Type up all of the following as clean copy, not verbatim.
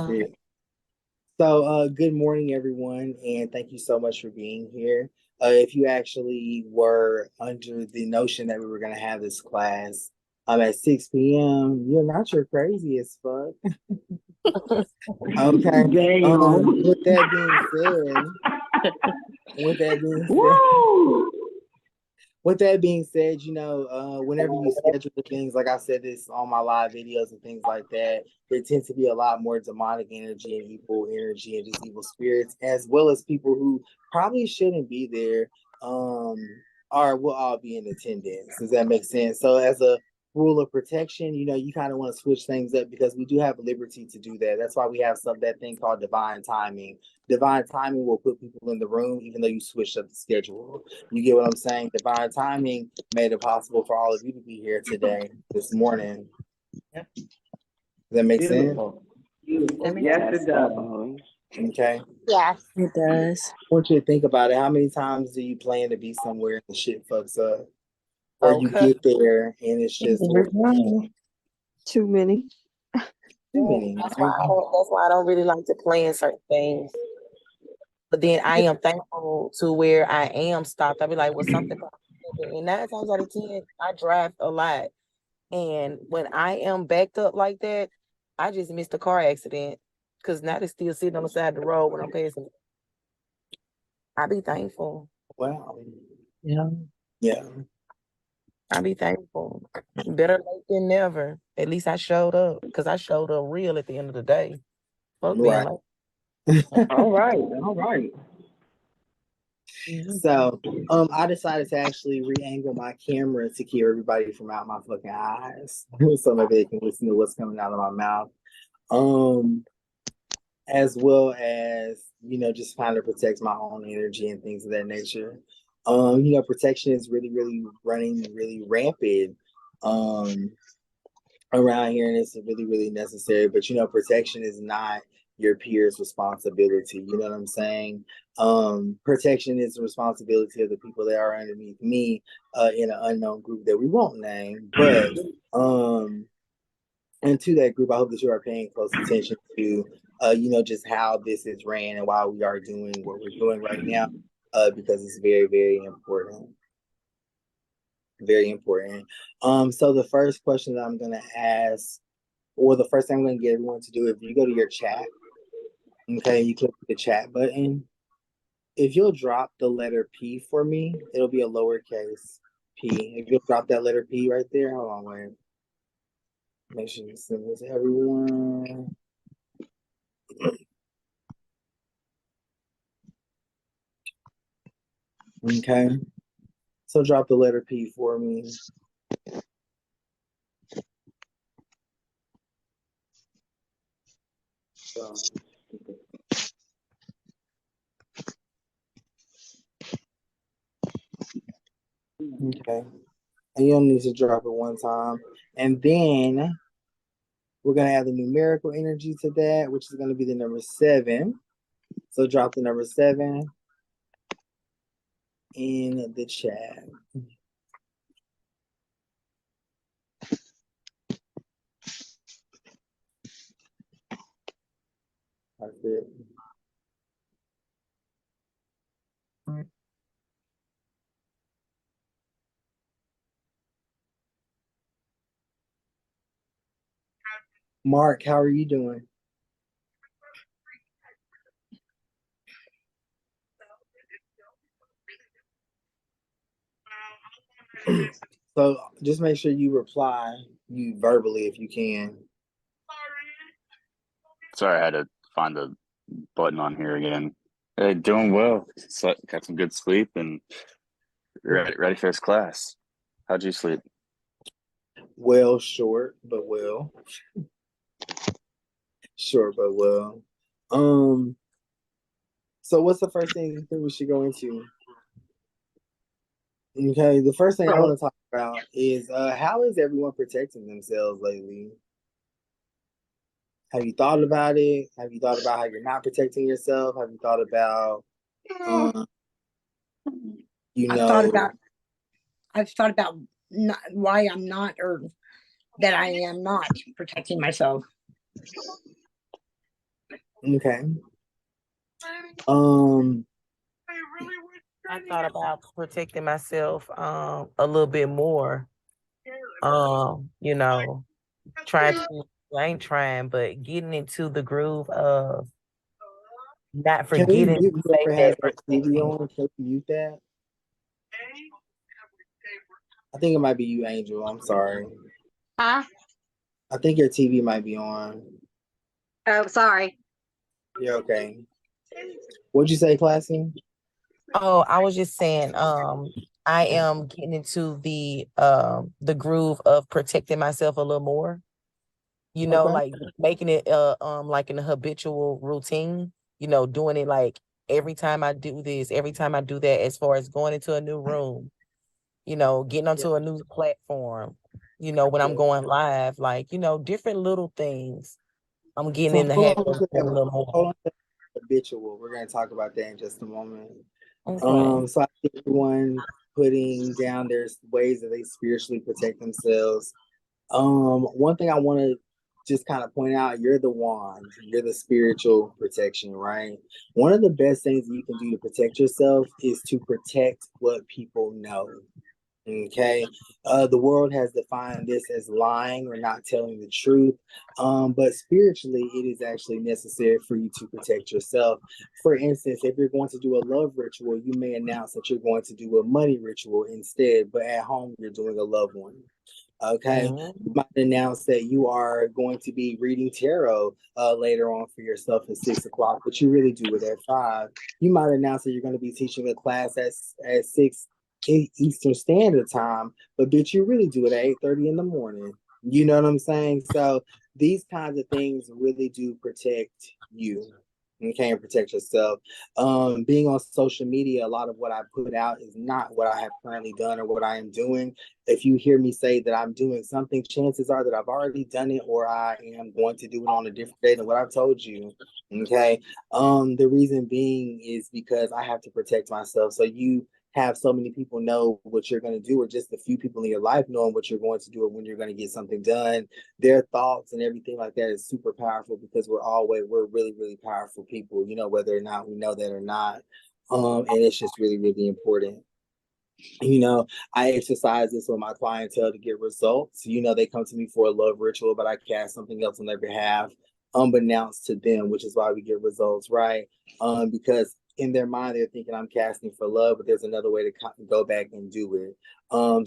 Yeah. So, good morning, everyone, and thank you so much for being here. If you actually were under the notion that we were going to have this class at 6 p.m., you're crazy as fuck. Okay. Damn. With that being said, with that being said, Woo! with that being said, whenever you schedule things, like I said this on my live videos and things like that, there tends to be a lot more demonic energy and evil energy and just evil spirits, as well as people who probably shouldn't be there, or will all be in attendance. Does that make sense? So as a rule of protection, you kind of want to switch things up because we do have liberty to do that. That's why we have that thing called divine timing. Divine timing will put people in the room even though you switched up the schedule. You get what I'm saying? Divine timing made it possible for all of you to be here today, this morning. Yep. Does that make Beautiful. Beautiful. Yes, it does. Okay. Yes. It does. I want you to think about it. How many times do you plan to be somewhere and the shit fucks up? Or you get there and it's just Too many. too many. That's why I don't really like to plan certain things. But then I am thankful to where I am stopped. I'll be like, well, something. And 9 times out of 10, I drive a lot. And when I am backed up like that, I just missed a car accident because now they're still sitting on the side of the road when I'm passing. I be thankful. Wow. Yeah. Yeah. I be thankful. Better late than never. At least I showed up because I showed up real at the end of the day. Fuck being late. All right. All right. So, I decided to actually re-angle my camera to keep everybody from out my fucking eyes, so maybe they can listen to what's coming out of my mouth. As well as just kind of protect my own energy and things of that nature. Protection is really, really running really rampant around here, and it's really, really necessary. But protection is not your peers' responsibility. You know what I'm saying? Protection is the responsibility of the people that are underneath me in an unknown group that we won't name. But and to that group, I hope that you are paying close attention to just how this is ran and why we are doing what we're doing right now, because it's very, very important. Very important. So the first question that I'm gonna ask, or the first thing I'm gonna get everyone to do, if you go to your chat, okay, you click the chat button. If you'll drop the letter P for me, it'll be a lowercase p. If you'll drop that letter P right there, hold on, wait. Make sure you send this to everyone. Okay. So drop the letter P for me. So. Okay. And you'll need to drop it one time. And then we're going to add the numerical energy to that, which is going to be the number 7. So drop the number 7 in the chat. That's it. Mark, how are you doing? So just make sure you reply you verbally if you can. Sorry, I had to find the button on here again. Hey, doing well. Got some good sleep and ready for this class. How'd you sleep? Well, short, but well. Short, but well. So what's the first thing you think we should go into? Okay, the first thing I want to talk about is how is everyone protecting themselves lately? Have you thought about it? Have you thought about how you're not protecting yourself? Have you thought about, I've thought about not, why I'm not, or that I am not protecting myself. Okay. Um, I thought about protecting myself a little bit more. You know, trying to I ain't trying, but getting into the groove of not can we forgetting mute to say whoever has that their TV protecting. on? Can we mute that? I think it might be you, Angel. I'm sorry. Huh? I think your TV might be on. Oh, sorry. You're okay. What'd you say, Classy? Oh, I was just saying, I am getting into the groove of protecting myself a little more. You know, Okay. like making it like in a habitual routine, doing it like every time I do this, every time I do that, as far as going into a new room, getting Yeah. onto a new platform, when I'm Yeah. going live, like, different little things. I'm getting So in the hold habit on of to doing a that. little more. Hold on to that habitual. We're gonna talk about that in just a moment. Okay. So I think everyone putting down their ways that they spiritually protect themselves. One thing I want to just kind of point out, you're the wand, you're the spiritual protection, right? One of the best things that you can do to protect yourself is to protect what people know. Okay. The world has defined this as lying or not telling the truth. But spiritually, it is actually necessary for you to protect yourself. For instance, if you're going to do a love ritual, you may announce that you're going to do a money ritual instead, but at home, you're doing a love one. Okay. You Mhm. might announce that you are going to be reading tarot later on for yourself at 6 o'clock, but you really do it at 5. You might announce that you're going to be teaching a class at 6 Eastern Standard Time, but bitch, you really do it at 8:30 in the morning. You know what I'm saying? So these kinds of things really do protect you. You can protect yourself. Being on social media, a lot of what I put out is not what I have currently done or what I am doing. If you hear me say that I'm doing something, chances are that I've already done it or I am going to do it on a different day than what I've told you. Okay. The reason being is because I have to protect myself. So you have so many people know what you're going to do, or just a few people in your life knowing what you're going to do or when you're going to get something done. Their thoughts and everything like that is super powerful because we're really, really powerful people, whether or not we know that or not. And it's just really, really important. I exercise this with my clientele to get results. They come to me for a love ritual, but I cast something else on their behalf, unbeknownst to them, which is why we get results, right? Because in their mind, they're thinking I'm casting for love, but there's another way to go back and do it.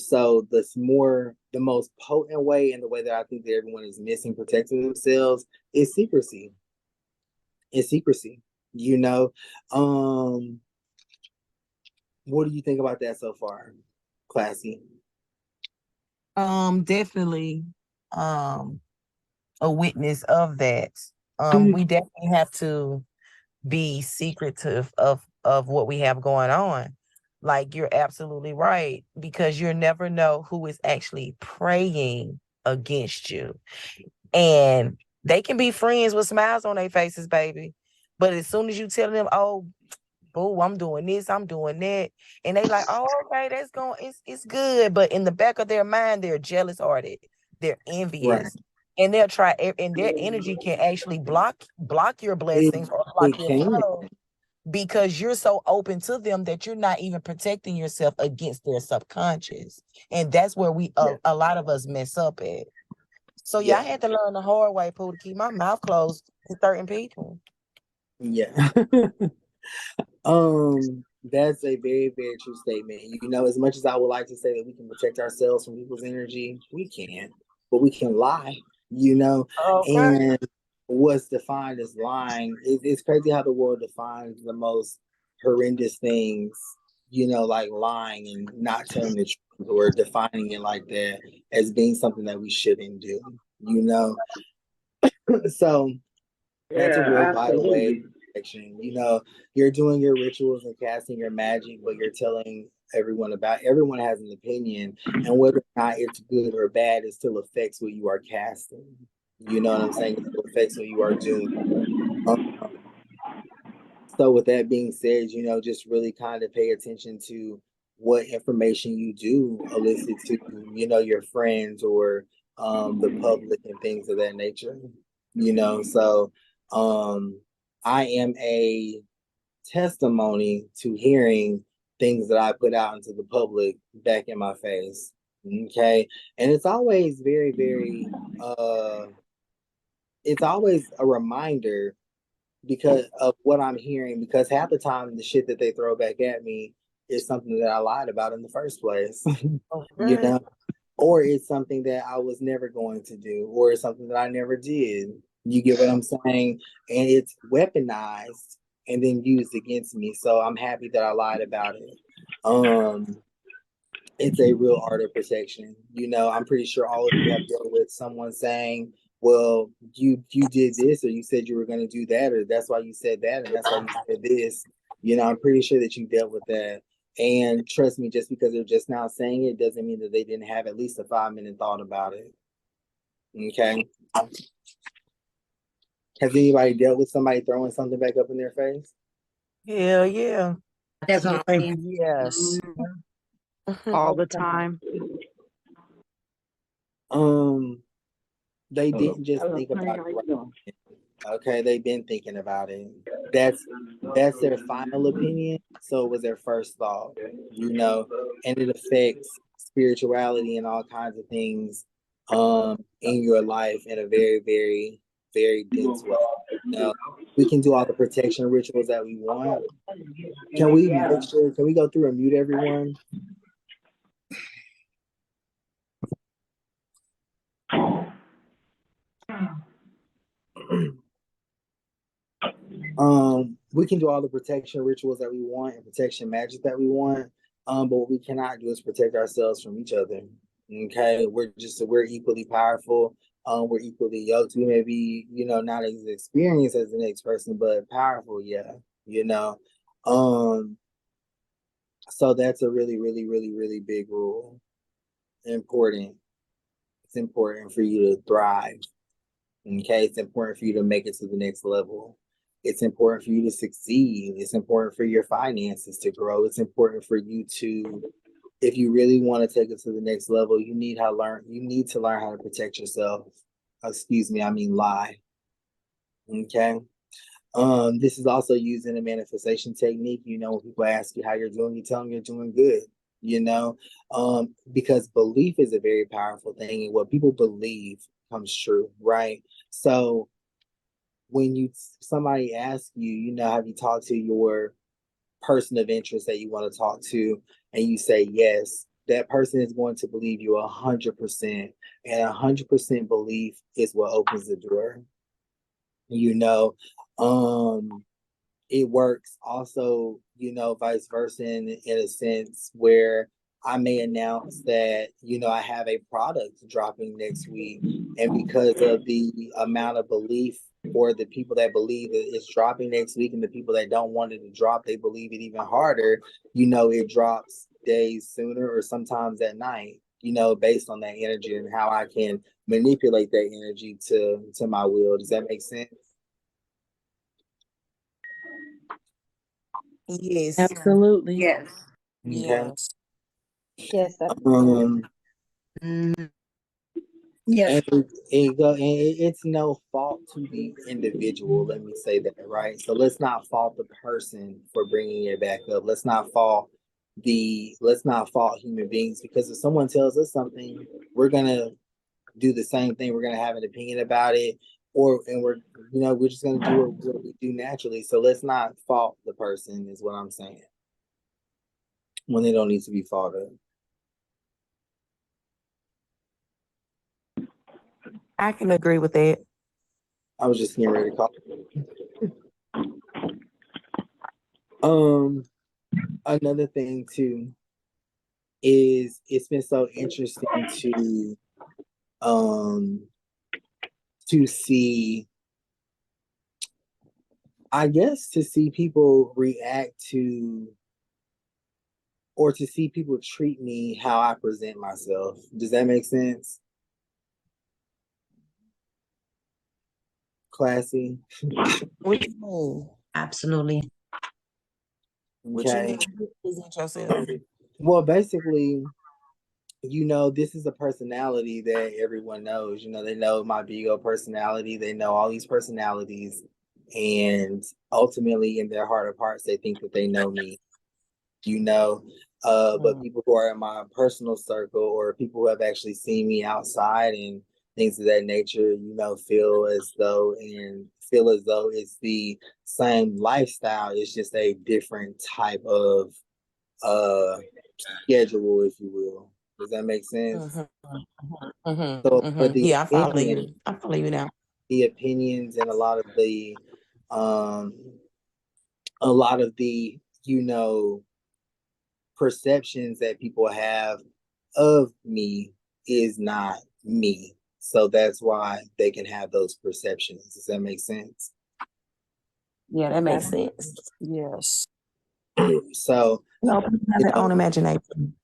So the most potent way, and the way that I think that everyone is missing protecting themselves is secrecy. Is secrecy. You know, um, what do you think about that so far, Classy? Definitely a witness of that. We definitely have to be secretive of what we have going on. Like, you're absolutely right, because you never know who is actually praying against you. And they can be friends with smiles on their faces, baby. But as soon as you tell them, oh, boo, I'm doing this, I'm doing that, and they like, oh, okay, it's good. But in the back of their mind, they're jealous hearted, they're Right. envious, and they'll try, and their energy can actually block your It blessings or block it your can. flow, because you're so open to them that you're not even protecting yourself against their subconscious. And that's where Yeah. a lot of us mess up at. So yeah, I Yeah. had to learn the hard way, Pooh, to keep my mouth closed to certain people. Yeah. That's a very, very true statement. As much as I would like to say that we can protect ourselves from people's energy, we can't, but we can lie, you know, Okay. and what's defined as lying, it's crazy how the world defines the most horrendous things, like lying and not telling the truth or defining it like that as being something that we shouldn't do, you know. So that's a real Yeah, vital way of absolutely. protection. You're doing your rituals and casting your magic, but you're telling everyone has an opinion, and whether or not it's good or bad, it still affects what you are casting. You know what I'm saying? It still affects what you are doing. Um, so with that being said, just really kind of pay attention to what information you do elicit to, your friends or the public and things of that nature. So um I am a testimony to hearing things that I put out into the public back in my face. Okay. And it's always very, very it's always a reminder because of what I'm hearing, because half the time the shit that they throw back at me is something that I lied about in the first place. You know, or it's something that I was never going to do, or it's something that I never did. You get what I'm saying? And it's weaponized and then used against me. So I'm happy that I lied about it. It's a real art of protection. You know, I'm pretty sure all of you have dealt with someone saying, well, you did this, or you said you were going to do that, or that's why you said that, and that's why you said this. You know, I'm pretty sure that you dealt with that. And trust me, just because they're just now saying it doesn't mean that they didn't have at least a 5-minute thought about it. Okay. Has anybody dealt with somebody throwing something back up in their face? Hell yeah. Definitely. Yes. All the time. They didn't just think about it. Right. Okay, they've been thinking about it. That's their final opinion. So it was their first thought, you know, and it affects spirituality and all kinds of things in your life in a very, very, very dense way. You know, we can do all the protection rituals that we want. Can we make sure, can we go through and mute everyone? We can do all the protection rituals that we want and protection magic that we want. But what we cannot do is protect ourselves from each other. Okay, we're equally powerful. We're equally yoked. We may be, you know, not as experienced as the next person, but powerful, yeah, you know. So that's a really, really, really, really big rule. Important. It's important for you to thrive. Okay, it's important for you to make it to the next level. It's important for you to succeed. It's important for your finances to grow. It's important for you to, if you really want to take it to the next level, you need to learn how to protect yourself. Excuse me, I mean lie. Okay. This is also used in a manifestation technique. You know, when people ask you how you're doing, you tell them you're doing good, you know, because belief is a very powerful thing, and what people believe comes true, right? So when somebody asks you, you know, have you talked to your person of interest that you want to talk to, and you say yes, that person is going to believe you 100%, and 100% belief is what opens the door. You know, it works also, you know, vice versa in a sense where I may announce that, you know, I have a product dropping next week. And because of the amount of belief for the people that believe that it's dropping next week and the people that don't want it to drop, they believe it even harder, you know, it drops days sooner or sometimes at night, you know, based on that energy and how I can manipulate that energy to my will. Does that make sense? Yes. Absolutely. Yes. Okay. Yes. Yes, that's Mhm. Yes. And it's no fault to the individual. Let me say that, right? So let's not fault the person for bringing it back up. Let's not fault human beings, because if someone tells us something, we're gonna do the same thing. We're gonna have an opinion about it, and we're just gonna do what we do naturally. So let's not fault the person, is what I'm saying, when they don't need to be faulted. I can agree with that. I was just getting ready to call. Another thing too is it's been so interesting to see, I guess, to see people react to, or to see people treat me how I present myself. Does that make sense? Classy. What you mean? absolutely. What you mean? Okay. You present yourself. Well, basically, you know, this is a personality that everyone knows. You know, they know my Vigo personality. They know all these personalities. And ultimately, in their heart of hearts, they think that they know me, you know. But people who are in my personal circle, or people who have actually seen me outside and things of that nature, you know, feel as though it's the same lifestyle. It's just a different type of schedule, if you will. Does that make sense? So, but Yeah, I follow you. I follow you now. the opinions and a lot of the you know, perceptions that people have of me is not me. So that's why they can have those perceptions. Does that make sense? Yeah, that makes sense. Yes. So No, people have their own imagination.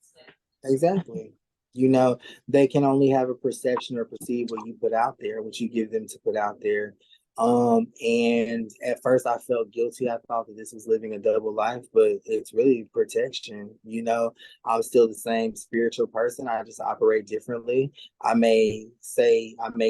exactly. You know, they can only have a perception or perceive what you put out there, what you give them to put out there. And at first I felt guilty. I thought that this was living a double life, but it's really protection. You know, I'm still the same spiritual person. I just operate differently. I may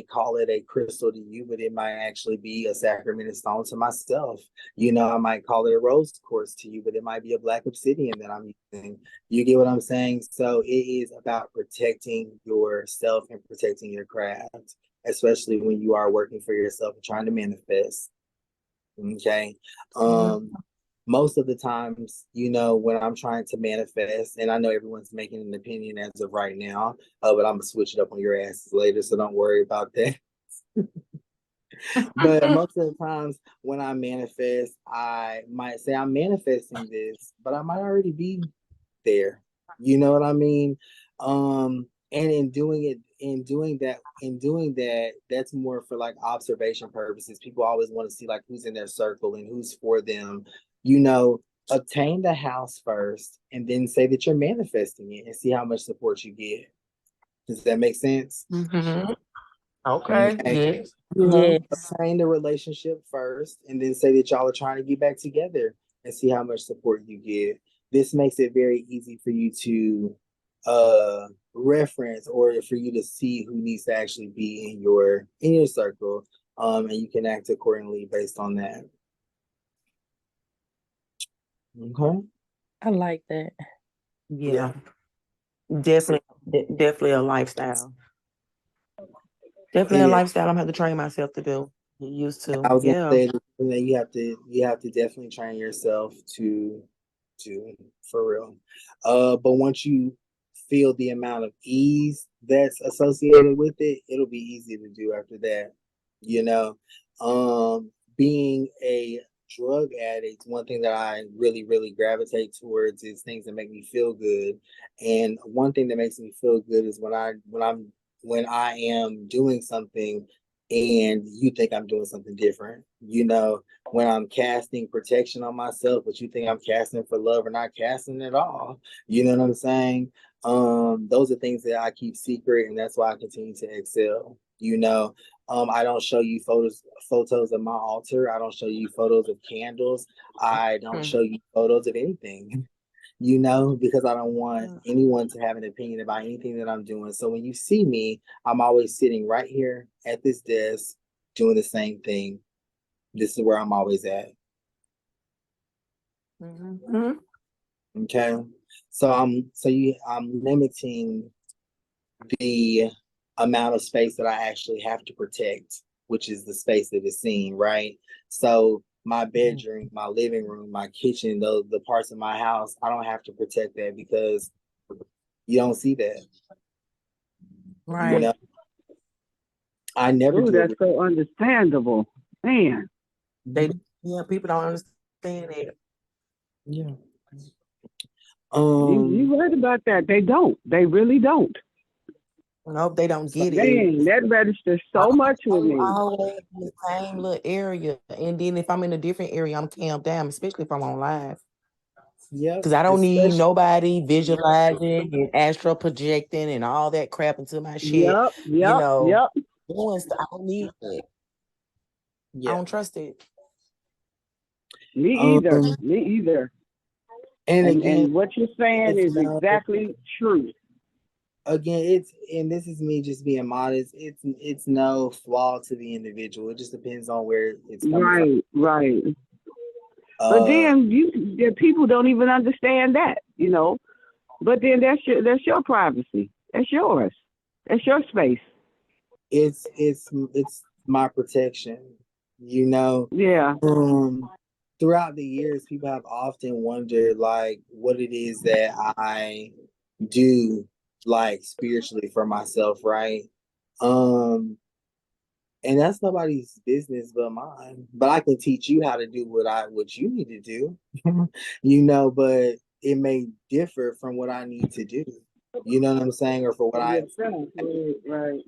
call it a crystal to you, but it might actually be a sacramental stone to myself. You know, I might call it a rose quartz to you, but it might be a black obsidian that I'm using. You get what I'm saying? So it is about protecting yourself and protecting your craft, especially when you are working for yourself and trying to manifest. Okay. Most of the times, you know, when I'm trying to manifest, and I know everyone's making an opinion as of right now, but I'm gonna switch it up on your asses later, so don't worry about that. But most of the times when I manifest, I might say I'm manifesting this, but I might already be there. You know what I mean? And in doing that, that's more for like observation purposes. People always want to see like who's in their circle and who's for them. You know, obtain the house first and then say that you're manifesting it and see how much support you get. Does that make sense? Okay. Yes. Obtain the relationship first and then say that y'all are trying to get back together and see how much support you get. This makes it very easy for you to reference, or for you to see who needs to actually be in your circle, and you can act accordingly based on that. Okay. I like that. Yeah. Definitely a lifestyle. Definitely a lifestyle I'm gonna have to train myself to do. Get used to. I was Yeah. gonna say that, you know, you have to definitely train yourself to for real. But once you feel the amount of ease that's associated with it, it'll be easy to do after that. You know, being a drug addict, one thing that I really, really gravitate towards is things that make me feel good. And one thing that makes me feel good is when I am doing something and you think I'm doing something different. You know, when I'm casting protection on myself, but you think I'm casting for love or not casting at all. You know what I'm saying? Those are things that I keep secret, and that's why I continue to excel. You know, I don't show you photos of my altar. I don't show you photos of candles. I don't show you photos of anything. You know, because I don't want anyone to have an opinion about anything that I'm doing. So when you see me, I'm always sitting right here at this desk doing the same thing. This is where I'm always at. Okay. So I'm limiting the amount of space that I actually have to protect, which is the space that is seen, right? So my bedroom, my living room, my kitchen, the parts of my house, I don't have to protect that because you don't see that. Right. You know, I never Ooh, do that's it. so understandable. Man. People don't understand it. Yeah. You heard about that. They don't. They really don't. Nope, they don't get it. Dang, that registers so much with me. Always in the same little area. And then if I'm in a different area, I'm camped down, especially if I'm on live. Yeah. Because I don't need nobody visualizing and astral projecting and all that crap into my shit. Yep. Doing stuff. I don't need it. Yeah. I don't trust it. Me either. And again, what you're saying is exactly true. again, it's and this is me just being modest. It's no flaw to the individual. It just depends on where it's coming from. Right, right. But Uh, then the people don't even understand that, you know. But then that's your privacy. That's yours. That's your space. it's my protection. You know, Yeah. throughout the years, people have often wondered like what it is that I do like spiritually for myself, right? Um, and that's nobody's business but mine. But I can teach you how to do what you need to do, you know. But it may differ from what I need to do. You know what I'm saying, or for what I Yourself. Right.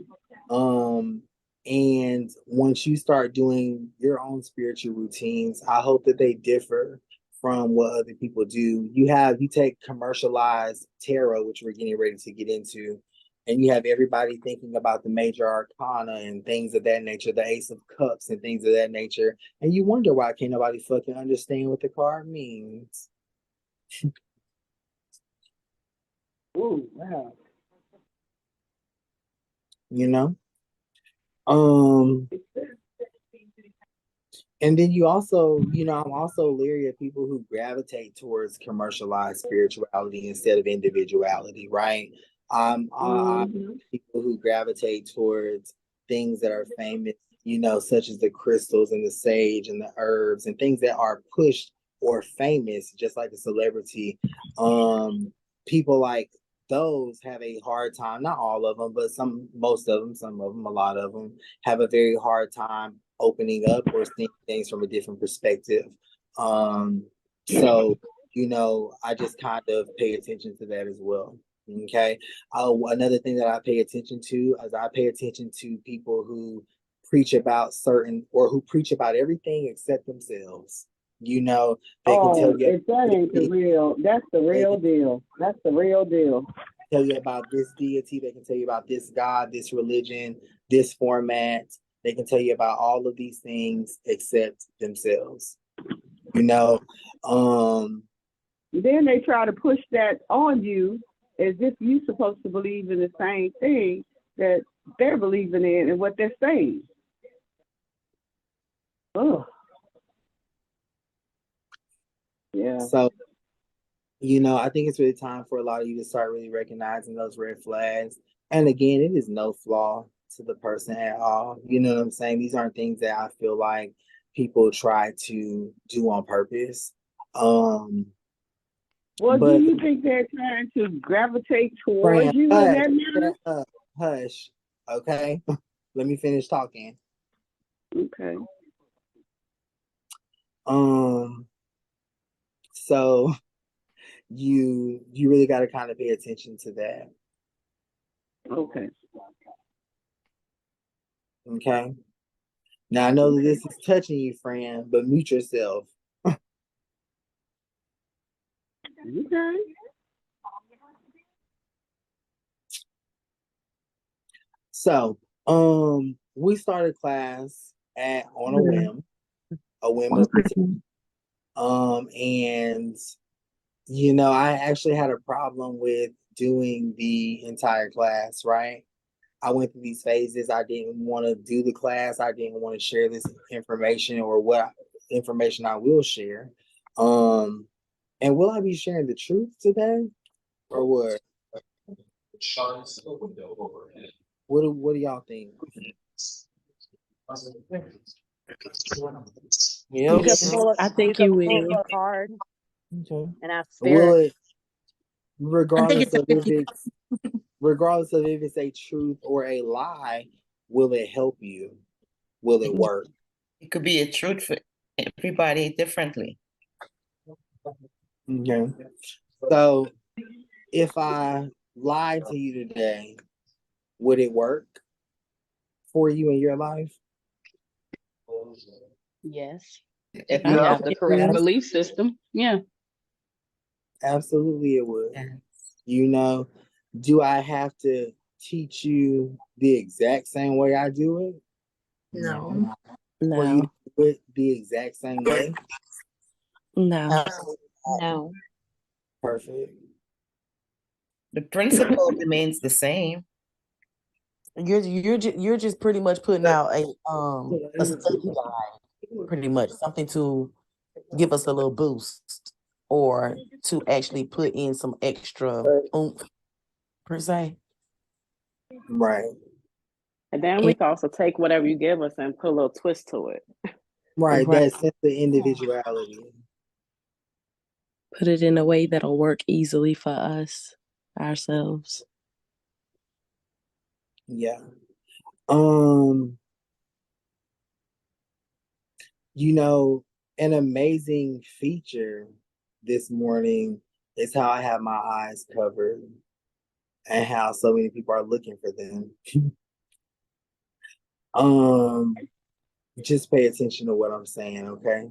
um, and once you start doing your own spiritual routines, I hope that they differ from what other people do. You take commercialized tarot, which we're getting ready to get into, and you have everybody thinking about the major arcana and things of that nature, the ace of cups and things of that nature. And you wonder why can't nobody fucking understand what the card means. Ooh, wow. You know? Um And then you also, I'm also leery of people who gravitate towards commercialized spirituality instead of individuality, right? I Mm-hmm. people who gravitate towards things that are famous, such as the crystals and the sage and the herbs and things that are pushed or famous, just like a celebrity. People like those have a hard time, not all of them, but most of them, some of them, a lot of them have a very hard time opening up or seeing things from a different perspective. So, I just kind of pay attention to that as well. Okay. Another thing that I pay attention to is I pay attention to people who preach about certain or who preach about everything except themselves. They can tell Oh, you if that ain't the real, that's the they real can deal. That's the real deal. tell you about this deity, they can tell you about this God, this religion, this format. They can tell you about all of these things except themselves. You know, um, Then they try to push that on you as if you're supposed to believe in the same thing that they're believing in and what they're saying. Oh, yeah. so I think it's really time for a lot of you to start really recognizing those red flags. And again, it is no flaw to the person at all. You know what I'm saying? These aren't things that I feel like people try to do on purpose. Um, Well, do but you think they're trying to gravitate Fran, towards you in hush, that manner? hush, okay? Let me finish talking. Okay. Um, so you really got to kind of pay attention to that. Okay. Okay. Now I know that this is touching you, Fran, but mute yourself. Okay. So, we started class on a whim of and I actually had a problem with doing the entire class, right? I went through these phases. I didn't want to do the class. I didn't want to share this information or what information I will share. And will I be sharing the truth today or what? What do y'all think? Yep. I think you will. Okay. And I Will fear it, I think regardless it's a of if it's a truth or a lie, will it help you? Will it work? It could be a truth for everybody differently. Okay. So if I lied to you today, would it work for you in your life? yes. If If you I have the correct Yes, belief system. Yeah. absolutely it would. yeah. Do I have to teach you the exact same way I do it no. for you No, to do it the exact same way? no. No. Perfect. The principle remains the same. You're just pretty much putting out a study guide, pretty much something to give us a little boost or to actually put in some extra oomph per se. Right. And then we can also take whatever you give us and put a little twist to it. Right. Right. That sense of individuality. Put it in a way that'll work easily for us, ourselves. Yeah. An amazing feature this morning is how I have my eyes covered and how so many people are looking for them. Just pay attention to what I'm saying, okay?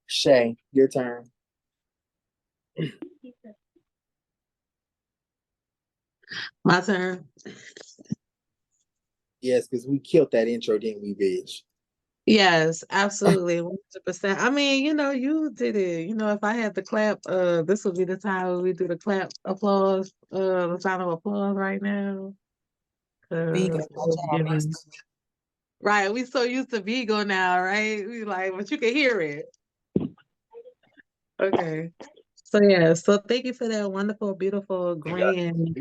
Shay, your turn. My turn. Yes, because we killed that intro, didn't we, bitch? Yes, absolutely, 100%. I mean, you did it. If I had to clap, this would be the time when we do the clap applause, the sound of applause right now. Vegan, Right, we so used to Vigo now, right? We like, but you can hear it. Okay. So yeah, so thank you for that wonderful, beautiful, grand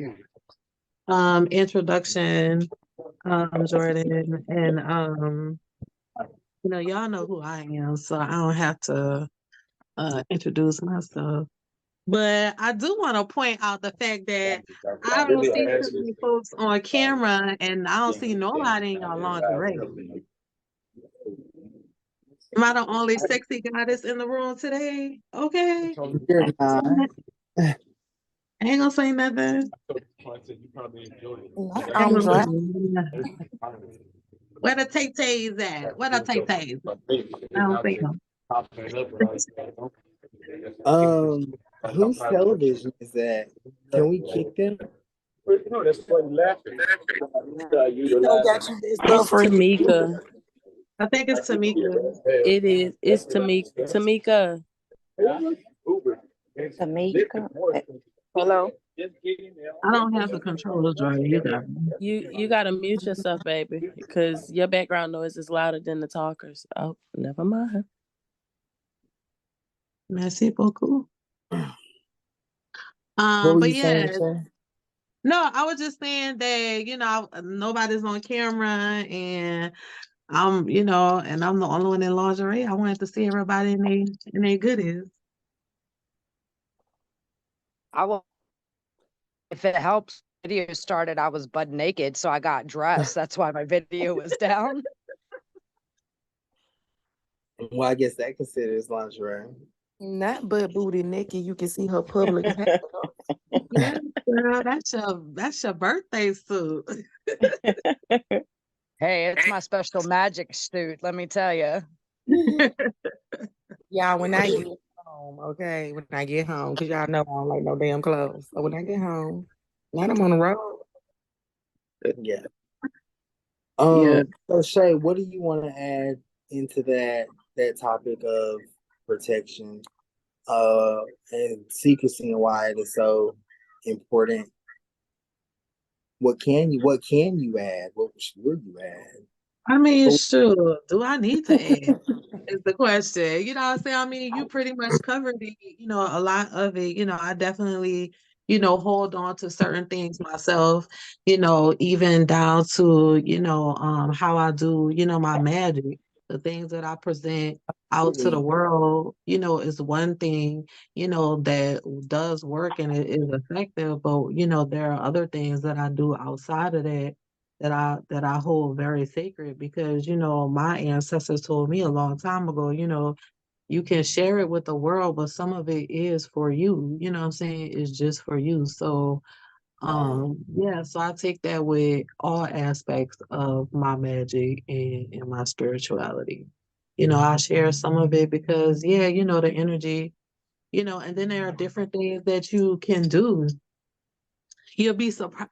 introduction, Jordan. And y'all know who I am, so I don't have to introduce myself. But I do want to point out the fact that I don't see too many folks on camera, and I don't see nobody in y'all lingerie. Am I the only sexy goddess in the room today? Okay. You're not. I ain't gonna say nothing. I'm dry. Where the Tay-Tays at? Where the Tay-Tays? I don't see them. Whose television is that? Can we kick them? It's Tamika. I think it's Tamika. It is. It's Tamika. Tamika. Tamika. Hello. I don't have the controls, Jordan. You got me. You gotta mute yourself, baby, because your background noise is louder than the talkers. Oh, never mind. Merci beaucoup. What were But you saying, yeah, Shay? no, I was just saying that nobody's on camera, and and I'm the only one in lingerie. I wanted to see everybody in their goodies. If it helps, video started, I was butt naked, so I got dressed. That's why my video was down. Well, I guess that considers lingerie. Not butt booty naked. You can see her public. Yeah, girl, that's your birthday suit. Hey, it's my special Magick suit, let me tell you. Yeah, when I get home, okay, when I get home, because y'all know I don't like no damn clothes. So when I get home, now I'm on the road. Yeah. Yeah. So Shay, what do you want to add into that topic of protection, and secrecy and why it is so important? What can you add? What will you add? I mean, sure. Do I need to add? Is the question. You know what I'm saying? I mean, you pretty much covered it, a lot of it. I definitely, hold on to certain things myself, even down to, how I do, my magic. The things that I present out to the world, is one thing, that does work and it is effective. But, there are other things that I do outside of that I hold very sacred because, my ancestors told me a long time ago, you can share it with the world, but some of it is for you. You know what I'm saying? It's just for you. So, so I take that with all aspects of my magic and my spirituality. I share some of it because, the energy, and then there are different things that you can do. You'll be surprised.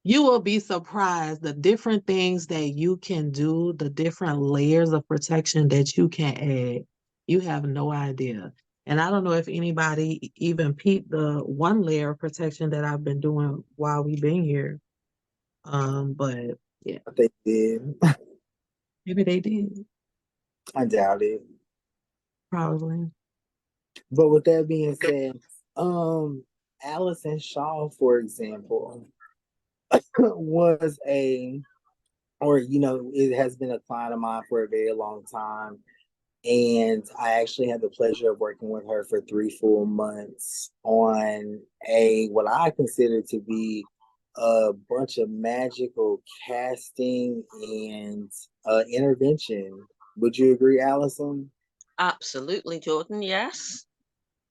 You will be surprised the different things that you can do, the different layers of protection that you can add. You have no idea. And I don't know if anybody even peeped the one layer of protection that I've been doing while we've been here. But yeah, I think they did. maybe they did. I doubt it. Probably. But with that being said, Allison Shaw, for example, was a, or it has been a client of mine for a very long time. And I actually had the pleasure of working with her for 3 full months on what I consider to be a bunch of magical casting and intervention. Would you agree, Allison? Absolutely, Jordan. Yes.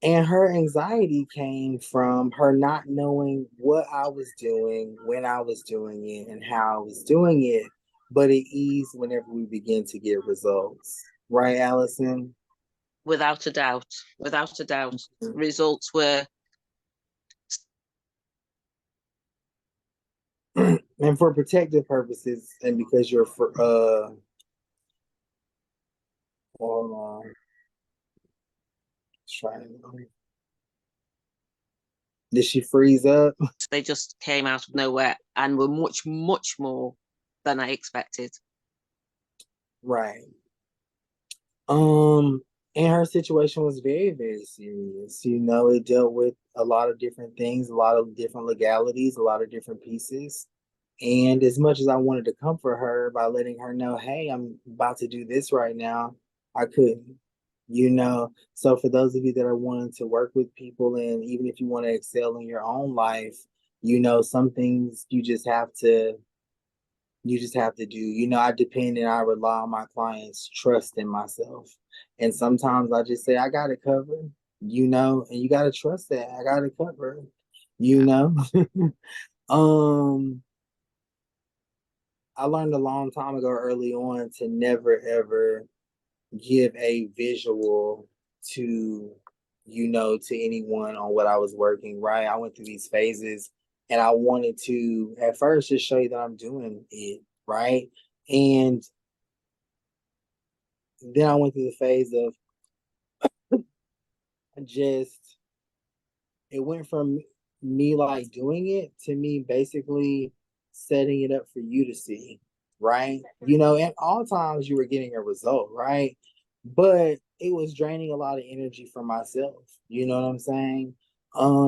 And her anxiety came from her not knowing what I was doing, when I was doing it, and how I was doing it. But it eased whenever we begin to get results. Right, Allison? Without a doubt. Without a doubt. Results were. And for protective purposes, and because you're for hold on. Did she freeze up? They just came out of nowhere and were much, much more than I expected. Right. And her situation was very, very serious. It dealt with a lot of different things, a lot of different legalities, a lot of different pieces. And as much as I wanted to comfort her by letting her know, hey, I'm about to do this right now, I couldn't. So for those of you that are wanting to work with people, and even if you want to excel in your own life, some things you just have to do. I depend and I rely on my clients' trust in myself. And sometimes I just say, I got it covered, and you got to trust that I got it covered, I learned a long time ago, early on, to never ever give a visual to to anyone on what I was working. Right, I went through these phases, and I wanted to at first just show you that I'm doing it right, and then I went through the phase of just, it went from me like doing it to me basically setting it up for you to see, right? At all times you were getting a result, right? But it was draining a lot of energy from myself. You know what I'm saying?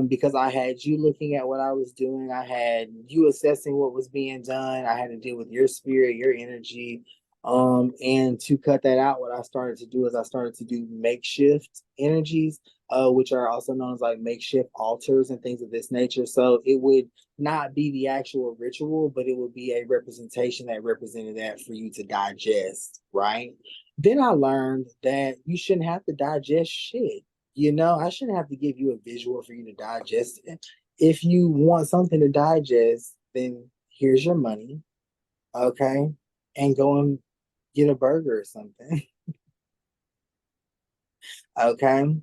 Because I had you looking at what I was doing, I had you assessing what was being done, I had to deal with your spirit, your energy. And to cut that out, what I started to do is I started to do makeshift energies, which are also known as like makeshift altars and things of this nature. So it would not be the actual ritual, but it would be a representation that represented that for you to digest, right? Then I learned that you shouldn't have to digest shit. I shouldn't have to give you a visual for you to digest it. If you want something to digest, then here's your money, okay? And go and get a burger or something, okay?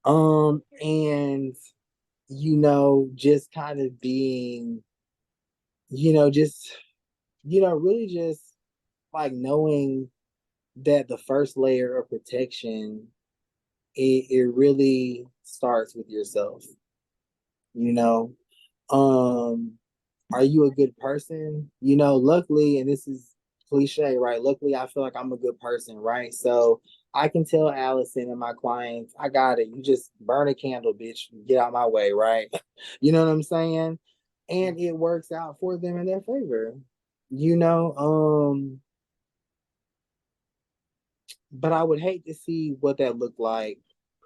And just kind of being, really just like knowing that the first layer of protection, it really starts with yourself. you know are you a good person? Luckily, and this is cliche, right? Luckily, I feel like I'm a good person, right? So I can tell Allison and my clients, I got it. You just burn a candle, bitch. Get out my way, right? You know what I'm saying? And it works out for them in their favor. You know, but I would hate to see what that looked like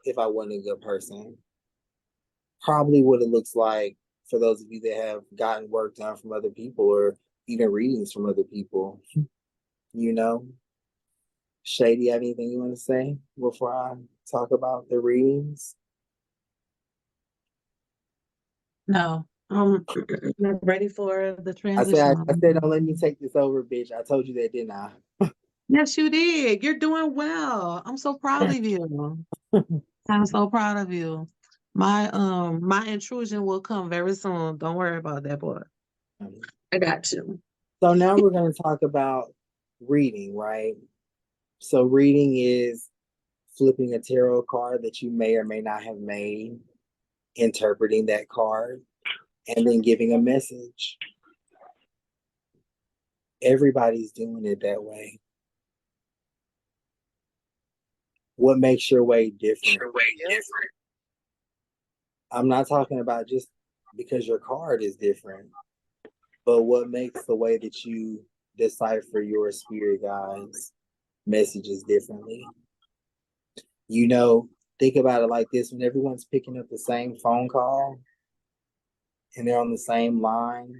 if I wasn't a good person. Probably what it looks like for those of you that have gotten work done from other people or even readings from other people. you know. Shay, do you have anything you want to say before I talk about the readings? No, I'm ready for the I transition. said, don't let me take this over, bitch. I told you that, didn't I? Yes, you did. You're doing well. I'm so proud of you. I'm so proud of you. My intrusion will come very soon. Don't worry about that, boy. I got you. So now we're going to talk about reading, right? So reading is flipping a tarot card that you may or may not have made, interpreting that card, and then giving a message. Everybody's doing it that way. What makes your way different? I'm not talking about just because your card is different, but what makes the way that you decipher your spirit guides messages differently? You know, think about it like this: when everyone's picking up the same phone call and they're on the same line,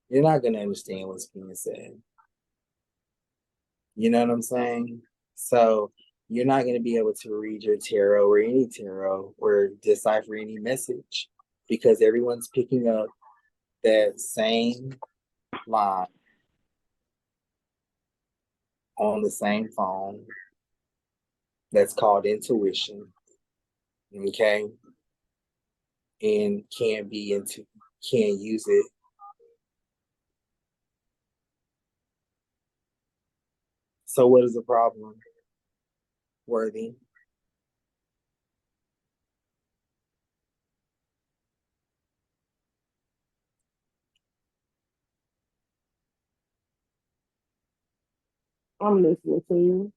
you're not going to understand what's being said. You know what I'm saying? So you're not going to be able to read your tarot or any tarot or decipher any message because everyone's picking up that same line on the same phone. That's called intuition. Okay? And can't use it. So what is the problem, Worthy? I'm listening to you.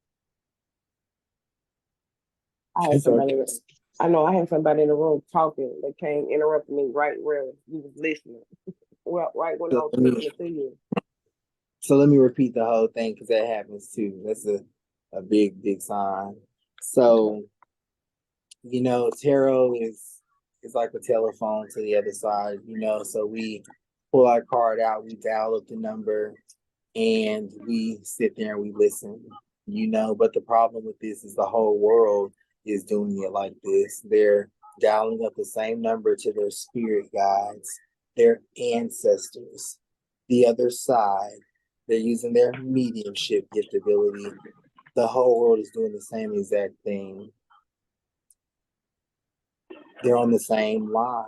I know I had somebody in the room talking that came interrupting me right where you was listening. Well, right when I was listening to you. So let me repeat the whole thing because that happens too. That's a big, big sign. So, you know, tarot is like a telephone to the other side, you know. So we pull our card out, we dial up the number, and we sit there and we listen, you know. But the problem with this is the whole world is doing it like this. They're dialing up the same number to their spirit guides, their ancestors, the other side. They're using their mediumship gift ability. The whole world is doing the same exact thing. They're on the same line.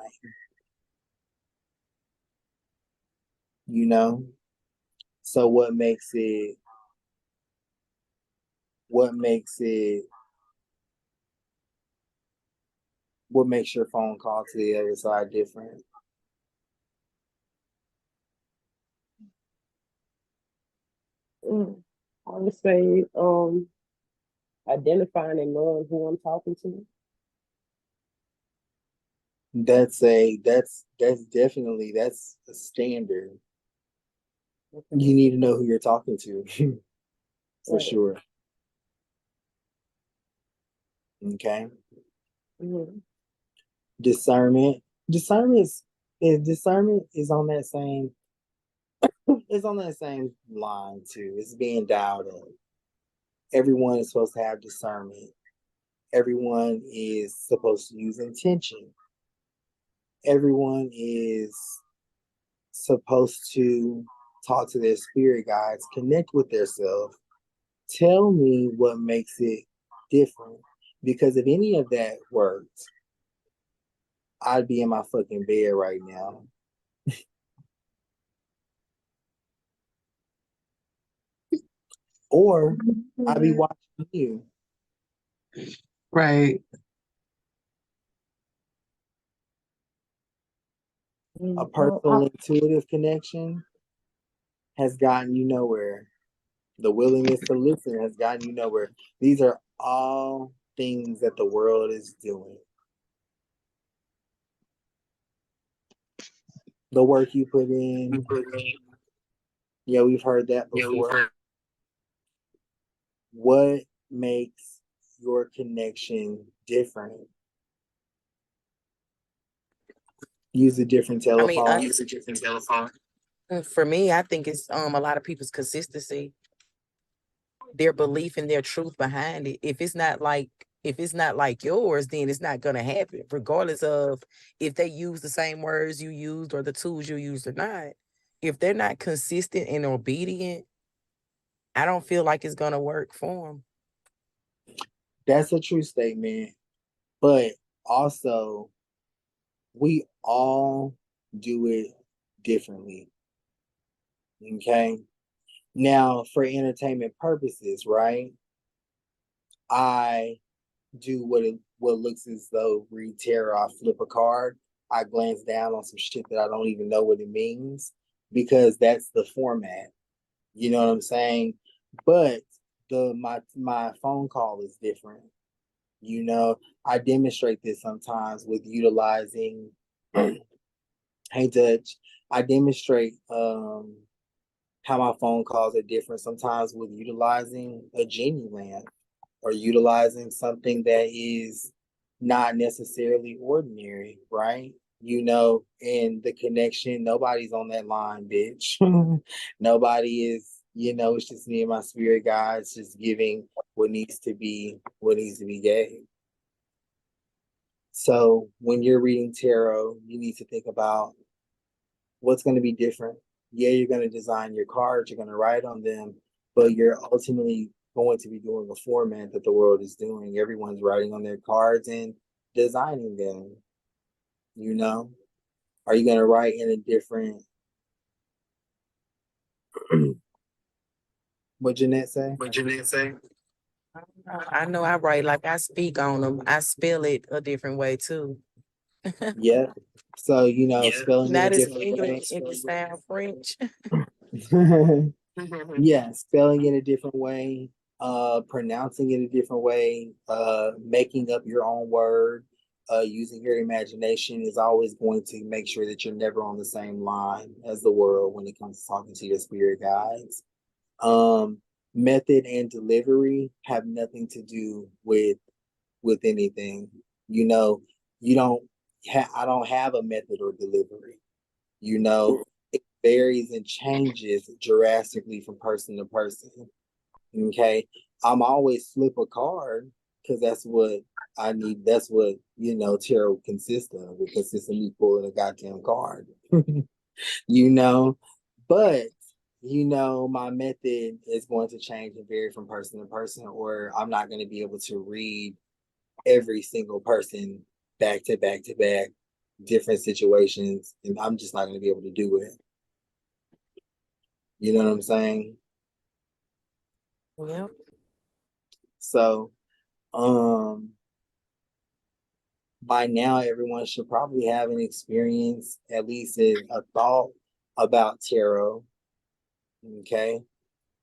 You know? So what makes your phone call to the other side different? I would say identifying and knowing who I'm talking to. That's definitely a standard. Okay. You need to know who you're talking to for sure. Okay. Mm-hmm. Discernment is on that same line too. It's being dialed up. Everyone is supposed to have discernment. Everyone is supposed to use intention. Everyone is supposed to talk to their spirit guides, connect with themselves. Tell me what makes it different. Because if any of that worked, I'd be in my fucking bed right now. Or I'd be watching you. Right. A personal intuitive connection has gotten you nowhere. The willingness to listen has gotten you nowhere. These are all things that the world is doing. The work you put in. Yeah, we've heard that before. What makes your connection different? Use a different telephone. For me, I think it's a lot of people's consistency, their belief and their truth behind it. If it's not like yours, then it's not gonna happen, regardless of if they use the same words you used or the tools you used or not. If they're not consistent and obedient, I don't feel like it's gonna work for them. That's a true statement. But also, we all do it differently. Okay? Now, for entertainment purposes, right? I do what looks as though read tarot. I flip a card, I glance down on some shit that I don't even know what it means because that's the format. You know what I'm saying? But my phone call is different. You know, I demonstrate this sometimes with utilizing hey Dutch. I demonstrate how my phone calls are different sometimes with utilizing a genie lamp or utilizing something that is not necessarily ordinary, right? You know, and the connection, nobody's on that line, bitch. Nobody is, you know, it's just me and my spirit guides just giving what needs to be gave. So when you're reading tarot, you need to think about what's going to be different. Yeah, you're going to design your cards, you're going to write on them, but you're ultimately going to be doing a format that the world is doing. Everyone's writing on their cards and designing them. You know, are you going to write in a different? What Jeanette say? I know I write like I speak on them. I spell it a different way too. Yeah. So you know, spelling Not it a as different way. English, it sound French. Yeah, spelling it a different way, pronouncing it a different way, making up your own word, using your imagination is always going to make sure that you're never on the same line as the world when it comes to talking to your spirit guides. Um, Method and delivery have nothing to do with anything. You know, you don't I don't have a method or delivery. You know, it varies and changes drastically from person to person. Okay. I'm always flip a card because that's what I need. That's what, you know, tarot consists of. It consists of me pulling a goddamn card. You know, but you know, my method is going to change and vary from person to person, or I'm not going to be able to read every single person back to back to back, different situations, and I'm just not going to be able to do it. You know what I'm saying? Yep. So, by now everyone should probably have an experience, at least a thought about tarot. Okay.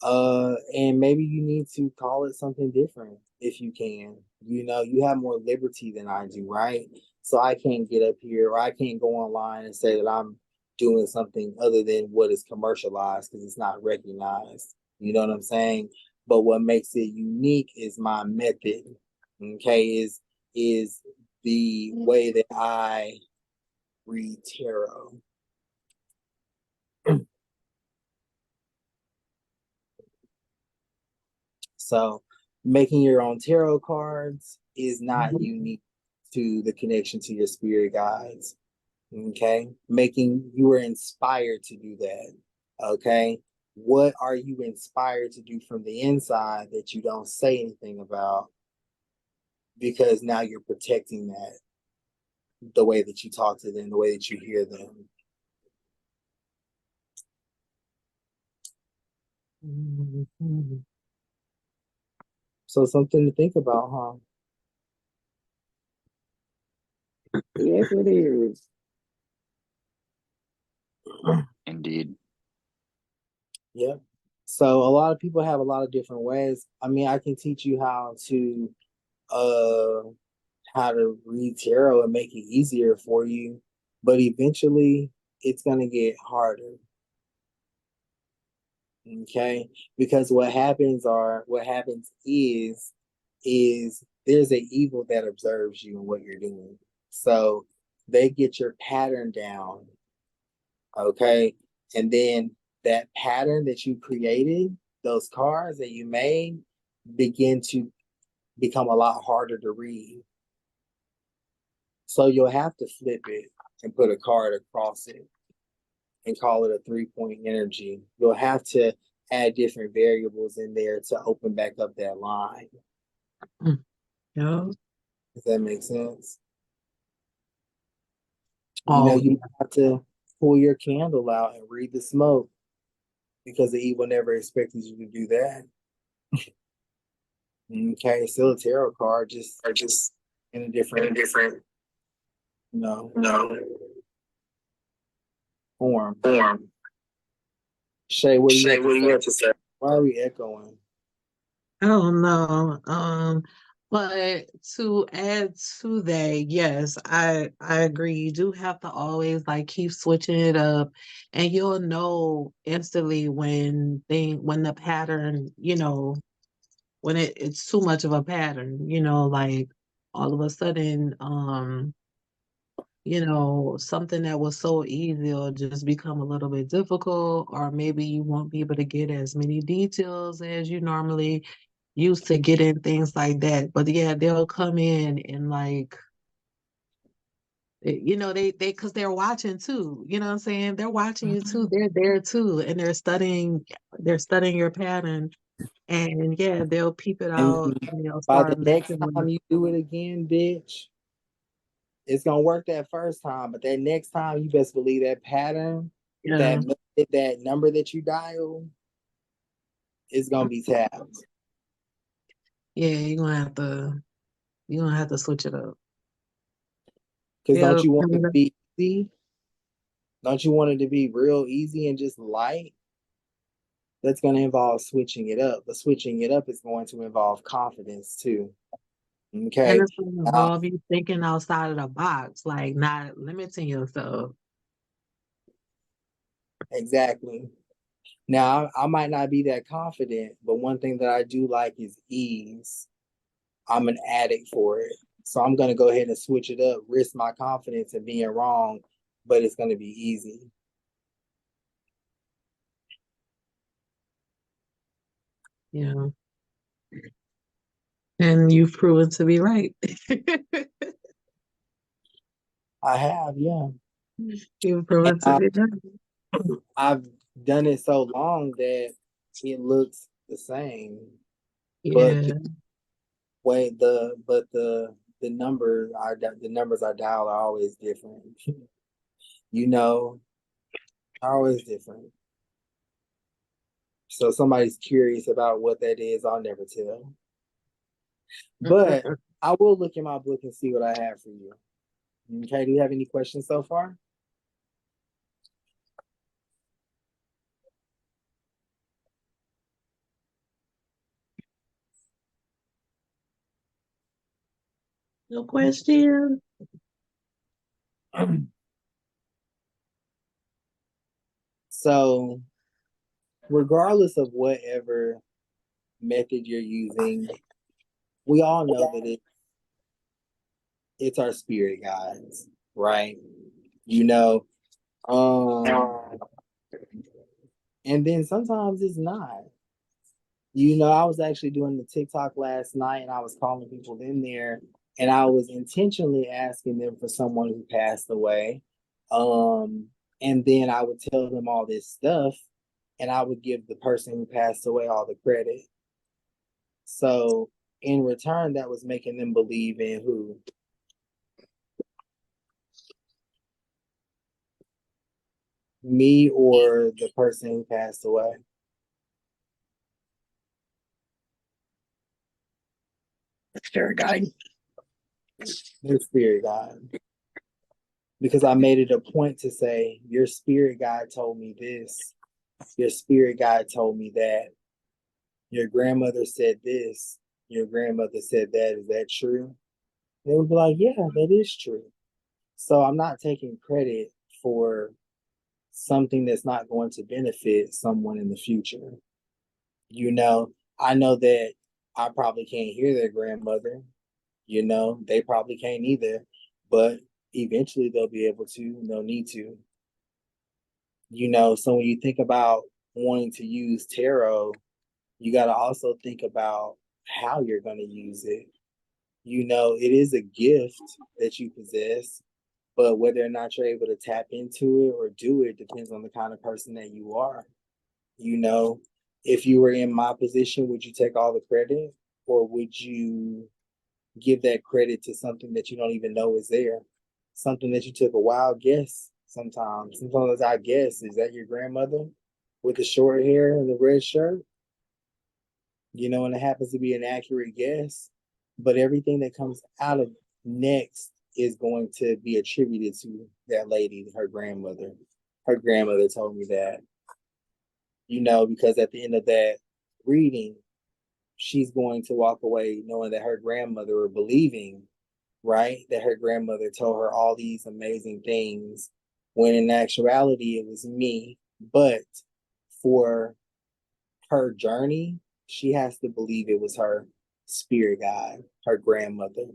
And maybe you need to call it something different if you can. You know, you have more liberty than I do, right? So I can't get up here or I can't go online and say that I'm doing something other than what is commercialized because it's not recognized. You know what I'm saying? But what makes it unique is my method. Okay, is the way that I read tarot. So making your own tarot cards is not unique to the connection to your spirit guides. Okay. You were inspired to do that. Okay. What are you inspired to do from the inside that you don't say anything about? Because now you're protecting that, the way that you talk to them, the way that you hear them. So something to think about, huh? Yes, it is. Indeed. Yeah. So a lot of people have a lot of different ways. I mean, I can teach you uh how to read tarot and make it easier for you, but eventually it's gonna get harder. Okay? Because what happens is there's an evil that observes you and what you're doing. So they get your pattern down, okay? And then that pattern that you created, those cards that you made, begin to become a lot harder to read. So you'll have to flip it and put a card across it and call it a 3-point energy. You'll have to add different variables in there to open back up that line. Yeah. Does that make sense? You know, Oh, you have to pull your candle out and read the smoke because the evil never expected you to do that. Okay, still a tarot card, just in a different no form. Shay, what do you have to say? Why are we echoing? I don't know. But to add to that, yes, I agree. You do have to always like keep switching it up, and you'll know instantly when the pattern, when it's too much of a pattern, like all of a sudden, something that was so easy will just become a little bit difficult, or maybe you won't be able to get as many details as you normally used to get in, things like that. But yeah, they'll come in and like, they because they're watching too. You know what I'm saying? They're watching you too. They're there too, and they're studying your pattern. And yeah, they'll peep it out And and they'll by the start next messing with. time you do it again, bitch, it's gonna work that first time, but that next time you best believe that pattern, Yeah, that number that you dial is gonna be tapped. yeah, you're gonna have to switch it up. Because don't Yeah, you want it to be easy? Don't you want it to be real easy and just light? That's gonna involve switching it up, but switching it up is going to involve confidence too. and Okay. it's gonna involve you thinking outside of the box, like not limiting yourself. Exactly. Now, I might not be that confident, but one thing that I do like is ease. I'm an addict for it. So I'm going to go ahead and switch it up, risk my confidence in being wrong, but it's going to be easy. Yeah. And you've proven to be right. I have, yeah. You've proven to be right. I've done it so long that it looks the same. But Yeah. the numbers I dial are always different. you know, are always different. So somebody's curious about what that is, I'll never tell. But I will look in my book and see what I have for you. Okay, do you have any questions so far? No question. So, regardless of whatever method you're using, we all know that it's our spirit guides, right? You know, and then sometimes it's not. I was actually doing the TikTok last night and I was calling people in there and I was intentionally asking them for someone who passed away. And then I would tell them all this stuff and I would give the person who passed away all the credit. So in return, that was making them believe in who? Me or the person who passed away? Spirit guide. Their spirit guide. Because I made it a point to say, your spirit guide told me this. Your spirit guide told me that. Your grandmother said this. Your grandmother said that. Is that true? They would be like, yeah, that is true. So I'm not taking credit for something that's not going to benefit someone in the future. I know that I probably can't hear their grandmother. They probably can't either, but eventually they'll be able to, and they'll need to. So when you think about wanting to use tarot, you got to also think about how you're going to use it. It is a gift that you possess, but whether or not you're able to tap into it or do it depends on the kind of person that you are. If you were in my position, would you take all the credit or would you give that credit to something that you don't even know is there? Something that you took a wild guess sometimes. Sometimes I guess, is that your grandmother with the short hair and the red shirt? And it happens to be an accurate guess, but everything that comes out of next is going to be attributed to that lady, her grandmother. Her grandmother told me that, because at the end of that reading, she's going to walk away knowing that her grandmother, or believing, right, that her grandmother told her all these amazing things, when in actuality it was me. But for her journey, she has to believe it was her spirit guide, her grandmother,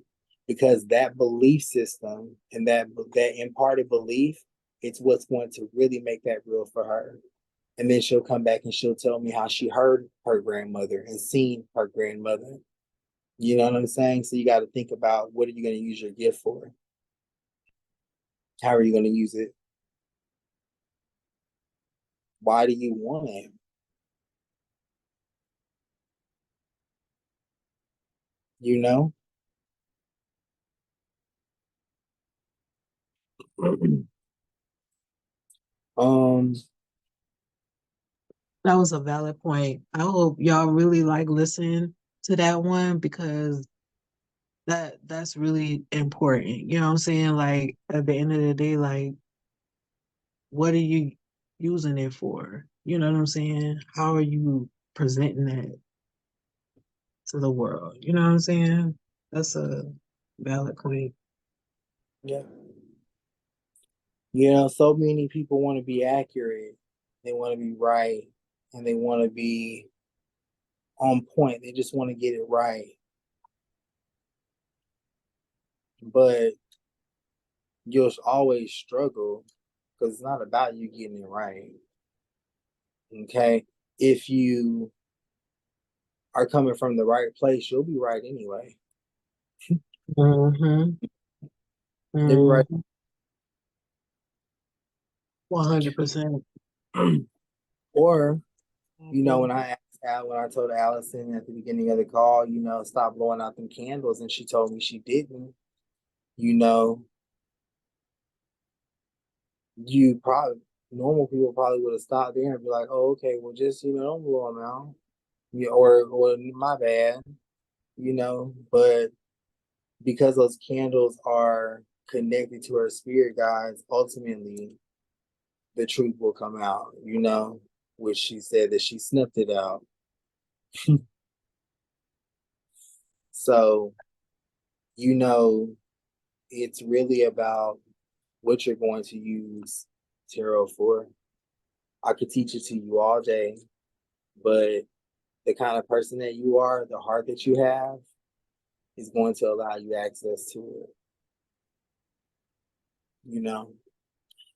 because that belief system and that imparted belief, it's what's going to really make that real for her. And then she'll come back and she'll tell me how she heard her grandmother and seen her grandmother. You know what I'm saying? So you got to think about, what are you going to use your gift for? How are you going to use it? Why do you want it? You know? um That was a valid point. I hope y'all really like listen to that one, because that's really important. You know what I'm saying? Like at the end of the day, like, what are you using it for? You know what I'm saying? How are you presenting that to the world? You know what I'm saying? That's a valid point. yeah. So many people want to be accurate. They want to be right, and they want to be on point. They just want to get it right. But you'll always struggle, because it's not about you getting it right. Okay? If you are coming from the right place, you'll be right anyway. Mm-hmm. You'll be right. 100%. Or, when I told Allison at the beginning of the call, stop blowing out them candles, and she told me she didn't, you know, you probably normal people probably would have stopped there and be like, "Oh, okay, well, just don't blow them out." Yeah, or my bad, But because those candles are connected to her spirit guides, ultimately the truth will come out. Which she said that she snuffed it out. So it's really about what you're going to use tarot for. I could teach it to you all day, but the kind of person that you are, the heart that you have, is going to allow you access to it.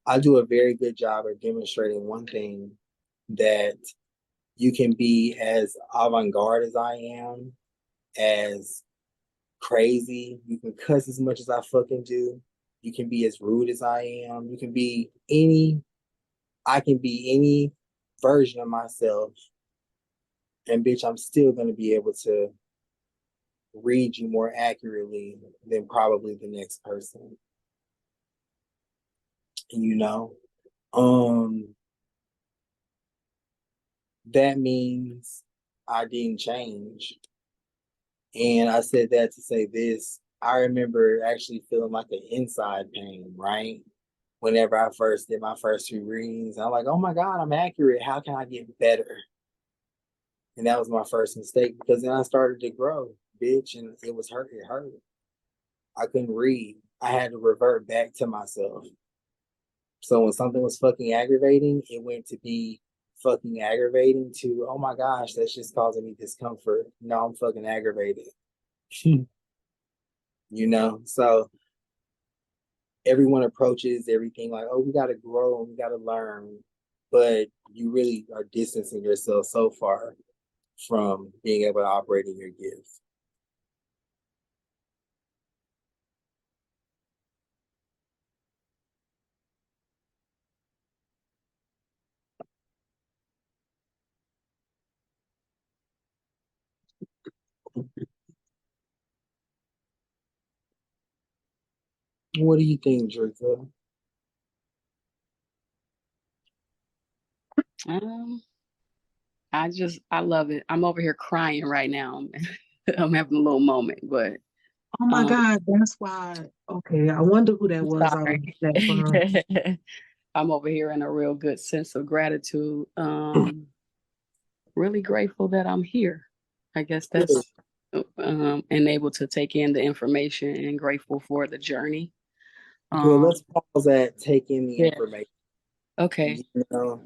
I do a very good job at demonstrating one thing, that you can be as avant-garde as I am, as crazy. You can cuss as much as I fucking do. You can be as rude as I am. I can be any version of myself. And bitch, I'm still going to be able to read you more accurately than probably the next person. Um, that means I didn't change. And I said that to say this. I remember actually feeling like an inside pain, right? Whenever I first did my first few readings, I'm like, oh my God, I'm accurate. How can I get better? And that was my first mistake, because then I started to grow, bitch, and it was hurt. It hurt. I couldn't read. I had to revert back to myself. So when something was fucking aggravating, it went to be fucking aggravating to, oh my gosh, that's just causing me discomfort. No, I'm fucking aggravated. So everyone approaches everything like, oh, we got to grow and we got to learn. But you really are distancing yourself so far from being able to operate in your gifts. What do you think, Draco? Um, I love it. I'm over here crying right now. I'm having a little moment, but Oh my um, God, that's why. Okay, I wonder who that I'm was. I was sorry. that from. I'm over here in a real good sense of gratitude. Really grateful that I'm here. I guess Good. that's and able to take in the information and grateful for the journey. Good. Um, Let's pause at taking the yeah. information. Okay. You know,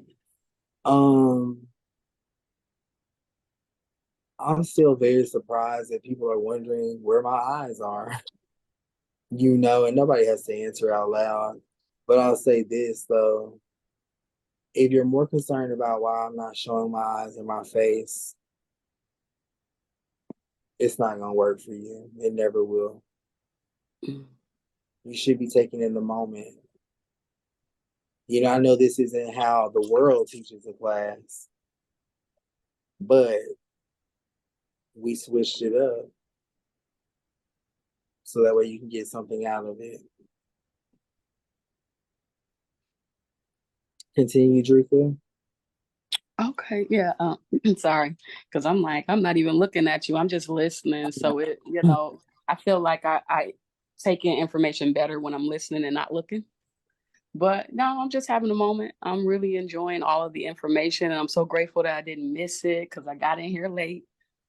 um, I'm still very surprised that people are wondering where my eyes are. And nobody has to answer out loud. But I'll say this though. If you're more concerned about why I'm not showing my eyes and my face, it's not gonna work for you. It never will. Mm. You should be taking in the moment. I know this isn't how the world teaches a class, but we switched it up so that way you can get something out of it. Continue, Drika. Okay. Yeah. Sorry, because I'm like I'm not even looking at you. I'm just listening. So I feel like I take in information better when I'm listening and not looking. But no, I'm just having a moment. I'm really enjoying all of the information, and I'm so grateful that I didn't miss it because I got in here late.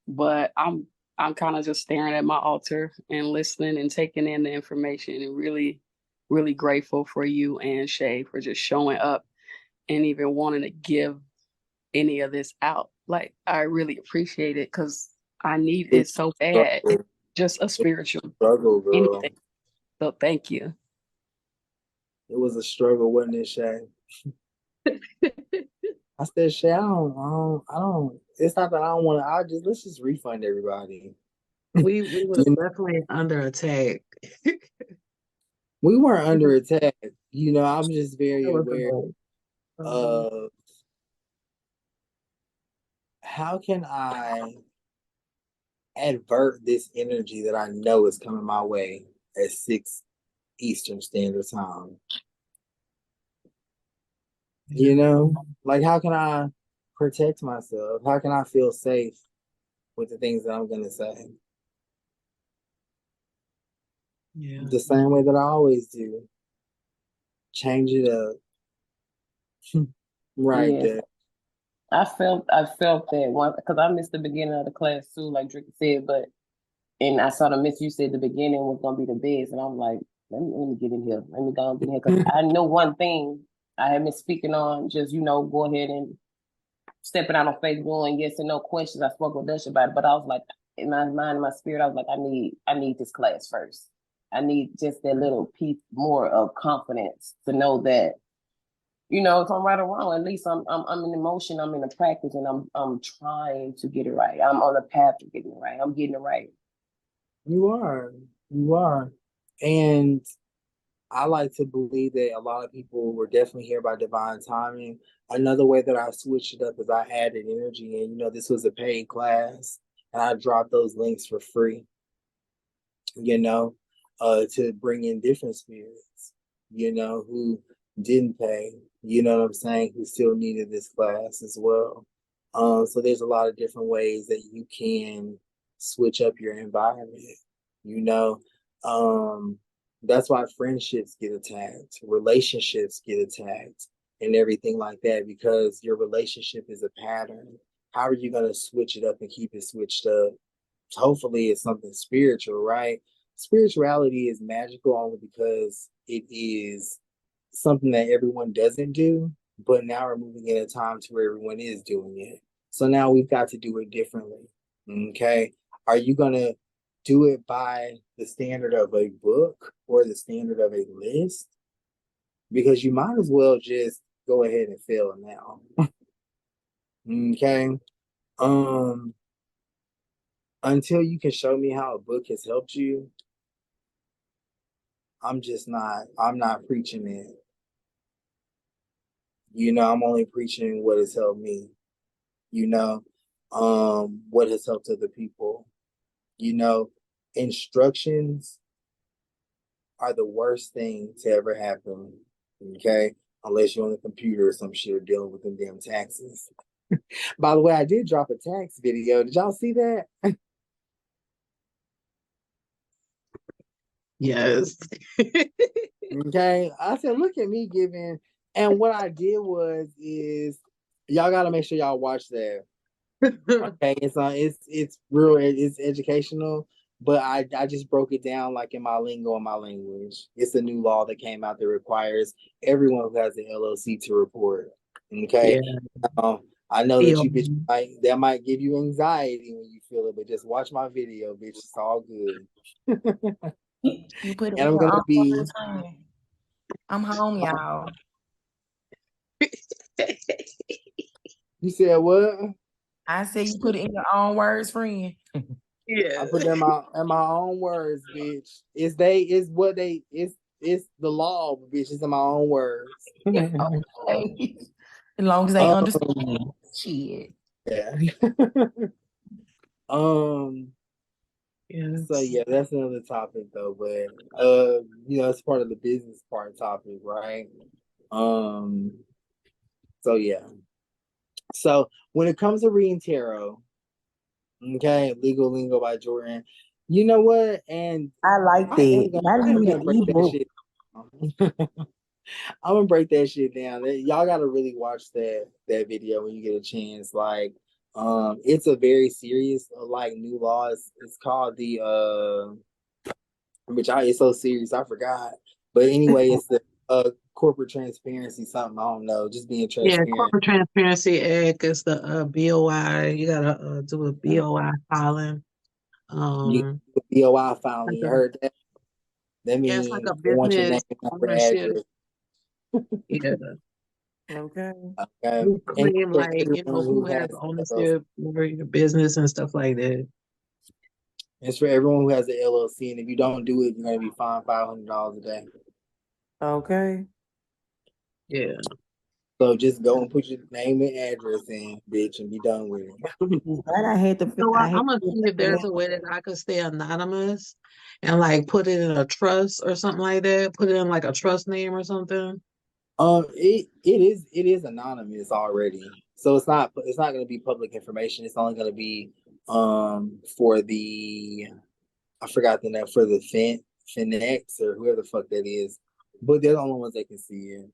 But I'm kind of just staring at my altar and listening and taking in the information, and really, really grateful for you and Shay for just showing up and even wanting to give any of this out. Like I really appreciate it because I need It it so was bad. a struggle. Just a It was spiritual a struggle, girl. anything. So thank you. It was a struggle, wasn't it, Shay? I said, Shay, I don't. It's not that I don't want to. Let's just refund everybody. We was definitely under attack. We weren't under attack. I'm just very That was aware a of how can I advert this energy that I know is coming my way at 6 Eastern Standard Time. Like how can I protect myself? How can I feel safe with the things that I'm gonna say? Yeah. The same way that I always do. Change it up. Right Yeah. there. I felt that one because I missed the beginning of the class too, like Drake said, but and I saw the miss you said the beginning was gonna be the best, and I'm like, let me get in here. Let me go and get in here because I know one thing I have been speaking on, just go ahead and stepping out on Facebook and yes and no questions. I spoke with Dutch about it, but I was like, in my mind, in my spirit, I was like, I need this class first. I need just that little piece more of confidence to know that, if I'm right or wrong, at least I'm in emotion, I'm in a practice, and I'm trying to get it right. I'm on the path to getting it right. I'm getting it right. You are. You are. And I like to believe that a lot of people were definitely here by divine timing. Another way that I switched it up is I added energy. And, this was a paid class, and I dropped those links for free, to bring in different spirits, who didn't pay, what I'm saying, who still needed this class as well. So there's a lot of different ways that you can switch up your environment, you know. That's why friendships get attacked, relationships get attacked, and everything like that, because your relationship is a pattern. How are you going to switch it up and keep it switched up? Hopefully it's something spiritual, right? Spirituality is magical only because it is something that everyone doesn't do, but now we're moving in a time to where everyone is doing it. So now we've got to do it differently. Okay. Are you going to do it by the standard of a book or the standard of a list? Because you might as well just go ahead and fail now. Okay. Um, until you can show me how a book has helped you, I'm not preaching it. I'm only preaching what has helped me, you know, what has helped other people. You know, Instructions are the worst thing to ever happen. Okay. Unless you're on the computer or some shit or dealing with them damn taxes. By the way, I did drop a tax video. Did y'all see that? Yes. Okay. I said, look at me giving. And what I did is y'all gotta make sure y'all watch that. Okay, it's real, it's educational, but I just broke it down like in my lingo and my language. It's a new law that came out that requires everyone who has an LLC to report. Okay. Yeah. I know that you bitch that might give you anxiety when you feel it, but just watch my video, bitch. It's all good. You put it And in I'm your gonna own be words, friend. I'm home, y'all. You said what? I said you put it in your own words, friend. Yeah. I put them in my own words, bitch. It's the law, bitch. It's in my own words. Okay. As long as they understand. Shit. Yeah. Yes. So yeah, that's another topic though, but it's part of the business part topic, right? So yeah. So when it comes to reading tarot, okay, Legal Lingo by Jordan, you know what? And I like I am that. Not even gonna the break that ebook. shit down. I'm gonna break that shit down. Y'all gotta really watch that video when you get a chance. Like, it's a very serious like new law. It's called the it's so serious I forgot. But anyway, it's the corporate transparency something. I don't know. Just being Yeah, transparent. Corporate Transparency Act is the BOI. You gotta do a BOI filing. You BOI filing. You Like heard that? That yeah, it's like means a they want your name, business number, ownership. address. Yeah. Okay. Okay. You And claim for like, everyone who who has has ownership over your business and stuff like that. it's for everyone who has an LLC, and if you don't do it, you're gonna be fined $500 a day. Okay. Yeah. So just go and put your name and address in, bitch, and be done with it. That I had to. So I had I'm gonna to see if there's a way that I could stay anonymous and like put it in a trust or something like that. Put it in like a trust name or something. It is anonymous already, so it's not going to be public information. It's only going to be for the I forgot the name for the Finex or whoever the fuck that is, but they're the only ones that can see it.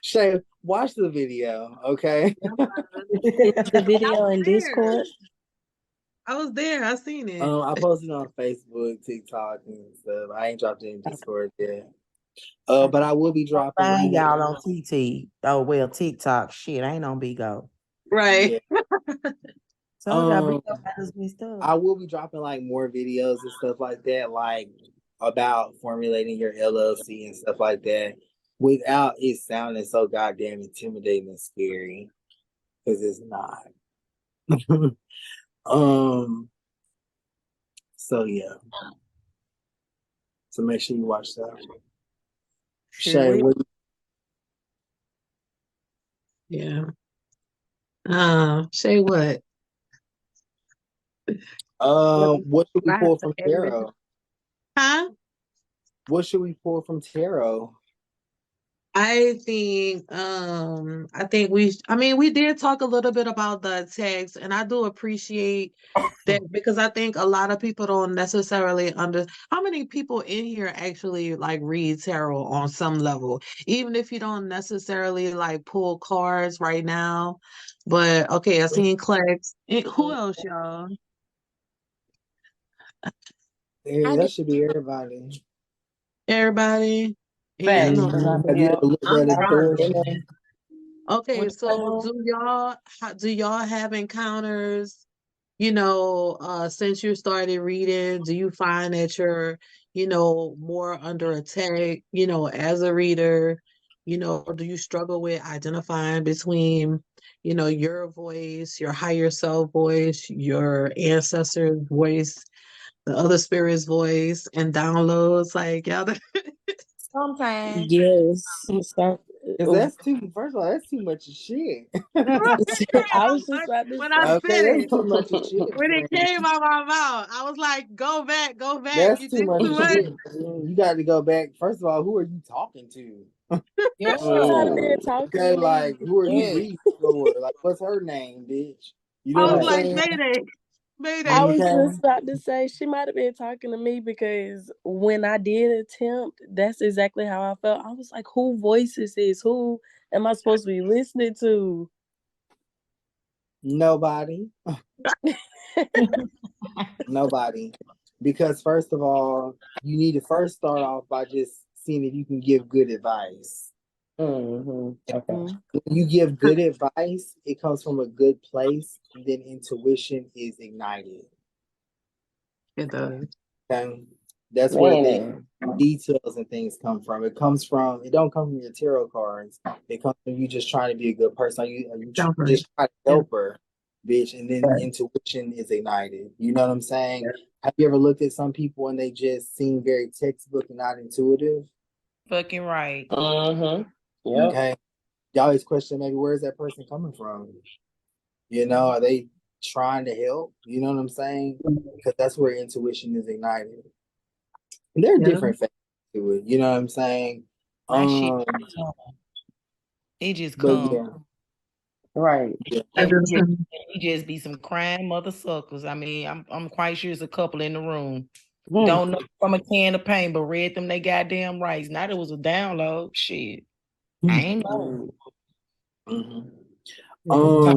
Shay, watch the video, okay? The video in Discord. I was there. I seen it. I posted it on Facebook, TikTok, and stuff. I ain't dropped it in Discord yet. But I will be dropping. Find y'all on TT. Oh well, TikTok. Shit, I ain't on Bigo. Right. Yeah. So I will be dropping like more videos and stuff like that, like about formulating your LLC and stuff like that, without it sounding so goddamn intimidating and scary, because it's not. So yeah. So make sure you watch that. Shay, what Yeah. Shay, what? what should we I have pull to from edit it. tarot? Huh? What should we pull from tarot? I think we did talk a little bit about the text, and I do appreciate that because I think a lot of people don't necessarily how many people in here actually like read tarot on some level, even if you don't necessarily like pull cards right now. But okay, I seen Clex. Who else, y'all? Yeah, that should be everybody. Everybody? Facts, Yeah. 'cause I Have you feel- ever looked at it, Thor? Okay, What so do y'all have encounters, since you started reading, do you find that you're, more under attack, as a reader, do you struggle with identifying between, your voice, your higher self voice, your ancestor's voice, the other spirit's voice, and downloads like y'all? Sometimes. Yes. Because that's first of all, that's too much shit. I was just about to When I say. Okay, said that's it, too much of shit, when it friend. came out my mouth, I was like, go back, That's you too did much too of much. shit. You got to go back. First of all, who are you talking to? She might have been Oh, talking Okay, to me. like who are you Yes. reading for? Like, what's her name, bitch? You I know what was I'm Right. like, saying? Mayday, I Mayday. was Okay. just about to say she might have been talking to me because when I did attempt, that's exactly how I felt. I was like, who voice is this? Who am I supposed to be listening to? Nobody. Nobody. Because first of all, you need to first start off by just seeing if you can give good advice. Mm-hmm. Okay. Mhm. When you give good advice, it comes from a good place, and then intuition is ignited. It does. Okay. That's where the Man. details and things come from. It don't come from your tarot cards. It comes from you just trying to be a good person. Are you Sounds right. just trying to Yeah. help her, bitch, and then intuition is ignited. You know what I'm saying? Have you ever looked at some people and they just seem very textbook and not intuitive? Fucking right. Mm-hmm. Yep. Okay. You always question maybe where's that person coming from? You know, are they trying to help? You know what I'm saying? Because that's where intuition is ignited. And there are Yeah. different factors to it. You know what I'm saying? My shit Um, come. It just but come. yeah, Right. yeah. I just We just be some crying mother suckers. I mean, I'm quite sure it's a couple in the room. Mm. Don't know from a can of paint, but read them they goddamn rights. Not it was a download. Shit. I ain't know. Mhm. yeah.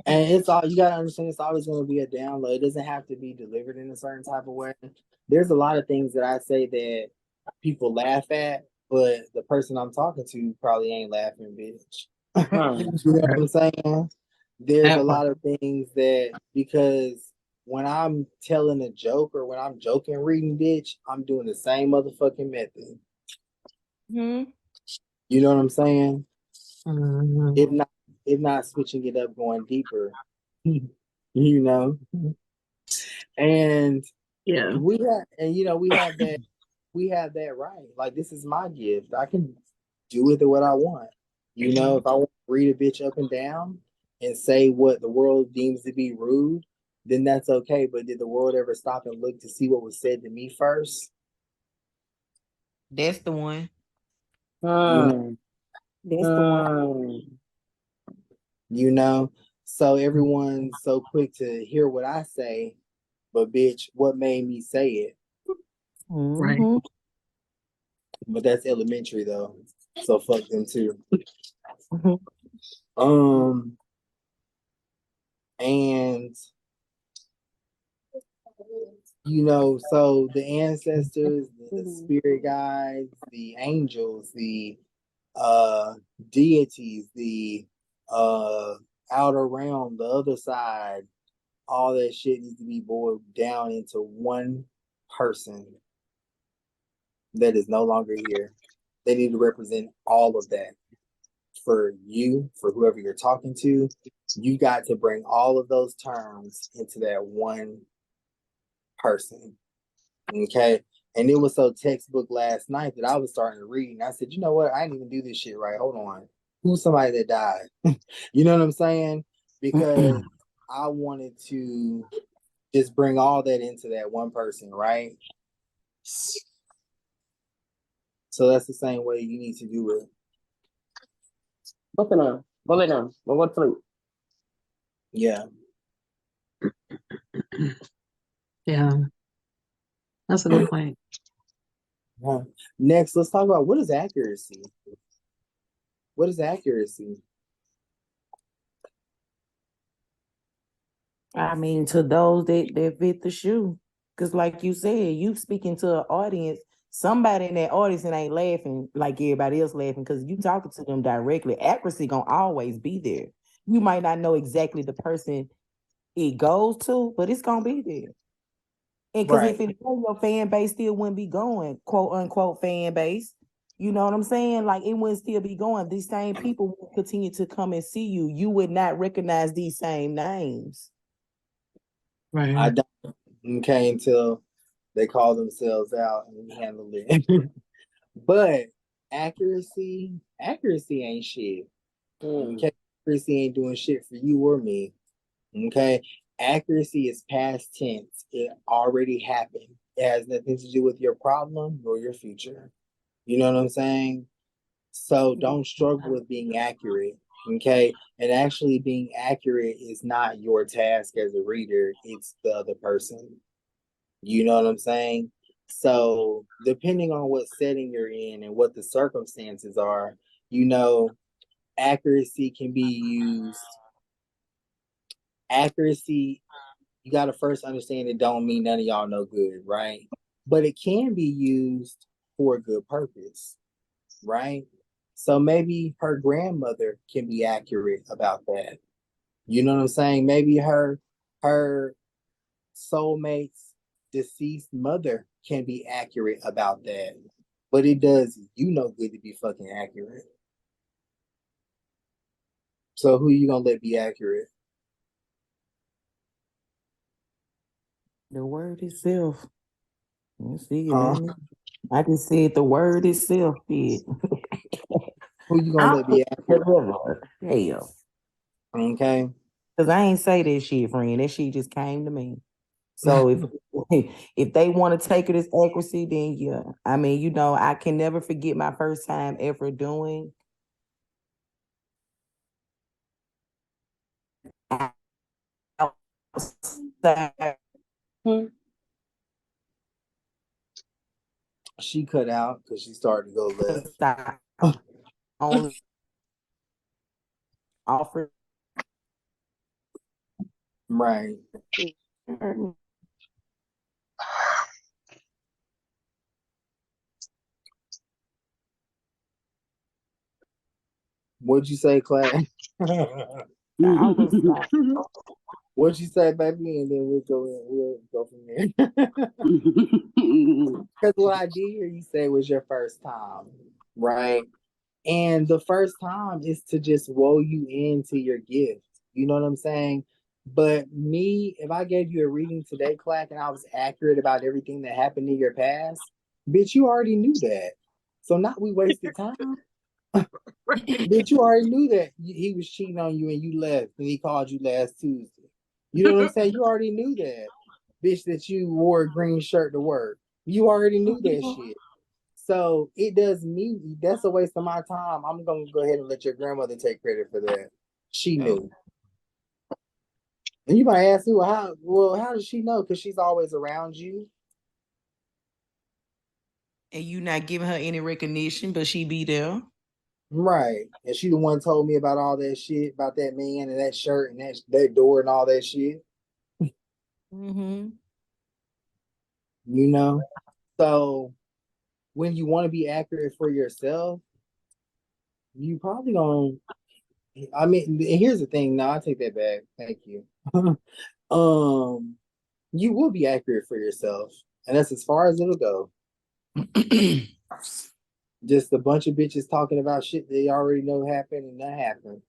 And it's all you gotta understand. It's always going to be a download. It doesn't have to be delivered in a certain type of way. There's a lot of things that I say that people laugh at, but the person I'm talking to probably ain't laughing, bitch. Hmm. You know what I'm saying? There's a That part. lot of things that because when I'm telling a joke or when I'm joking reading, bitch, I'm doing the same motherfucking method. Hmm. You know what I'm saying? Mhm. If not, if not switching it up, going deeper. You know, and Yeah. we have that right. Like this is my gift. I can do with it what I want. You know, if I want to read a bitch up and down and say what the world deems to be rude, then that's okay. But did the world ever stop and look to see what was said to me first? That's the one. You know, Hmm. That's the one. Hmm. you know. So everyone's so quick to hear what I say, but bitch, what made me say it? Right. Mm-hmm. But that's elementary though. So fuck them too. Mm-hmm. Um, and so the ancestors, the spirit guides, the angels, the deities, the uh outer realm, the other side, all that shit needs to be boiled down into one person that is no longer here. They need to represent all of that for you, for whoever you're talking to. You got to bring all of those terms into that one person. Okay. And it was so textbook last night that I was starting to read. And I said, you know what? I didn't even do this shit right. Hold on. Who's somebody that died? You know what I'm saying? Because I wanted to just bring all that into that one person, right? So that's the same way you need to do it. What's the name? What's the Yeah. Yeah. That's a good point. Next, let's talk about what is accuracy? What is accuracy? I mean, to those that fit the shoe. Because like you said, you speaking to an audience, somebody in that audience and ain't laughing like everybody else laughing because you talking to them directly. Accuracy gonna always be there. You might not know exactly the person it goes to, but it's gonna be there. And because if Right. it was, your fan base still wouldn't be going, quote unquote fan base. You know what I'm saying? Like it wouldn't still be going. These same people would continue to come and see you. You would not recognize these same names. Right. I don't. Okay, until they call themselves out and handle it. But accuracy ain't shit. Okay, accuracy ain't doing shit for you or me. Okay, accuracy is past tense. It already happened. It has nothing to do with your problem or your future. You know what I'm saying? So don't struggle with being accurate. Okay. And actually being accurate is not your task as a reader, it's the other person. You know what I'm saying? So depending on what setting you're in and what the circumstances are, you know, accuracy can be used. Accuracy, you got to first understand it don't mean none of y'all no good, right? But it can be used for a good purpose, right? So maybe her grandmother can be accurate about that. You know what I'm saying? Maybe her soulmate's deceased mother can be accurate about that. But it does you no good to be fucking accurate. So who you gonna let be accurate? The word itself. Let's see. I just said the word itself did. Who you gonna let be accurate? Hell. Okay. Because I ain't say that shit, friend. That shit just came to me. So if they want to take it as accuracy, then yeah. I mean, you know, I can never forget my first time ever doing. She cut out because she started to go left. Only offer. Right. What'd you say, Clay? What'd you say, baby? And then we'll go from there. Because what I did hear you say was your first time, right? And the first time is to just woe you into your gift. You know what I'm saying? But me, if I gave you a reading today, Clack, and I was accurate about everything that happened in your past, bitch, you already knew that. So not we wasted time. Bitch, you already knew that he was cheating on you and you left and he called you last Tuesday. You know what I'm saying? You already knew that. Bitch, that you wore a green shirt to work. You already knew that shit. So it does me, that's a waste of my time. I'm gonna go ahead and let your grandmother take credit for that. She knew. And you might ask me, how does she know? Because she's always around you. And you not giving her any recognition, but she be there. Right. And she the one told me about all that shit, about that man and that shirt and that door and all that shit. Mm-hmm. You know? So when you want to be accurate for yourself, you probably gonna I mean, here's the thing. No, I take that back. Thank you. You will be accurate for yourself, and that's as far as it'll go. Just a bunch of bitches talking about shit they already know happened and that happened.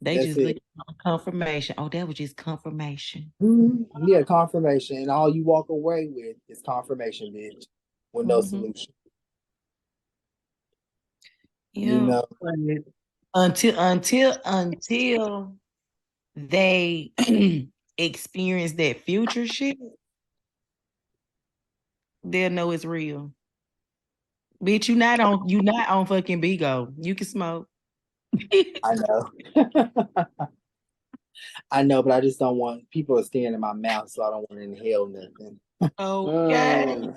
They That's just it. look for confirmation. Oh, that was just confirmation. Mm-hmm. Yeah, confirmation, and all you walk away with is confirmation, bitch, with no solution. Yeah. You know, until they experience that future shit, they'll know it's real. Bitch, you not on fucking Bigo. You can smoke. I know. I know, but I just don't want people staring in my mouth, so I don't want to inhale nothing. Okay.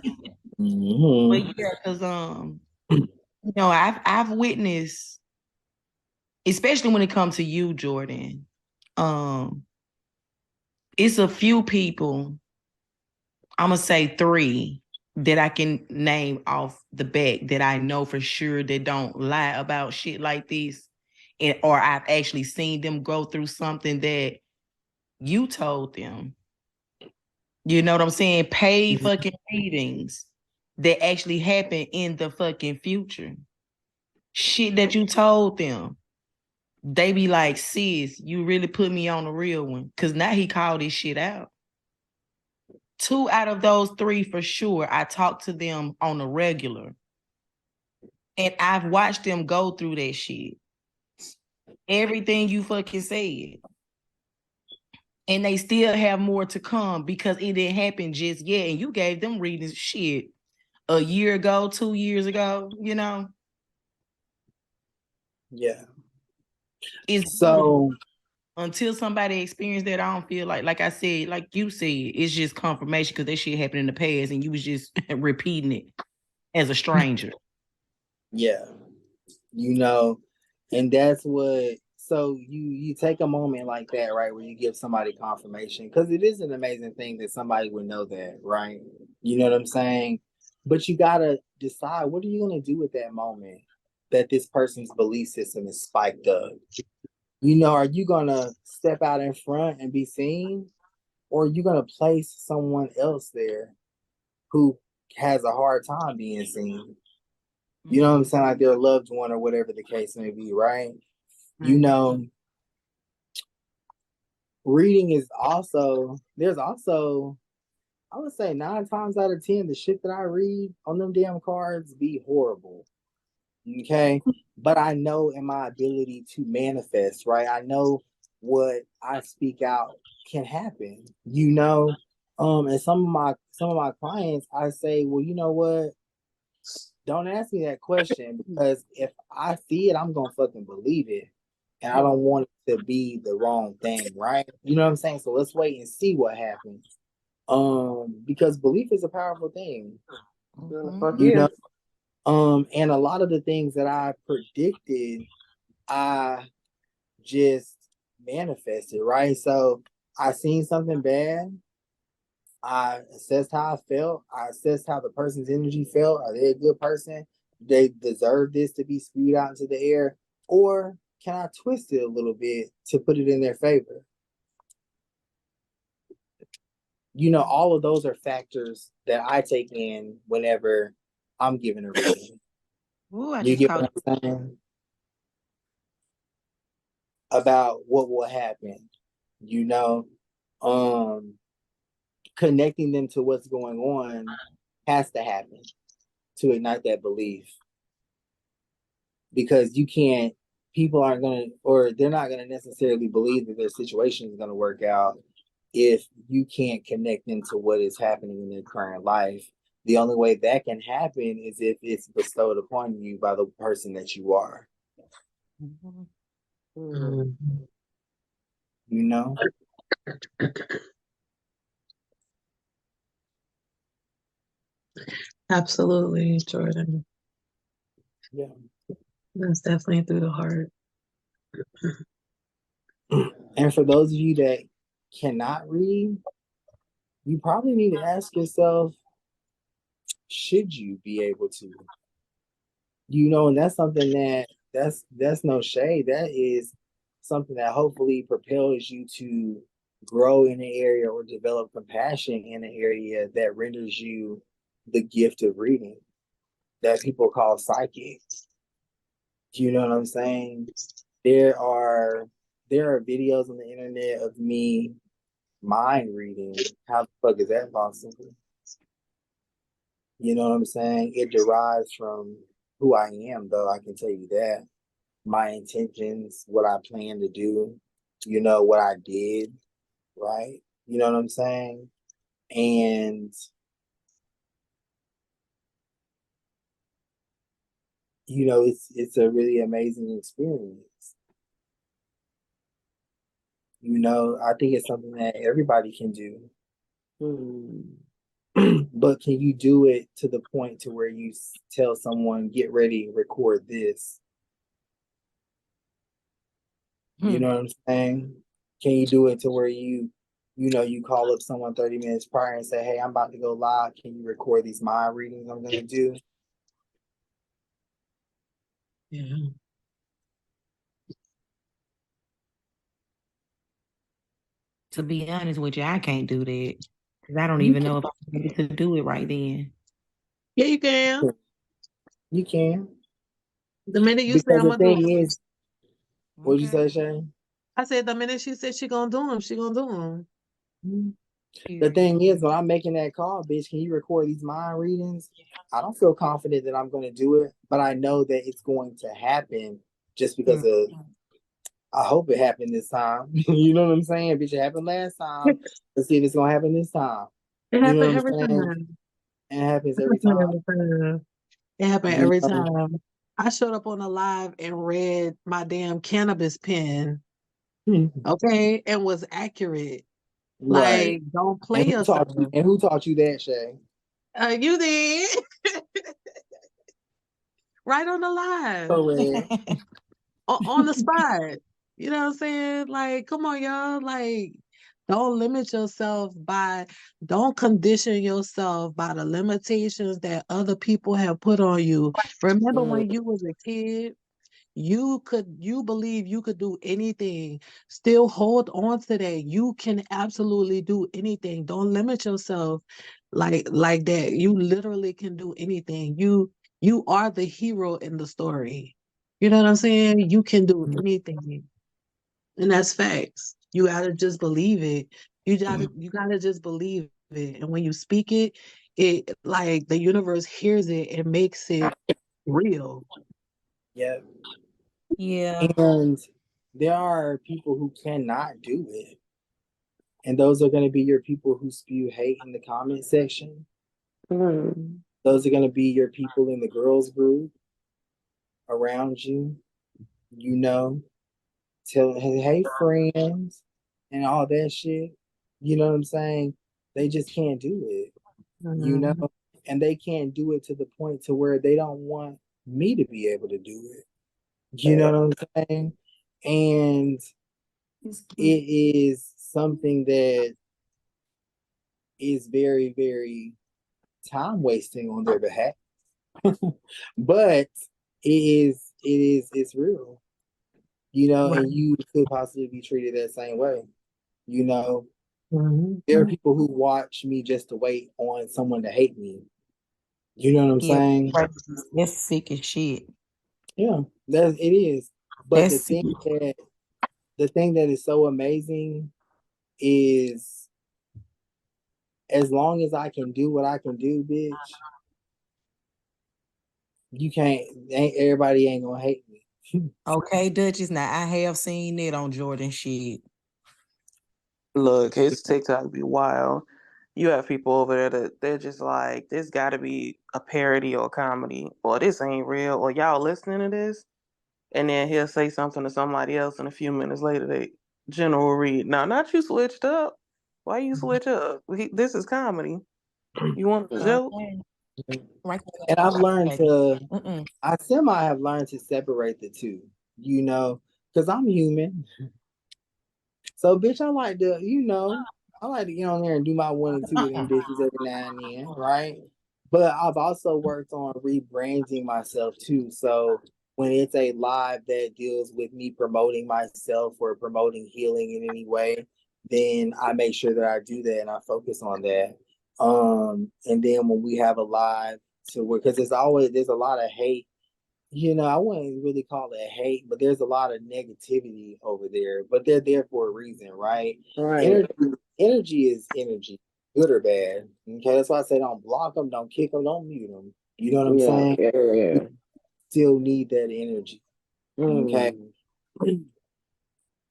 Mm-hmm. But yeah, because you know, I've witnessed, especially when it comes to you, Jordan. It's a few people, I'm gonna say 3 that I can name off the back that I know for sure that don't lie about shit like this. Or I've actually seen them go through something that you told them. You know what I'm saying? Paid fucking readings that actually happen in the fucking future. Shit that you told them. They be like, sis, you really put me on the real one. Cause now he called this shit out. 2 out of those 3 for sure, I talk to them on a regular. And I've watched them go through that shit. Everything you fucking said. And they still have more to come because it didn't happen just yet. And you gave them readings shit a year ago, 2 years ago, you know? Yeah. It's So until somebody experienced that, I don't feel like I said, like you said, it's just confirmation because that shit happened in the past and you was just repeating it as a stranger. yeah, you know, and that's what. So you take a moment like that, right, where you give somebody confirmation because it is an amazing thing that somebody would know that, right? You know what I'm saying? But you gotta decide what are you gonna do with that moment that this person's belief system is spiked up. You know, are you gonna step out in front and be seen, or are you gonna place someone else there who has a hard time being seen? You know what I'm saying? Like their loved one or whatever the case may be, right? You know, reading is also, there's also, I would say 9 times out of 10, the shit that I read on them damn cards be horrible. Okay. But I know in my ability to manifest, right? I know what I speak out can happen, you know. And some of my clients, I say, well, you know what? Don't ask me that question because if I see it, I'm gonna fucking believe it. And I don't want it to be the wrong thing, right? You know what I'm saying? So let's wait and see what happens. Because belief is a powerful thing. Fuck You yeah. know, and a lot of the things that I predicted, I just manifested, right? So I seen something bad. I assessed how I felt. I assessed how the person's energy felt. Are they a good person? Do they deserve this to be spewed out into the air? Or can I twist it a little bit to put it in their favor? You know, all of those are factors that I take in whenever I'm giving a reading. Ooh, I You just get caught what I'm saying? About what will happen, you know, connecting them to what's going on has to happen to ignite that belief because you can't, people aren't going to, or they're not going to necessarily believe that their situation is going to work out if you can't connect them to what is happening in their current life. The only way that can happen is if it's bestowed upon you by the person that you are. Mm. You know? Absolutely, Jordan. Yeah. That's definitely through the heart. And for those of you that cannot read, you probably need to ask yourself, should you be able to? You know, and that's something that's no shade. That is something that hopefully propels you to grow in an area or develop compassion in an area that renders you the gift of reading that people call psychic. Do you know what I'm saying? There are videos on the internet of me mind reading. How the fuck is that possible? You know what I'm saying? It derives from who I am, though, I can tell you that. My intentions, what I plan to do, you know, what I did, right? You know what I'm saying? And, you know, it's a really amazing experience. You know, I think it's something that everybody can do. But can you do it to the point to where you tell someone, get ready, record this? You know what I'm saying? Can you do it to where you know, you call up someone 30 minutes prior and say, hey, I'm about to go live. Can you record these mind readings I'm going to do? Yeah. To be honest with you, I can't do that because I don't You even can. know if I'm able to do it right then. Yeah, you can. You can. The minute you say Because I'm the gonna do thing them, is, what'd you say, Shane? I said the minute she said she gonna do them, she gonna do them. The thing is, when I'm making that call, bitch, can you record these mind readings? I don't feel confident that I'm going to do it, but I know that it's going to happen just because of, I hope it happened this time. You know what I'm saying? Bitch, it happened last time. Let's see if it's going to happen this time. It You know happened what every I'm saying? time. And it happens every time. It happened You every know? time. I showed up on a live and read my damn cannabis pen, okay, and was accurate. Right. Like, don't play And yourself. who taught you that, Shay? You did. Right on the live. Correct. On the spot. You know what I'm saying? Like, come on, y'all. Like, don't limit yourself don't condition yourself by the limitations that other people have put on you. Remember when you was a kid, you believe you could do anything. Still hold on to that. You can absolutely do anything. Don't limit yourself like that. You literally can do anything. You are the hero in the story. You know what I'm saying? You can do anything. And that's facts. You gotta just believe it. You gotta just believe it. And when you speak it, it like the universe hears it and makes it real. Yeah. Yeah. And there are people who cannot do it. And those are going to be your people who spew hate in the comment section. Those are going to be your people in the girls group around you, you know, telling, hey, friends, and all that shit. You know what I'm saying? They just can't do it, you know, and they can't do it to the point to where they don't want me to be able to do it. You know what I'm saying? And it is something that is very, very time wasting on their behalf. But it's real, you know, Right. and you could possibly be treated that same way. You know, there are people who watch me just to wait on someone to hate me. You know what I'm Yeah, saying? that's sick as shit. Yeah, it is. But That's sick. the thing that is so amazing is as long as I can do what I can do, bitch, you can't. Everybody ain't gonna hate me. Okay, Duchess. Now I have seen it on Jordan shit. Look, his TikTok be wild. You have people over there that they're just like, this got to be a parody or a comedy, or this ain't real, or y'all listening to this, and then he'll say something to somebody else, and a few minutes later they general read. Now, not you switched up. Why you switch up? This is comedy. You want a joke? Right. And I've learned I semi have learned to separate the two, you know, because I'm human. So, bitch, I like to get on there and do my 1 and 2 of them bitches every now and then, right? But I've also worked on rebranding myself too. So when it's a live that deals with me promoting myself or promoting healing in any way, then I make sure that I do that and I focus on that. And then when we have a live to where, because there's a lot of hate, you know, I wouldn't really call it hate, but there's a lot of negativity over there. But they're there for a reason, right? Right. Energy is energy, good or bad. Okay, that's why I say don't block them, don't kick them, don't mute them. You know what I'm saying? Yeah. Still need that energy. Okay,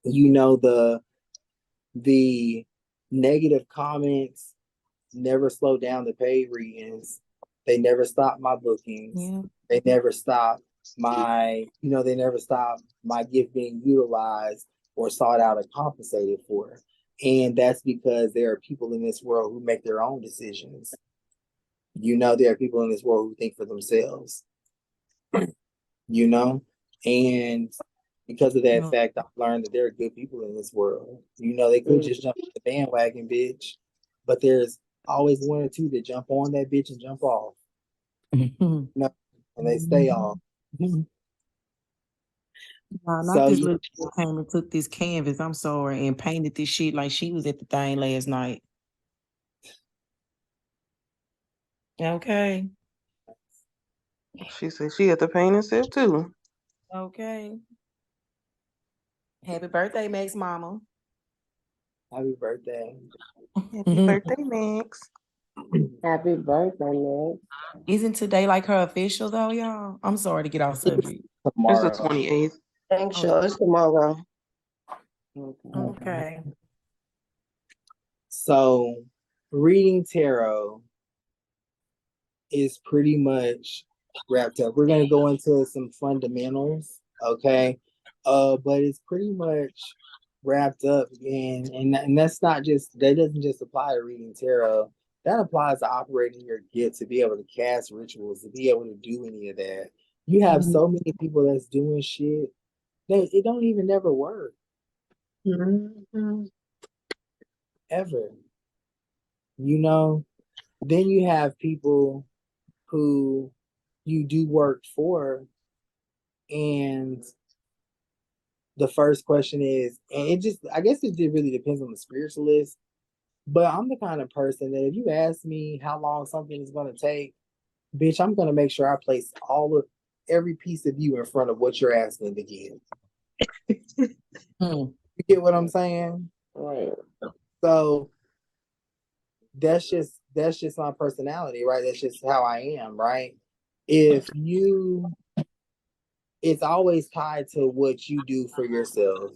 you know the negative comments never slow down the paid readings. They never stop my bookings. Yeah. They never stop they never stop my gift being utilized or sought out and compensated for. And that's because there are people in this world who make their own decisions. You know, there are people in this world who think for themselves, you know? And because of that fact, I've learned that there are good people in this world. You know, they could just jump on the bandwagon, bitch, but there's always one or two that jump on that bitch and jump off. You know, and they stay off. Not this little girl came and took this canvas, I'm sorry, and painted this shit like she was at the thing last night. Okay. She said she had to paint herself too. Okay. Happy birthday, Max Mama. Happy birthday. Happy birthday, Max. Happy birthday, Max. Isn't today like her official though, y'all? I'm sorry to get off subject. It's the 28th. Thanks, y'all. It's tomorrow. Okay. So, reading tarot is pretty much wrapped up. We're gonna go into some fundamentals, okay? But it's pretty much wrapped up, and that's not just that doesn't just apply to reading tarot. That applies to operating your gift, to be able to cast rituals, to be able to do any of that. You have so many people that's doing shit that it don't even never work. Ever. You know? Then you have people who you do work for, and the first question is, and it just, I guess really depends on the spiritualist, but I'm the kind of person that if you ask me how long something is going to take, bitch, I'm going to make sure I place every piece of you in front of what you're asking to give. You get what I'm saying? Right. So that's just my personality, right? That's just how I am, right? If you It's always tied to what you do for yourself.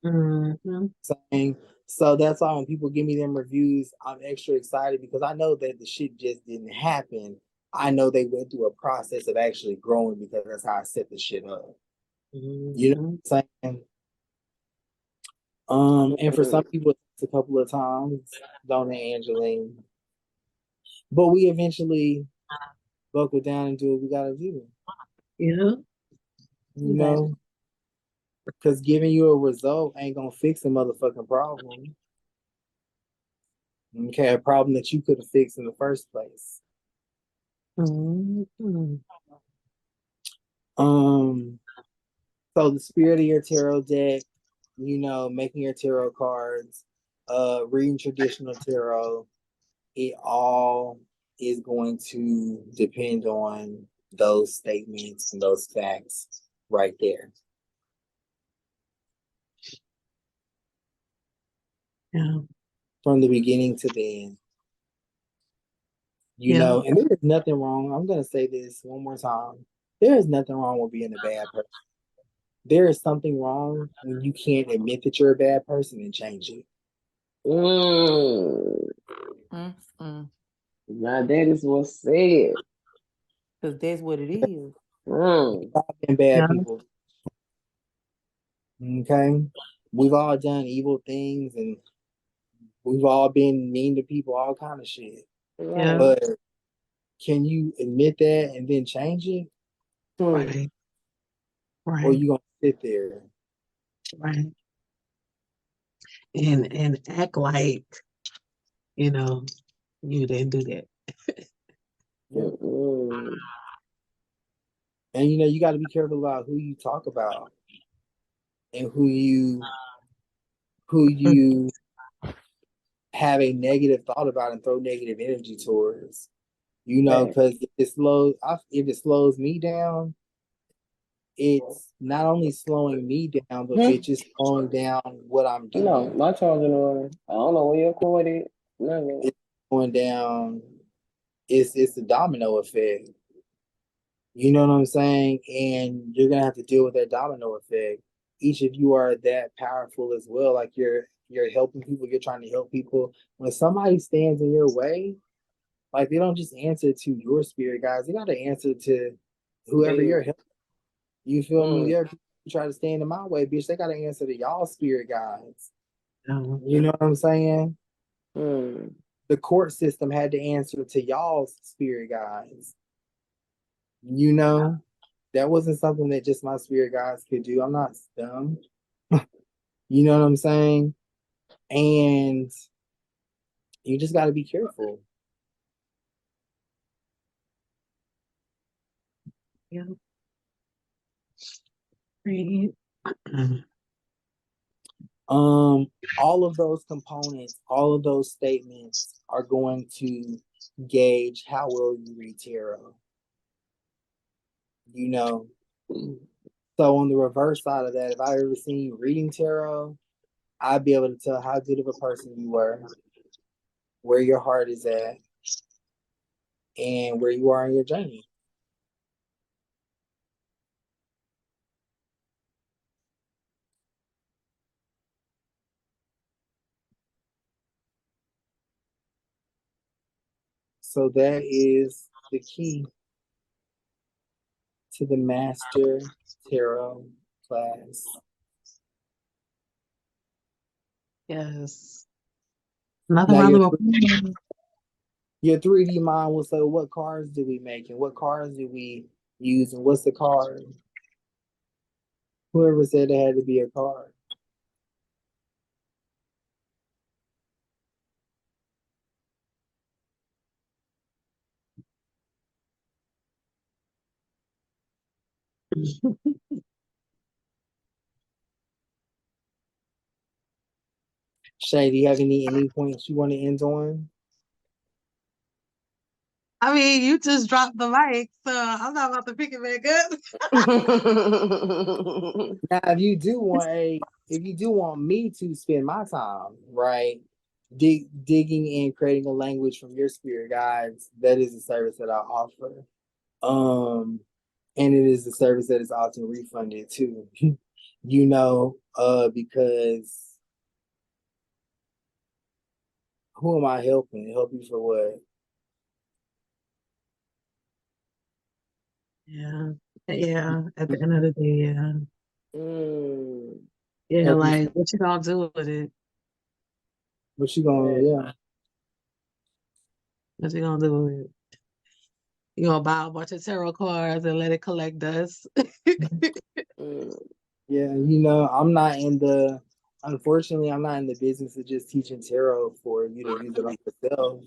Saying so that's why when people give me them reviews, I'm extra excited because I know that the shit just didn't happen. I know they went through a process of actually growing because that's how I set the shit up. You know what I'm saying? And for some people it's a couple of times, don't they, Angeline? But we eventually buckle down and do what we gotta do. Yeah. You know? Because giving you a result ain't gonna fix a motherfucking problem. Okay, a problem that you could have fixed in the first place. So the spirit of your tarot deck, making your tarot cards, reading traditional tarot, it all is going to depend on those statements and those facts right there. Yeah. From the beginning to the end. And there is nothing wrong. I'm going to say this one more time. There is nothing wrong with being a bad person. There is something wrong when you can't admit that you're a bad person and change it. Now that is what's said. Because that's what it is. We've all been bad people. Okay? We've all done evil things and we've all been mean to people, all kind of shit. Yeah. But can you admit that and then change it? Right. Or you gonna sit there? Right. And act like, you didn't do that. And you got to be careful about who you talk about and who you have a negative thought about and throw negative energy towards. Because if it slows me down, it's not only slowing me down, but it's just slowing down what I'm doing. No, my charger on. I don't know where your cord is. No. It's going down. It's a domino effect. You know what I'm saying? And you're gonna have to deal with that domino effect. Each of you are that powerful as well. Like you're helping people, you're trying to help people. When somebody stands in your way, like they don't just answer to your spirit guys, they gotta answer to whoever you're helping. You feel me? They're try to stand in my way, bitch. They gotta answer to y'all spirit guides. You know what I'm saying? The court system had to answer to y'all's spirit guides. That wasn't something that just my spirit guides could do. I'm not dumb. You know what I'm saying? And you just got to be careful. Yeah. All of those components, all of those statements are going to gauge how well you read tarot. So on the reverse side of that, if I ever seen you reading tarot, I'd be able to tell how good of a person you were, where your heart is at, and where you are in your journey. So that is the key to the Master Tarot class. Yes. Nothing Now, wrong your with your 3D mind will say, what cards do we make and what cards do we use and what's the card? Whoever said it had to be a card. Shay, do you have any points you want to end on? I mean, you just dropped the mic, so I'm not about to pick it back up. Now, if you do want me to spend my time, right, digging and creating a language from your spirit guides, that is a service that I offer. And it is a service that is often refunded too. Because who am I helping? Help you for what? Yeah. Yeah. At the end of the day, yeah. Yeah, Help you. like what you gonna do with it? What you gonna? Yeah. What you gonna do with it? You gonna buy a bunch of tarot cards and let it collect dust? Yeah. Unfortunately, I'm not in the business of just teaching tarot for you to use it on yourself.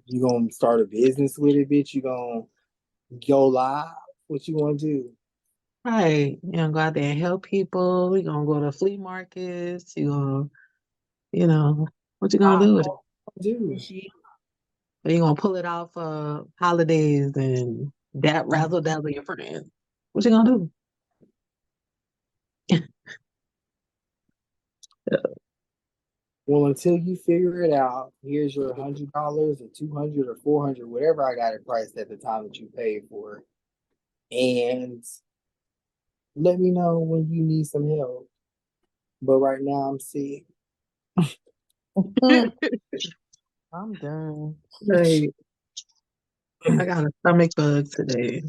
You gonna start a business with it, bitch? You gonna go live? What you gonna do? Right. You gonna go out there and help people. You gonna go to flea markets. What you gonna do with it? Do. Or you gonna pull it off holidays and that razzle dazzle your friends. What you gonna do? Well, until you figure it out, here's your $100 or $200 or $400, whatever I got it priced at the time that you paid for it, and let me know when you need some help. But right now, I'm sick. I'm done. Like, I got a stomach bug today.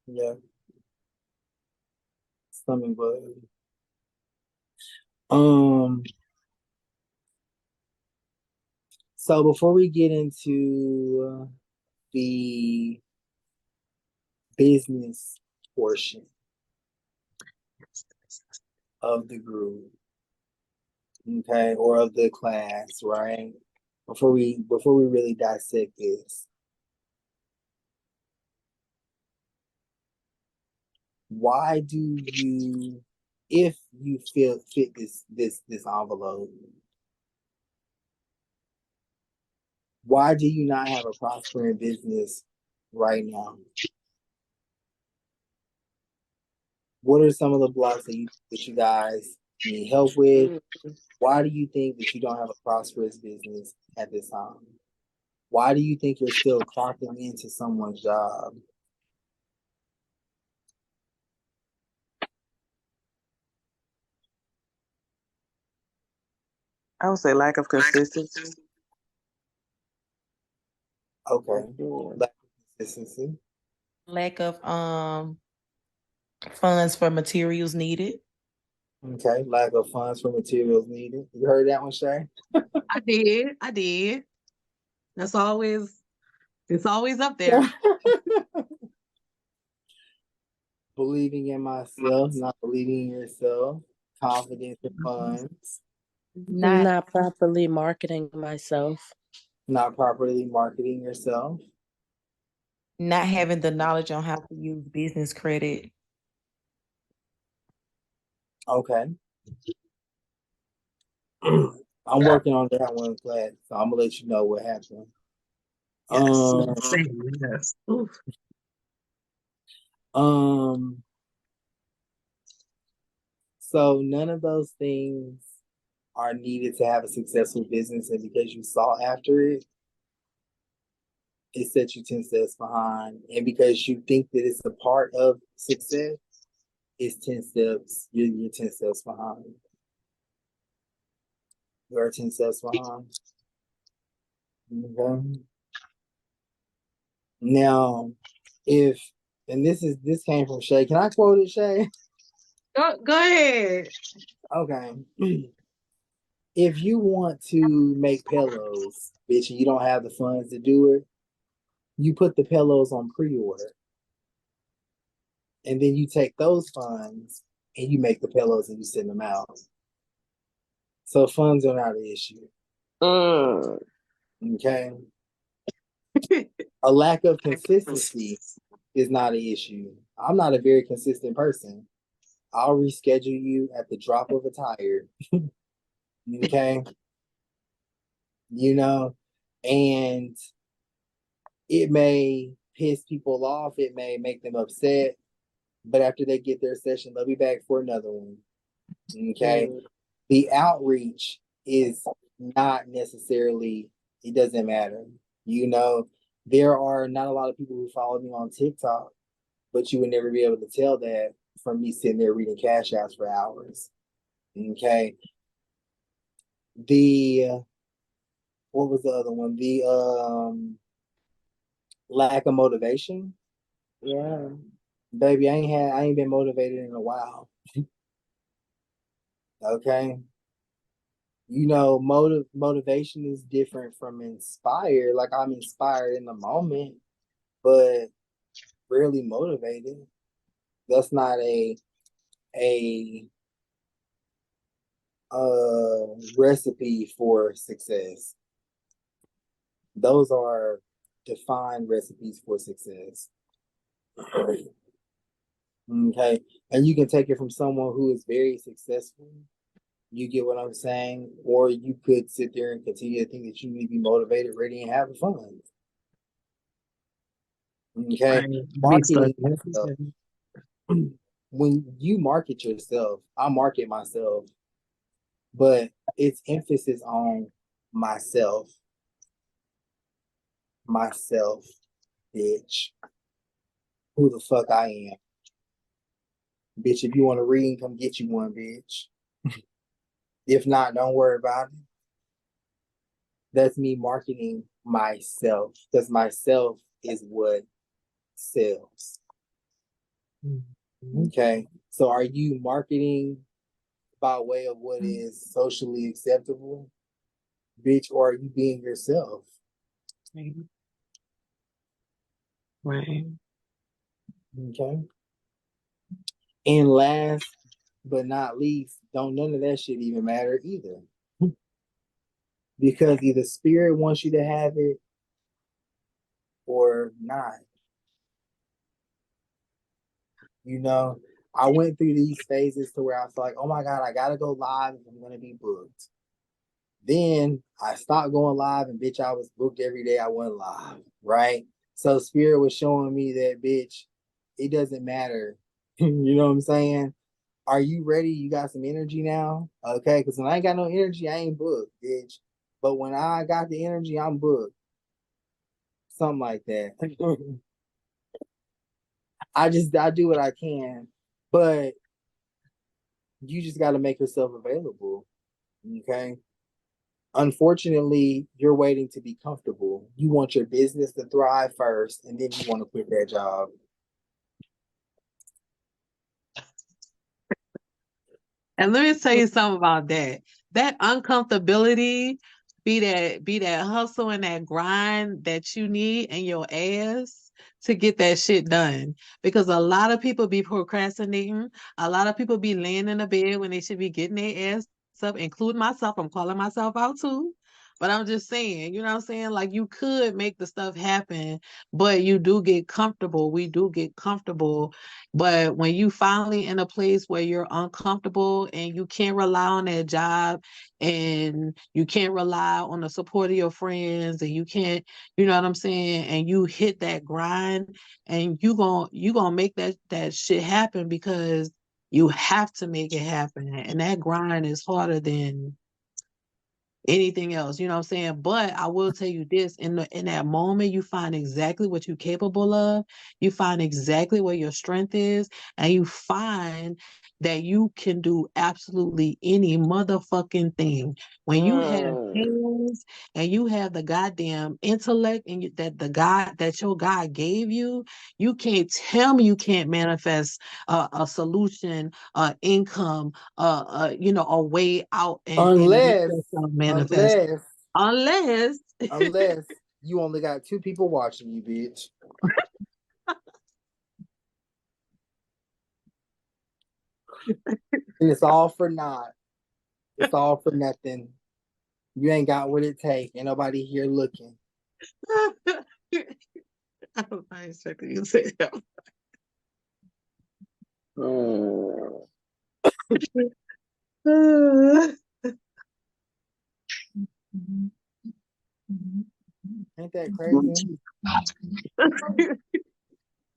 Yeah, stomach bug. So before we get into the business portion of the group, okay, or of the class, right? Before we really dissect this, why do you, if you fit this envelope, why do you not have a prospering business right now? What are some of the blocks that you guys need help with? Why do you think that you don't have a prosperous business at this time? Why do you think you're still clocking into someone's job? I would say lack of consistency. Okay. Lack of consistency. Lack of funds for materials needed. Okay. Lack of funds for materials needed. You heard that one, Shay? I did. It's always up there. Believing in myself, not believing in yourself, confidence in funds. Not properly marketing myself. Not properly marketing yourself. Not having the knowledge on how to use business credit. Okay. I'm working on that one, Glad. So I'm gonna let you know what happened. Yes. So none of those things are needed to have a successful business, and because you sought after it, it set you 10 steps behind. And because you think that it's a part of success, it's 10 steps, you're 10 steps behind. You are 10 steps behind. Okay. Now, this came from Shay. Can I quote it, Shay? Go ahead. Okay. If you want to make pillows, bitch, and you don't have the funds to do it, you put the pillows on pre-order. And then you take those funds and you make the pillows and you send them out. So funds are not an issue. Okay. A lack of consistency is not an issue. I'm not a very consistent person. I'll reschedule you at the drop of a tire. Okay. You know, and it may piss people off, it may make them upset, but after they get their session, they'll be back for another one. Okay. The outreach is not necessarily, it doesn't matter. You know, there are not a lot of people who follow me on TikTok, but you would never be able to tell that from me sitting there reading cash outs for hours. Okay. What was the other one? The lack of motivation. Yeah. Baby, I ain't been motivated in a while. Okay. You know, motivation is different from inspired. Like I'm inspired in the moment, but rarely motivated. That's not a recipe for success. Those are defined recipes for success. Okay. And you can take it from someone who is very successful. You get what I'm saying? Or you could sit there and continue to think that you need to be motivated, ready, and have fun. Okay. Marketing yourself. When you market yourself, I market myself, but it's emphasis on myself. Myself, bitch. Who the fuck I am. Bitch, if you want to read, come get you one, bitch. If not, don't worry about it. That's me marketing myself, because myself is what sells. Okay. So are you marketing by way of what is socially acceptable, bitch, or are you being yourself? Right. Okay. And last but not least, don't none of that shit even matter either. Because either spirit wants you to have it or not. You know, I went through these phases to where I was like, oh my God, I gotta go live if I'm gonna be booked. Then I stopped going live and bitch, I was booked every day I went live, right? So spirit was showing me that bitch, it doesn't matter. You know what I'm saying? Are you ready? You got some energy now? Okay, because when I ain't got no energy, I ain't booked, bitch. But when I got the energy, I'm booked. Something like that. I do what I can, but you just got to make yourself available. Okay. Unfortunately, you're waiting to be comfortable. You want your business to thrive first, and then you want to quit that job. And let me tell you something about that. That uncomfortability be that hustle and that grind that you need in your ass to get that shit done. Because a lot of people be procrastinating. A lot of people be laying in the bed when they should be getting their ass up, including myself. I'm calling myself out too. But I'm just saying, you know what I'm saying? Like you could make the stuff happen, but you do get comfortable. We do get comfortable. But when you finally in a place where you're uncomfortable and you can't rely on that job and you can't rely on the support of your friends and you can't, you know what I'm saying? And you hit that grind and you gonna make that shit happen because you have to make it happen. And that grind is harder than anything else, you know what I'm saying? But I will tell you this, in that moment, you find exactly what you're capable of, you find exactly where your strength is, and you find that you can do absolutely any motherfucking thing. When you have hands and you have the goddamn intellect and that your God gave you, you can't tell me you can't manifest a solution, income, a way out and make Unless, yourself manifest. unless, Unless unless you only got 2 people watching you, bitch. And it's all for naught. It's all for nothing. You ain't got what it takes. Ain't nobody here looking. I was not expecting you to say that. Ain't that crazy?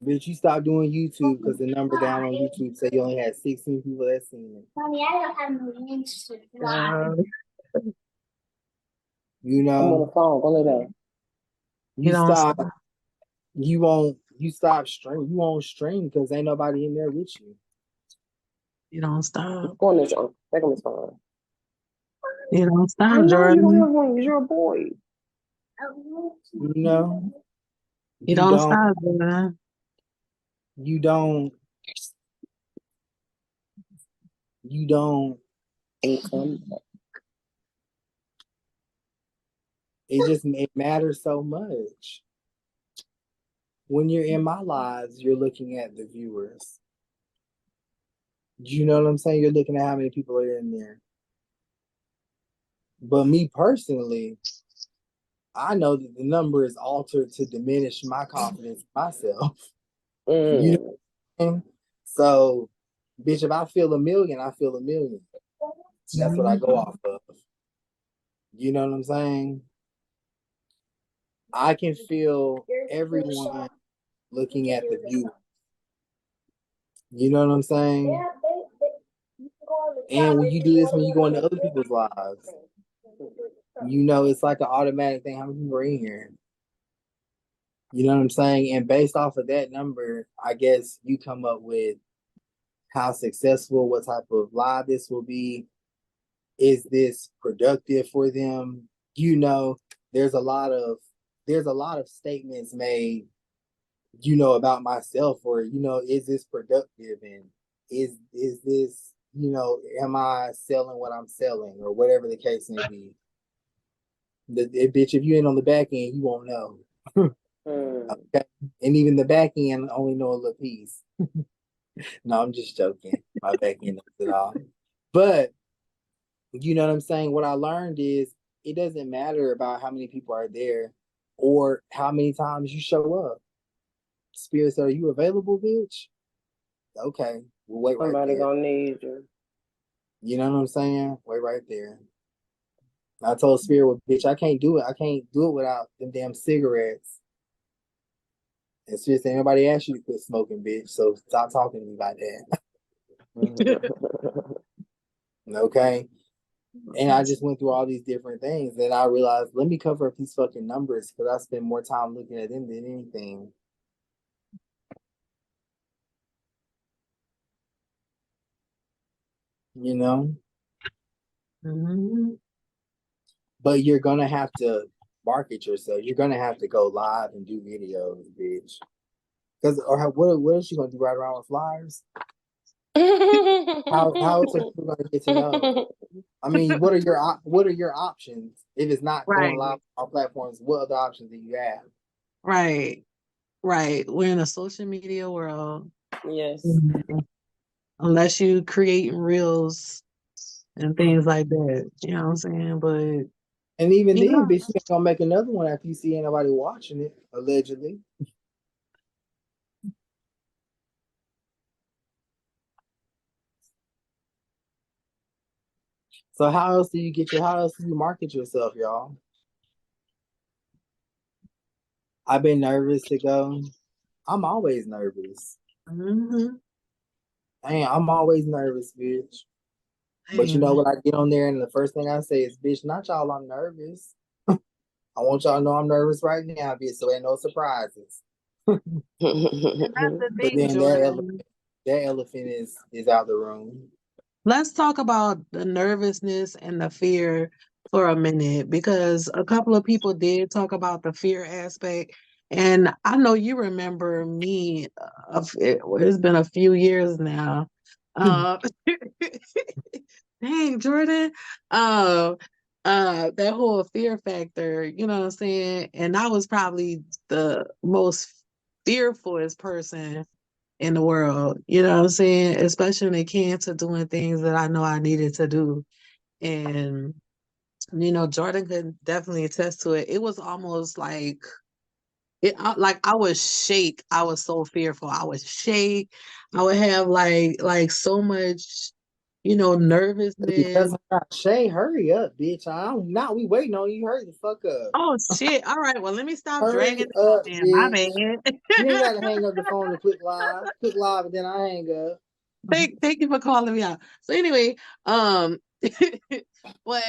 Bitch, you stopped doing YouTube because the number down on YouTube said you only had 16 people that seen it. Mommy, I don't have no Instagram. You I'm on know, the phone. Go lay down. you stop. You stop stream. You won't stream because ain't nobody in there with you. You don't stop. Go on this, John. Take him his phone. You don't I stop, know you Jordan. don't have one. You're a boy. You know, You don't stop, Jordan. You don't. Income. It matters so much. When you're in my lives, you're looking at the viewers. You know what I'm saying? You're looking at how many people are in there. But me personally, I know that the number is altered to diminish my confidence in myself. You know what I mean? So, bitch, if I feel a million, I feel a million. That's what I go off of. You know what I'm saying? I can feel everyone looking at the view. You know what I'm saying? And when you do this, when you go into other people's lives, you know, it's like an automatic thing. How many people are in here? You know what I'm saying? And based off of that number, I guess you come up with how successful, what type of live this will be. Is this productive for them? You know, there's a lot of statements made, you know, about myself, or, you know, is this productive, and is this, you know, am I selling what I'm selling, or whatever the case may be. Bitch, if you ain't on the back end, you won't know. Okay? And even the back end only know a little piece. No, I'm just joking. My back end knows it all. But you know what I'm saying? What I learned is it doesn't matter about how many people are there or how many times you show up. Spirit said, are you available, bitch? Okay, we'll wait right Somebody there. gonna need you. You know what I'm saying? Wait right there. I told Spirit, well, bitch, I can't do it. I can't do it without them damn cigarettes. And Spirit said, nobody asked you to quit smoking, bitch. So stop talking to me like that. Okay. And I just went through all these different things. And I realized, let me cover up these fucking numbers because I spend more time looking at them than anything. You know? But you're going to have to market yourself. You're going to have to go live and do videos, bitch. Because, or what is she going to do? Ride around with flyers? How is people going to get to know? I mean, what are your options? If it's not going live on platforms, what other options do you have? Right. We're in a social media world. Yes. Unless you create reels and things like that. You know what I'm saying? But and even then, bitch, you ain't gonna make another one after you see anybody watching it, allegedly. So how else do you market yourself, y'all? I've been nervous to go. I'm always nervous. I'm always nervous, bitch. But you know Man. what? I get on there and the first thing I say is, bitch, not y'all, I'm nervous. I want y'all to know I'm nervous right now, bitch, so ain't no surprises. And that's the But thing, then Jordan. that elephant is out the room. Let's talk about the nervousness and the fear for a minute because a couple of people did talk about the fear aspect. And I know you remember me, it's been a few years now. Uh, dang, Jordan. Uh, that whole fear factor, you know what I'm saying? And I was probably the most fearfulest person in the world, you know what I'm saying? Especially when it came to doing things that I know I needed to do. And, Jordan could definitely attest to it. It was almost like I would shake. I was so fearful. I would shake. I would have like so much, nervousness. Because Shay, hurry up, bitch. We waiting on you. Hurry the fuck up. Oh shit. All right. Well, let me stop Hurry dragging it out up, then. My bitch. bad. You ain't got to hang up the phone and click live. Click live and then I hang up. Thank you for calling me out. So anyway, what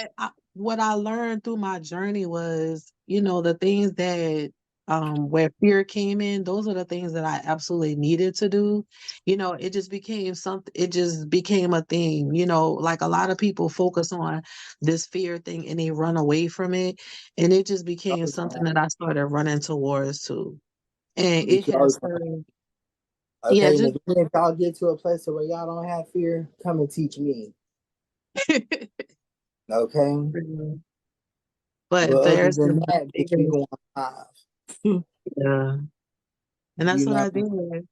I learned through my journey was, the things that where fear came in, those are the things that I absolutely needed to do. It just became something, it just became a thing, like a lot of people focus on this fear thing and they run away from it. And it just became something that I started running towards too. And it has turned, yeah, Okay, and just if y'all get to a place where y'all don't have fear, come and teach me. Okay? But But other there's than the that, bitch, we biggest, going live. yeah. And that's You what know, I did.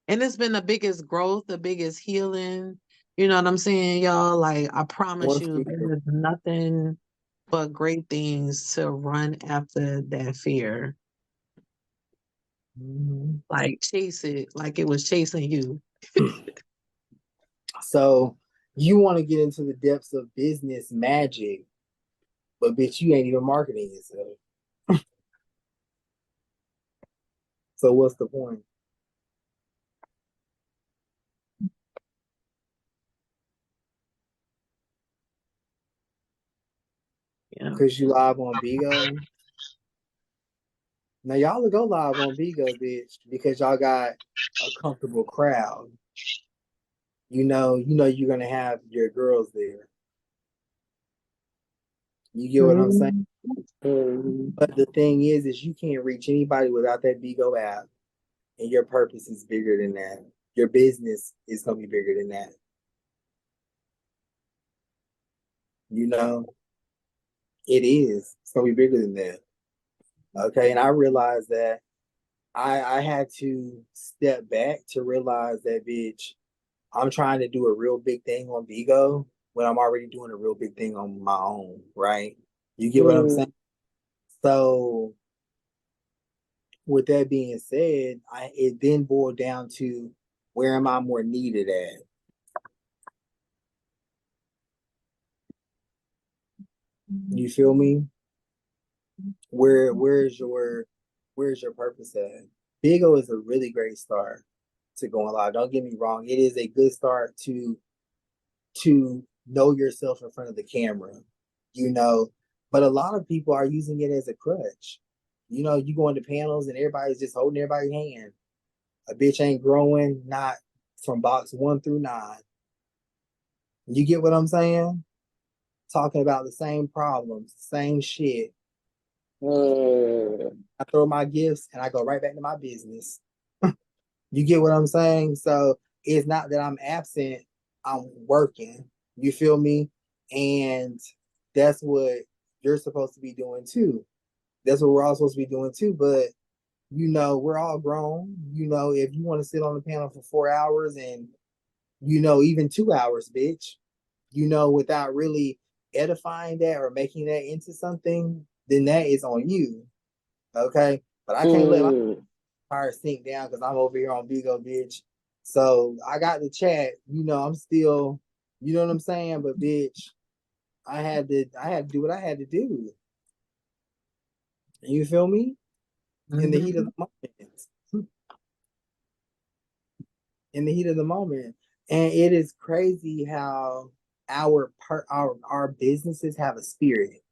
And it's been the biggest growth, the biggest healing. You know what I'm saying, y'all? Like, I promise once you, we there is nothing but great things to run after that fear. Like, chase it like it was chasing you. so you want to get into the depths of business magic, but bitch, you ain't even marketing yourself. So what's the point? Yeah. Because you live on Bigo. Now y'all will go live on Bigo, bitch, because y'all got a comfortable crowd. You're gonna have your girls there. You get what I'm saying? But the thing is you can't reach anybody without that Bigo app, and your purpose is bigger than that. Your business is gonna be bigger than that. You know, it is. It's gonna be bigger than that. Okay, and I realized that I had to step back to realize that, bitch, I'm trying to do a real big thing on Vigo when I'm already doing a real big thing on my own, right? You get what I'm saying? So with that being said, it then boiled down to where am I more needed at? You feel me? Where's your purpose at? Vigo is a really great start to going live. Don't get me wrong, it is a good start to know yourself in front of the camera, but a lot of people are using it as a crutch. You go into panels and everybody's just holding everybody's hand. A bitch ain't growing, not from box 1 through 9. You get what I'm saying? Talking about the same problems, same shit. I throw my gifts and I go right back to my business. You get what I'm saying? So it's not that I'm absent, I'm working. You feel me? And that's what you're supposed to be doing too. That's what we're all supposed to be doing too. But we're all grown. If you want to sit on the panel for 4 hours and even 2 hours, bitch, without really edifying that or making that into something, then that is on you. Okay. But I can't let my fire sink down because I'm over here on Bigo, bitch. So I got the chat. I'm still, you know what I'm saying? But bitch, I had to do what I had to do. You feel me? In the heat of the moment. In the heat of the moment. And it is crazy how our businesses have a spirit.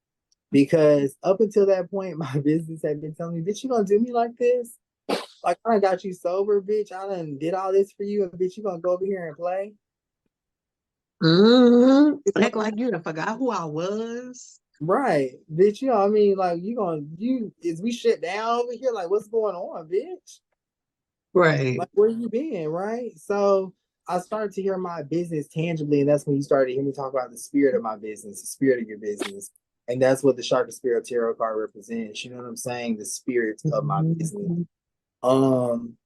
Because up until that point, my business had been telling me, bitch, you gonna do me like this? Like, I done got you sober, bitch. I done did all this for you, and bitch, you gonna go over here and play? Act like you done forgot who I was. Right, bitch. You know what I mean? Like, is we shut down over here? Like, what's going on, bitch? Right. Like, where you been, right? So I started to hear my business tangibly, and that's when you started to hear me talk about the spirit of my business, the spirit of your business. And that's what the Shark Spirit Tarot card represents. You know what I'm saying? The spirit of my business. And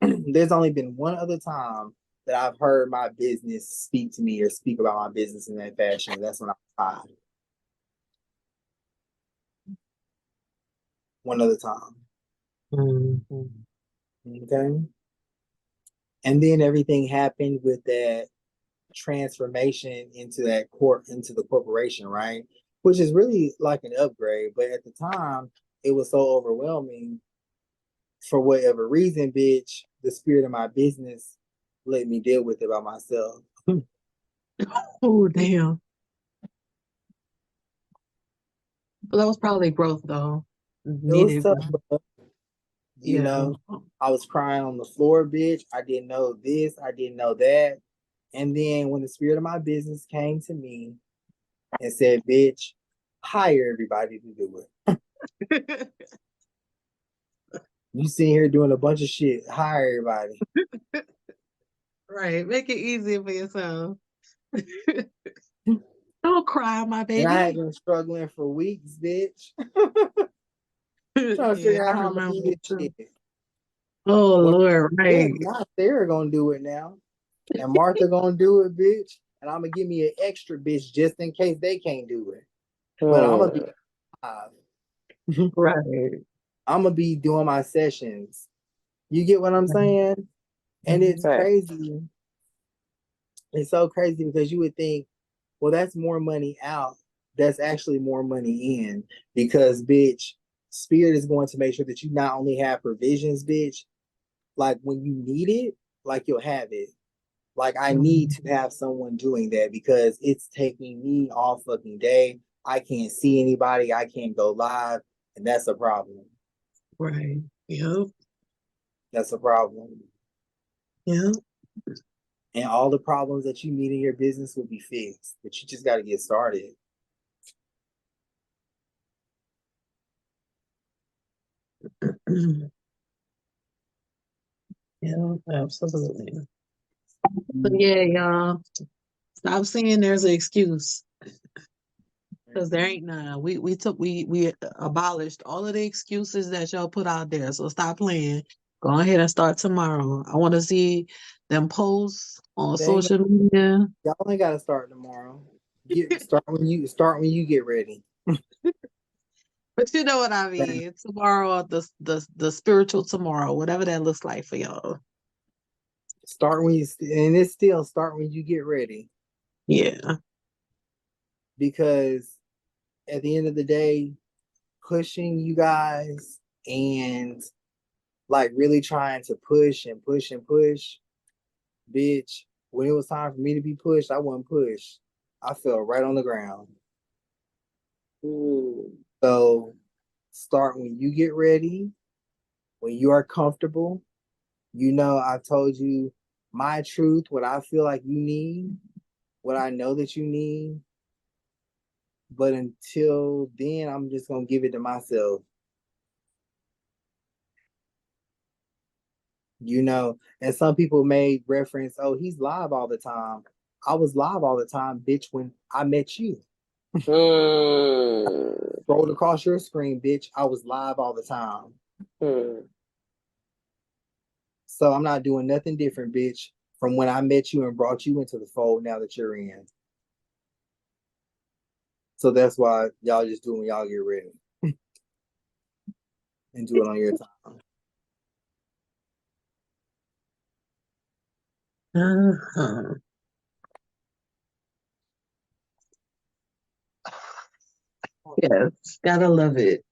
there's only been one other time that I've heard my business speak to me or speak about my business in that fashion. And that's when I was 5. One other time. Okay. And then everything happened with that transformation into into the corporation, right? Which is really like an upgrade. But at the time, it was so overwhelming for whatever reason, bitch. The spirit of my business let me deal with it by myself. Oh, damn. But that was probably growth, though. It was Needed tough, growth. but, you know, I was crying on the floor, bitch. I didn't know this, I didn't know that. And then when the spirit of my business came to me and said, bitch, hire everybody to do it. You sitting here doing a bunch of shit. Hire everybody. Right. Make it easier for yourself. Don't cry, my baby. And I had been struggling for weeks, bitch. Trying to figure out how I'm gonna do this shit. Oh, Lord, right. Now Sarah gonna do it now. And Martha gonna do it, bitch. And I'm gonna give me an extra bitch just in case they can't do it. But I'm gonna be right. I'm gonna be doing my sessions. You get what I'm saying? And it's crazy. It's so crazy because you would think, well, that's more money out. That's actually more money in because, bitch, Spirit is going to make sure that you not only have provisions, bitch, like when you need it, like you'll have it. Like I need to have someone doing that because it's taking me all fucking day. I can't see anybody. I can't go live, and that's a problem. Right. Yep. That's a problem. Yep. And all the problems that you meet in your business will be fixed, but you just got to get started. Yeah, absolutely. But yeah, y'all, stop saying there's an excuse. Because there ain't none. We abolished all of the excuses that y'all put out there. So stop playing. Go ahead and start tomorrow. I want to see them posts on social media. Y'all ain't gotta start tomorrow. Start when you get ready. But you know what I mean. Tomorrow, the spiritual tomorrow, whatever that looks like for y'all. Start when it's still start when you get ready. Yeah. Because at the end of the day, pushing you guys and like really trying to push and push and push, bitch, when it was time for me to be pushed, I wasn't pushed. I fell right on the ground. So start when you get ready, when you are comfortable. You know, I've told you my truth, what I feel like you need, what I know that you need. But until then, I'm just gonna give it to myself. You know, and some people made reference, oh, he's live all the time. I was live all the time, bitch, when I met you. Rolled across your screen, bitch. I was live all the time. So I'm not doing nothing different, bitch, from when I met you and brought you into the fold now that you're in. So that's why y'all just do it when y'all get ready. And do it on your time. Yes, gotta love it.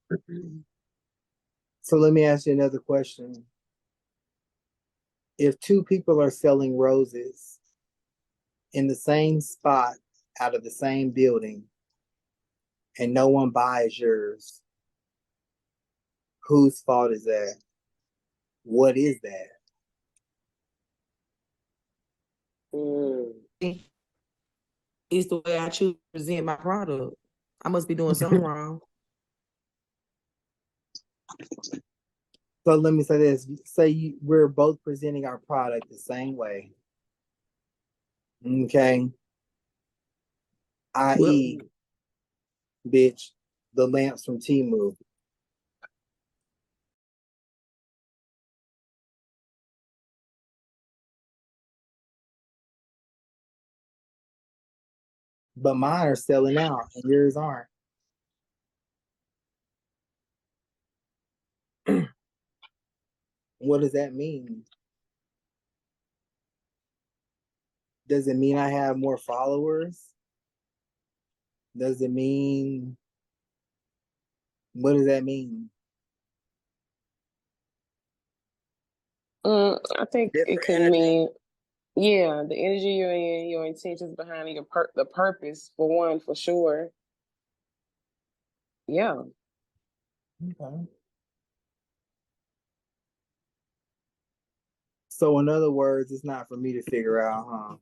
So let me ask you another question. If two people are selling roses in the same spot out of the same building and no one buys yours, whose fault is that? What is that? It's the way I choose to present my product. I must be doing something wrong. So let me say this. Say we're both presenting our product the same way. Okay. I.e., bitch, the lamps from Temu. But mine are selling out and yours aren't. What does that mean? Does it mean I have more followers? Does it mean, what does that mean? I think it could mean, yeah, the energy you're in, your intentions behind it, the purpose for one, for sure. Yeah. Okay. So in other words, it's not for me to figure out, huh?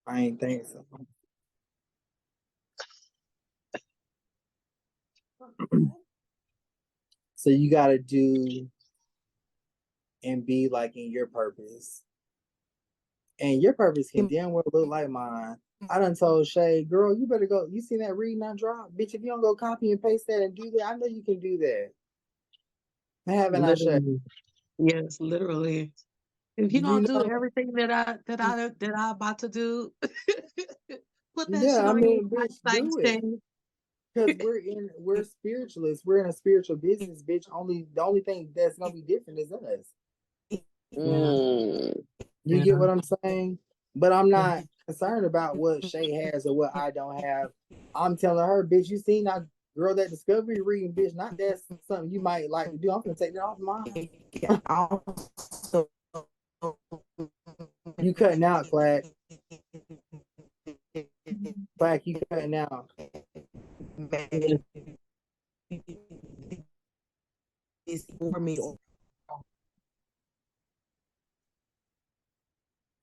I ain't think so. So you gotta do and be like in your purpose. And your purpose can damn well look like mine. I done told Shay, girl, you better go. You seen that reading I dropped? Bitch, if you don't go copy and paste that and do that, I know you can do that. Haven't I, Shay? Literally. Yes, literally. If you don't do everything that I about to do, put that shit Yeah, I on your mean, bitch, website, do Shay. it. Because we're spiritualists. We're in a spiritual business, bitch. The only thing that's gonna be different is us. You get what I'm saying? But I'm not concerned about what Shay has or what I don't have. I'm telling her, bitch, you seen that girl that discovery reading, bitch, not that's something you might like to do. I'm gonna take that off mine. You cutting out, Clack. Clack, you cutting out. It's for me.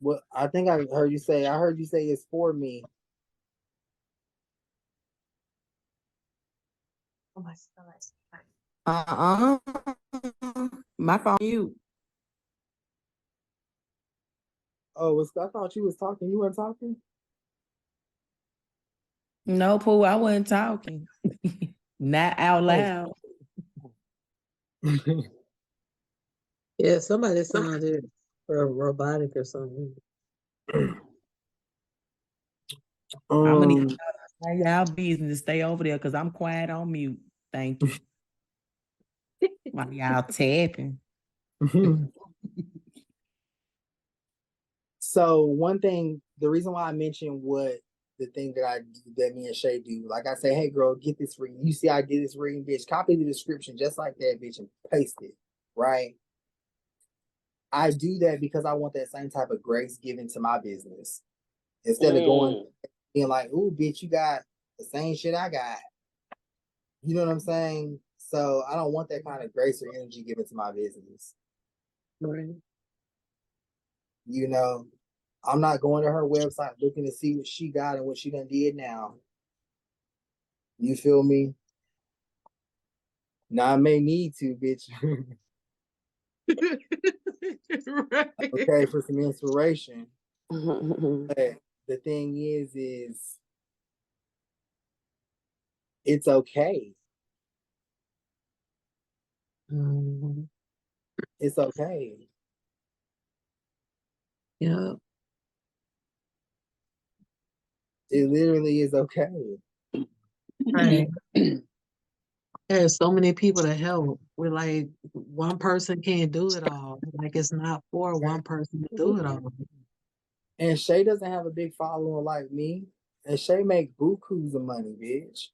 Well, I think I heard you say it's for me. My phone mute. Oh, I thought you was talking. You weren't talking? No, Pooh, I wasn't talking. Not out loud. Yeah, somebody sounded robotic or something. I'm gonna need y'all business. Stay over there because I'm quiet on mute. Thank you. While y'all tapping. So one thing, the reason why I mentioned the thing that me and Shay do, like I say, hey girl, get this reading. You see I did this reading, bitch. Copy the description just like that, bitch, and paste it. Right? I do that because I want that same type of grace given to my business. Instead of going being like, ooh, bitch, you got the same shit I got. You know what I'm saying? So I don't want that kind of grace or energy given to my business. Right. You know, I'm not going to her website looking to see what she got and what she done did now. You feel me? Now I may need to, bitch. Right. Okay, for some inspiration. But the thing is it's okay. Mm-hmm. It's okay. Yeah. It literally is okay. Right. There's so many people to help. We're like, one person can't do it all. Like it's not for one person to do it all. And Shay doesn't have a big following like me. And Shay make bukus of money, bitch.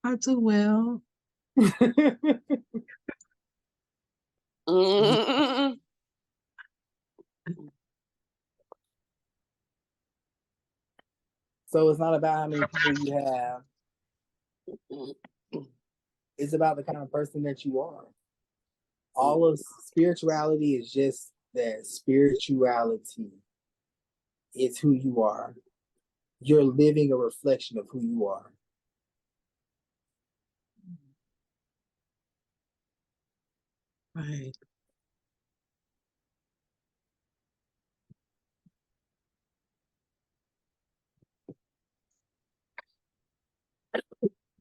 I do well. So it's not about how many people you have. It's about the kind of person that you are. All of spirituality is just that spirituality. It's who you are. You're living a reflection of who you are. Right.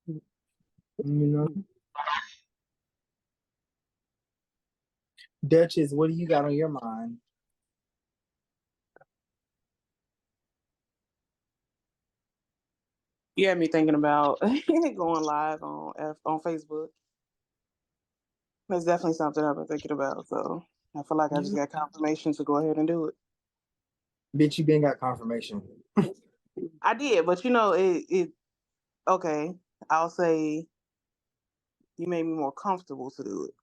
You know? Duchess, what do you got on your mind? You had me thinking about going live on Facebook. That's definitely something I've been thinking about. So I feel like I just got confirmation to go ahead and do it. Bitch, you been got confirmation. I did, but it okay. I'll say you made me more comfortable to do it.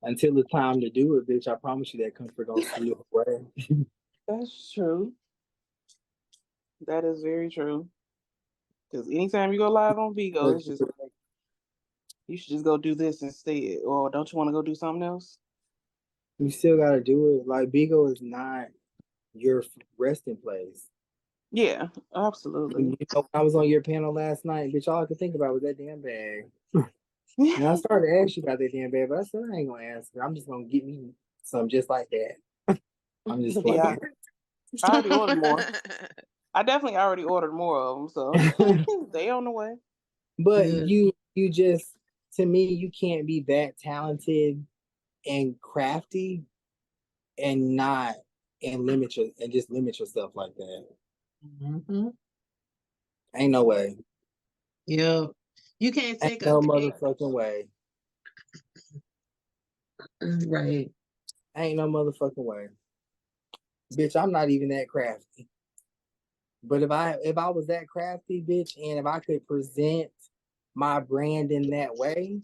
Until it's time to do it, bitch, I promise you that comfort don't slip away. That's true. That is very true. Because anytime you go live on Vigo, it's just like, you should just go do this instead. Or don't you want to go do something else? You still gotta do it. Like Bigo is not your resting place. Yeah, absolutely. You know, when I was on your panel last night, bitch, all I could think about was that damn bag. And I started to ask you about that damn bag, but I said I ain't gonna answer. I'm just gonna get me some just like that. I'm just playing. Yeah, I already ordered more. I definitely already ordered more of them, so they on the way. But you just, to me, you can't be that talented and crafty and just limit yourself like that. Mm-hmm. Ain't no way. Yeah. You can't take Ain't no motherfucking way. Right. Ain't no motherfucking way. Bitch, I'm not even that crafty. But if I was that crafty, bitch, and if I could present my brand in that way,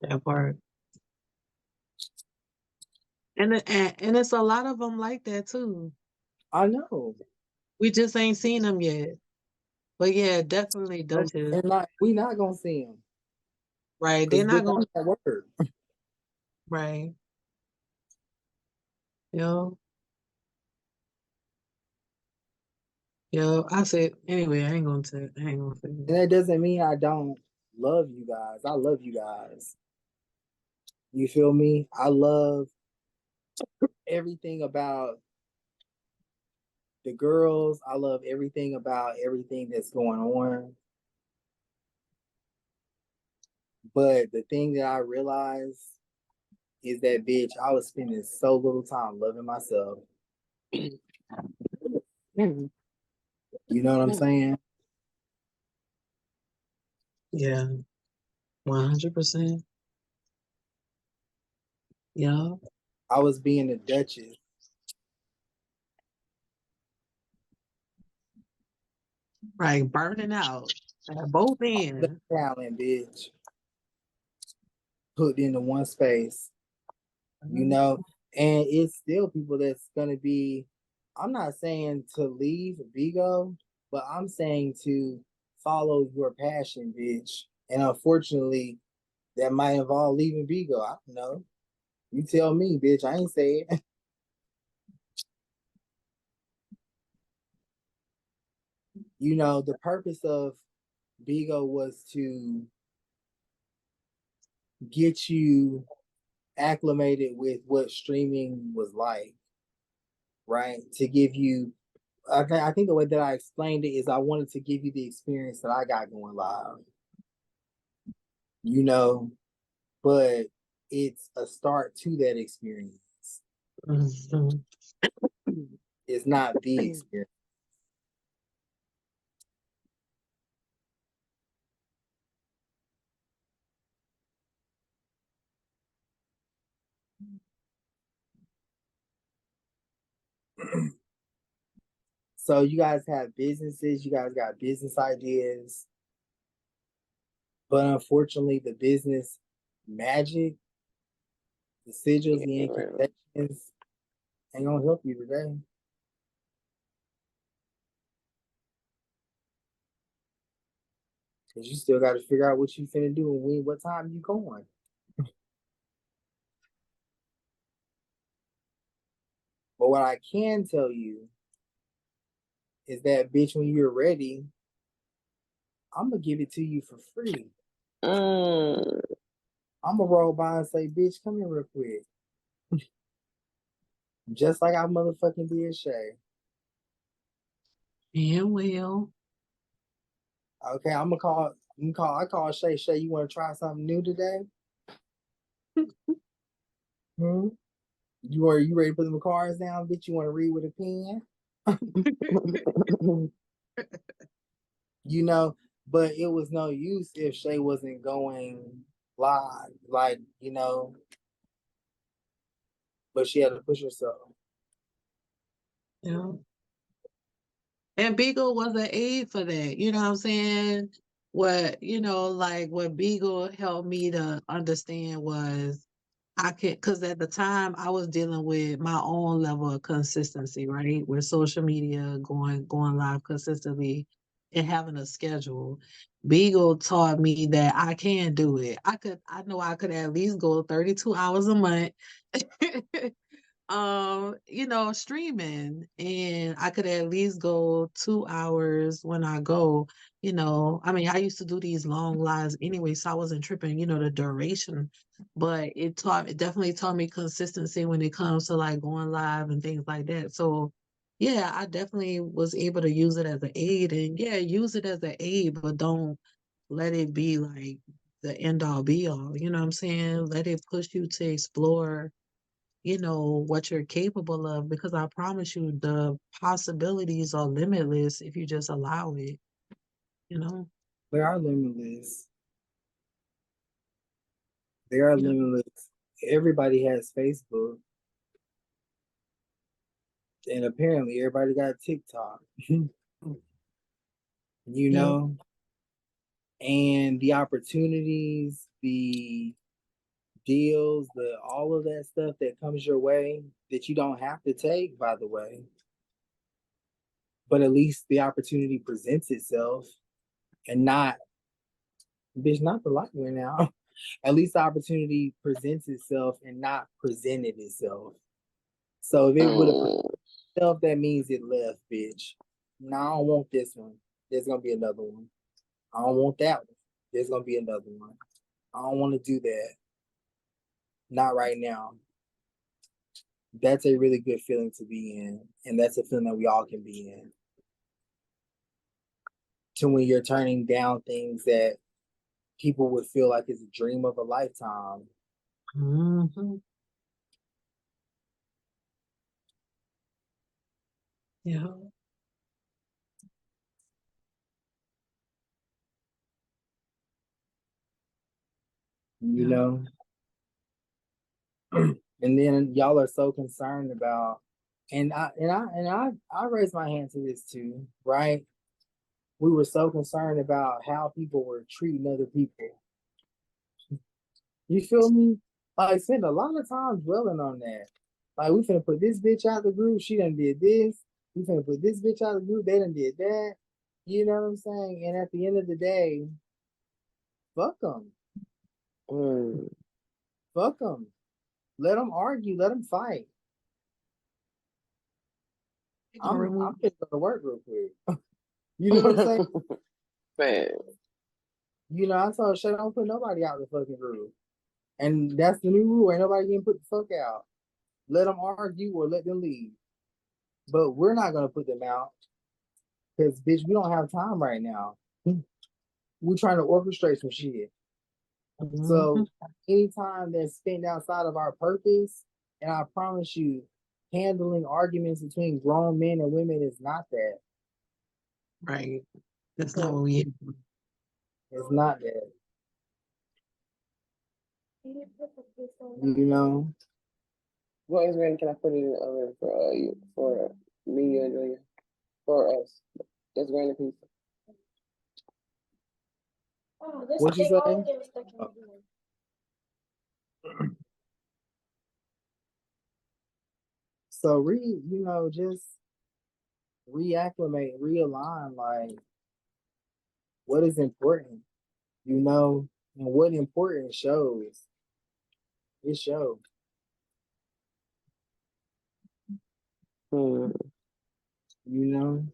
that part. And it's a lot of them like that too. I know. We just ain't seen them yet. But yeah, definitely Duchess. We not gonna see them. Right. They're not gonna work. Right. Yo. Yo, I said anyway, I ain't gonna say And that doesn't mean I don't love you guys. I love you guys. You feel me? I love everything about the girls. I love everything about everything that's going on. But the thing that I realized is that, bitch, I was spending so little time loving myself. You know what I'm saying? Yeah. 100%. Yeah. I was being a Duchess. Right, burning out at both ends. Talent, bitch. Put into one space. You know, and it's still people that's gonna be. I'm not saying to leave Vigo, but I'm saying to follow your passion, bitch. And unfortunately, that might involve leaving Vigo. I don't know. You tell me, bitch. I ain't say it. You know, the purpose of Vigo was to get you acclimated with what streaming was like, right? To give you, I think the way that I explained it is I wanted to give you the experience that I got going live, you know, but it's a start to that experience. Mm-hmm. It's not the experience. So you guys have businesses, you guys got business ideas, but unfortunately, the business magic, the sigils, the incantations ain't gonna help you today. Cause you still got to figure out what you finna do and when, what time you going. But what I can tell you is that, bitch, when you're ready, I'm gonna give it to you for free. Mm. I'm gonna roll by and say, bitch, come here real quick. Just like I motherfucking did Shay. Yeah, well. Okay, I call Shay. Shay, you wanna try something new today? You ready to put them cards down, bitch? You wanna read with a pen? You know, but it was no use if Shay wasn't going live, like, but she had to push herself. Yeah. And Beagle was an aid for that. You know what I'm saying? What Beagle helped me to understand was I could, because at the time I was dealing with my own level of consistency, right? With social media, going live consistently and having a schedule. Beagle taught me that I can do it. I know I could at least go 32 hours a month. Streaming, and I could at least go 2 hours when I go. I mean, I used to do these long lives anyway, so I wasn't tripping, the duration, but it definitely taught me consistency when it comes to like going live and things like that. So yeah, I definitely was able to use it as an aid, and yeah, use it as an aid, but don't let it be like the end all be all. You know what I'm saying? Let it push you to explore what you're capable of, because I promise you the possibilities are limitless if you just allow it, you know? They are limitless. They are limitless. Everybody has Facebook. And apparently everybody got TikTok. Know? And the opportunities, the deals, all of that stuff that comes your way that you don't have to take, by the way. But at least the opportunity presents itself, and not the light went out. At least the opportunity presents itself and not presented itself. So if it would have presented itself, that means it left, bitch. No, I don't want this one. There's gonna be another one. I don't want that one. There's gonna be another one. I don't want to do that. Not right now. That's a really good feeling to be in. And that's a feeling that we all can be in. To when you're turning down things that people would feel like it's a dream of a lifetime. Mm-hmm. Yeah. You know? And then y'all are so concerned about, and I raised my hand to this too, right? We were so concerned about how people were treating other people. You feel me? Like, spend a lot of time dwelling on that. Like, we finna put this bitch out the group. She done did this. We finna put this bitch out the group. They done did that. You know what I'm saying? And at the end of the day, fuck them. Fuck them. Let them argue. Let them fight. I'm gonna go to work real quick. You know what I'm saying? Man. I told Shay, don't put nobody out the fucking group. And that's the new rule. Ain't nobody getting put the fuck out. Let them argue or let them leave. But we're not gonna put them out because, bitch, we don't have time right now. We're trying to orchestrate some shit. So anytime that's spent outside of our purpose, and I promise you, handling arguments between grown men and women is not that. Right. That's not what we have. It's not that. You know? What is ready? Can I put it in the oven for you, for me and Julia? for us. That's granny pizza. What'd you say? So just reacclimate, realign, like what is important, and what important shows. It shows, Hmm. you know.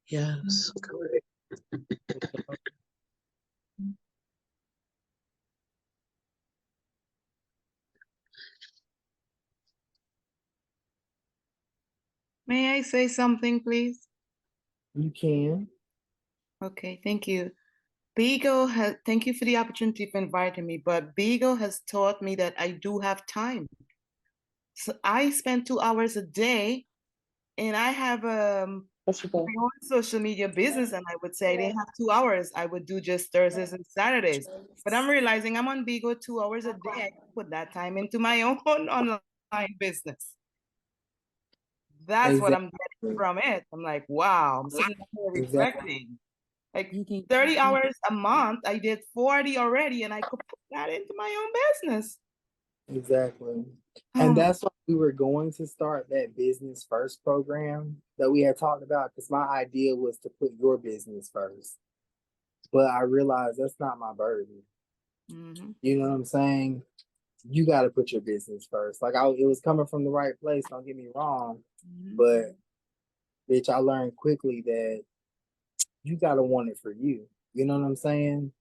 Yes, correct. May I say something, please? You can. Okay, thank you. Thank you for the opportunity for inviting me, but Beagle has taught me that I do have time. So I spend 2 hours a day, and I have my own social media business, and I would say I didn't have 2 hours. I would do just Thursdays and Saturdays. But I'm realizing I'm on Beagle 2 hours a day. I can put that time into my own online business. That's what I'm getting from it. I'm like, wow, I'm sitting here reflecting. Like 30 hours a month, I did 40 already, and I could put that into my own business. Exactly. And that's why we were going to start that business first program that we had talked about, because my idea was to put your business first. But I realized that's not my burden. Mm-hmm. You know what I'm saying? You got to put your business first. Like it was coming from the right place. Don't get me wrong, but bitch, I learned quickly that you got to want it for you. You know what I'm saying?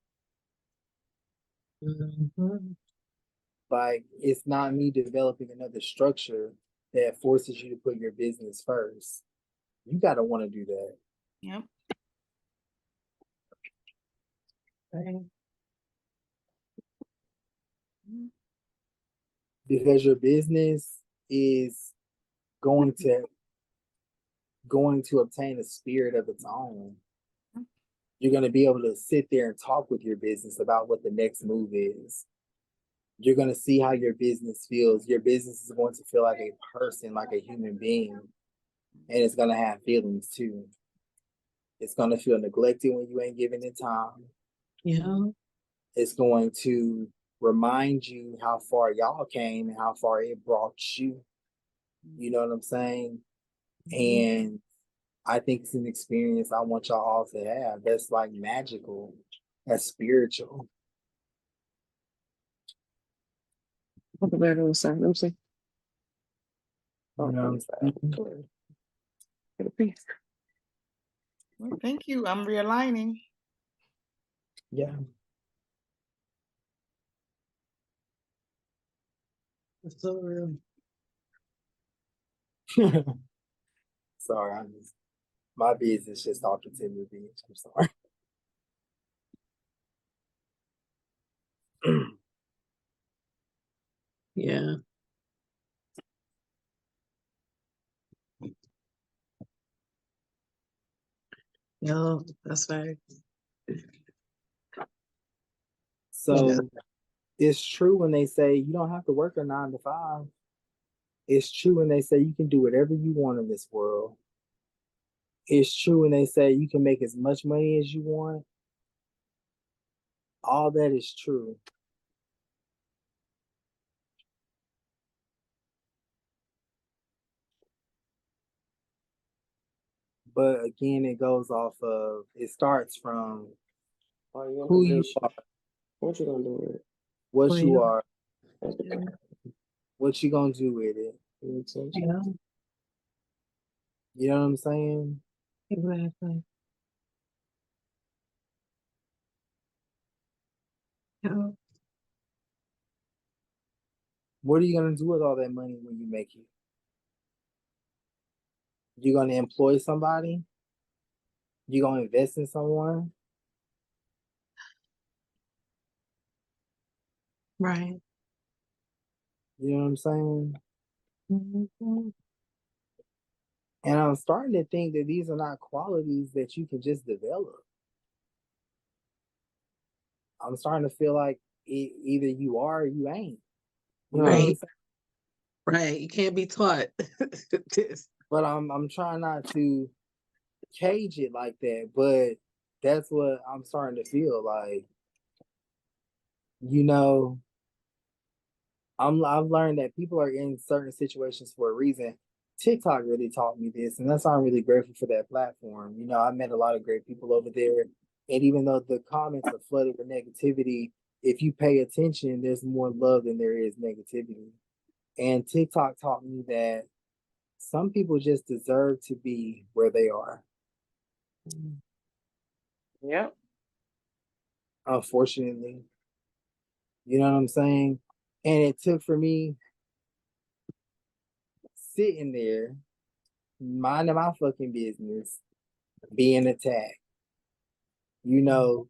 Like it's not me developing another structure that forces you to put your business first. You got to want to do that. Yep. Because your business is going to obtain a spirit of its own. You're going to be able to sit there and talk with your business about what the next move is. You're going to see how your business feels. Your business is going to feel like a person, like a human being, and it's going to have feelings too. It's going to feel neglected when you ain't giving it time. Yeah. It's going to remind you how far y'all came and how far it brought you. You know what I'm saying? And I think it's an experience I want y'all all to have. That's like magical. That's spiritual. What the bear gonna say? Let me see. You know what I'm saying? Get a piece. Well, thank you. I'm realigning. Yeah. It's so real. Sorry, my business just talking to me, bitch. I'm sorry. Yeah. No, that's right. So it's true when they say you don't have to work a 9 to 5. It's true when they say you can do whatever you want in this world. It's true when they say you can make as much money as you want. All that is true. But again, it starts from who you are, What you gonna do with it? what you are, Yeah. what you gonna do with it. Yeah. You know what I'm saying? Exactly. Yeah. What are you gonna do with all that money when you make it? You gonna employ somebody? You gonna invest in someone? Right. You know what I'm saying? Mm-hmm. And I'm starting to think that these are not qualities that you can just develop. I'm starting to feel like either you are or you ain't. You know what I'm Right. saying? Right. You can't be taught this. But I'm trying not to cage it like that. But that's what I'm starting to feel like. You know, I've learned that people are in certain situations for a reason. TikTok really taught me this, and that's why I'm really grateful for that platform. You know, I met a lot of great people over there, and even though the comments are flooded with negativity, if you pay attention, there's more love than there is negativity. And TikTok taught me that some people just deserve to be where they are. Yep. Unfortunately, you know what I'm saying? And it took for me sitting there, minding my fucking business, being attacked. You know,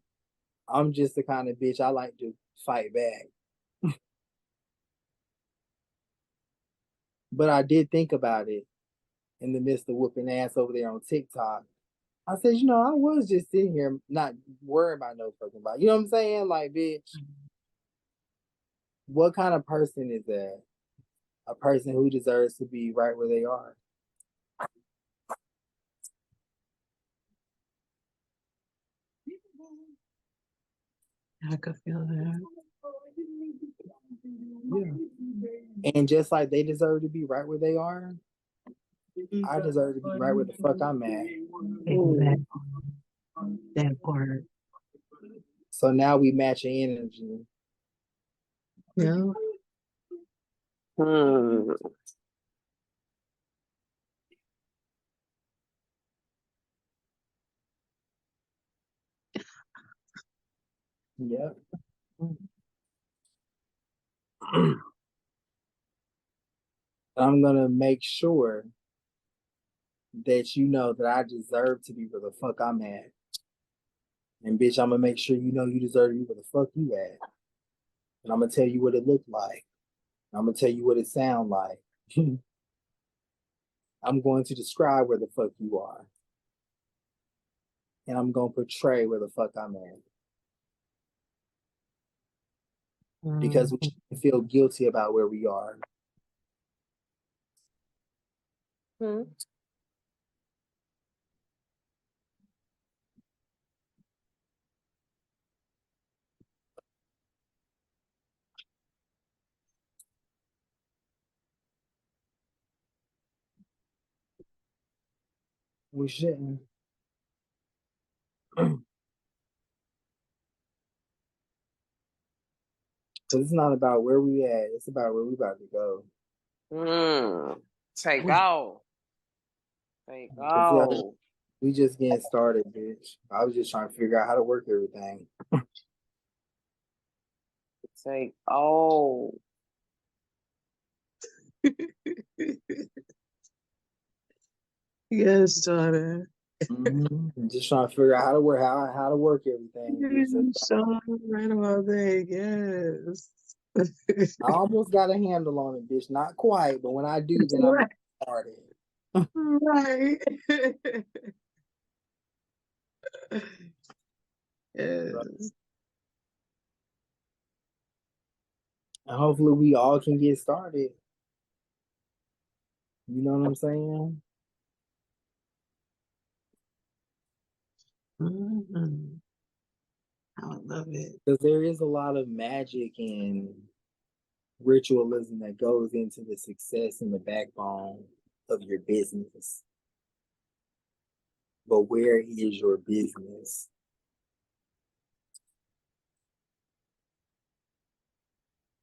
I'm just the kind of bitch I like to fight back. But I did think about it in the midst of whooping ass over there on TikTok. I said, you know, I was just sitting here not worrying about no fucking body. You know what I'm saying? Like, bitch, what kind of person is that? A person who deserves to be right where they are. I could feel that. Yeah. And just like they deserve to be right where they are, I deserve to be right where the fuck I'm at. Exactly. That part. So now we match energy. Yeah. Yep. I'm gonna make sure that you know that I deserve to be where the fuck I'm at. And bitch, I'm gonna make sure you know you deserve to be where the fuck you at. And I'm gonna tell you what it looked like. I'm gonna tell you what it sound like. I'm going to describe where the fuck you are. And I'm gonna portray where the fuck I'm at. Because we shouldn't feel guilty about where we are. We shouldn't. Because it's not about where we at, it's about where we about to go. Take off. Take off. We just getting started, bitch. I was just trying to figure out how to work everything. Take off. Yes, Jordan. Just trying to figure out how to work everything. So right about that, yes. I almost got a handle on it, bitch. Not quite, but when I do, then I'm started. Right. Yes. And hopefully we all can get started. You know what I'm saying? I love it. Because there is a lot of magic and ritualism that goes into the success and the backbone of your business. But where is your business?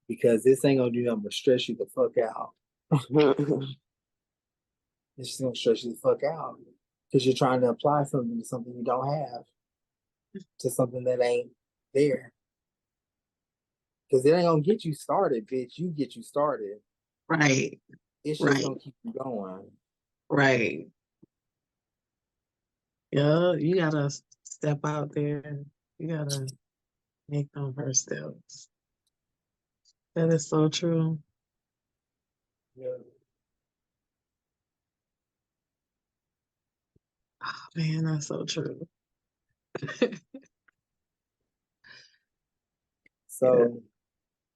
Because this ain't gonna do nothing but stress you the fuck out. It's just gonna stress you the fuck out. Because you're trying to apply something to something you don't have. To something that ain't there. Because it ain't gonna get you started, bitch. You get you started. Right. It's just gonna keep you going. Right. Yeah, you gotta step out there. You gotta make them first steps. That is so true. Yeah. Oh, man, that's so true. So,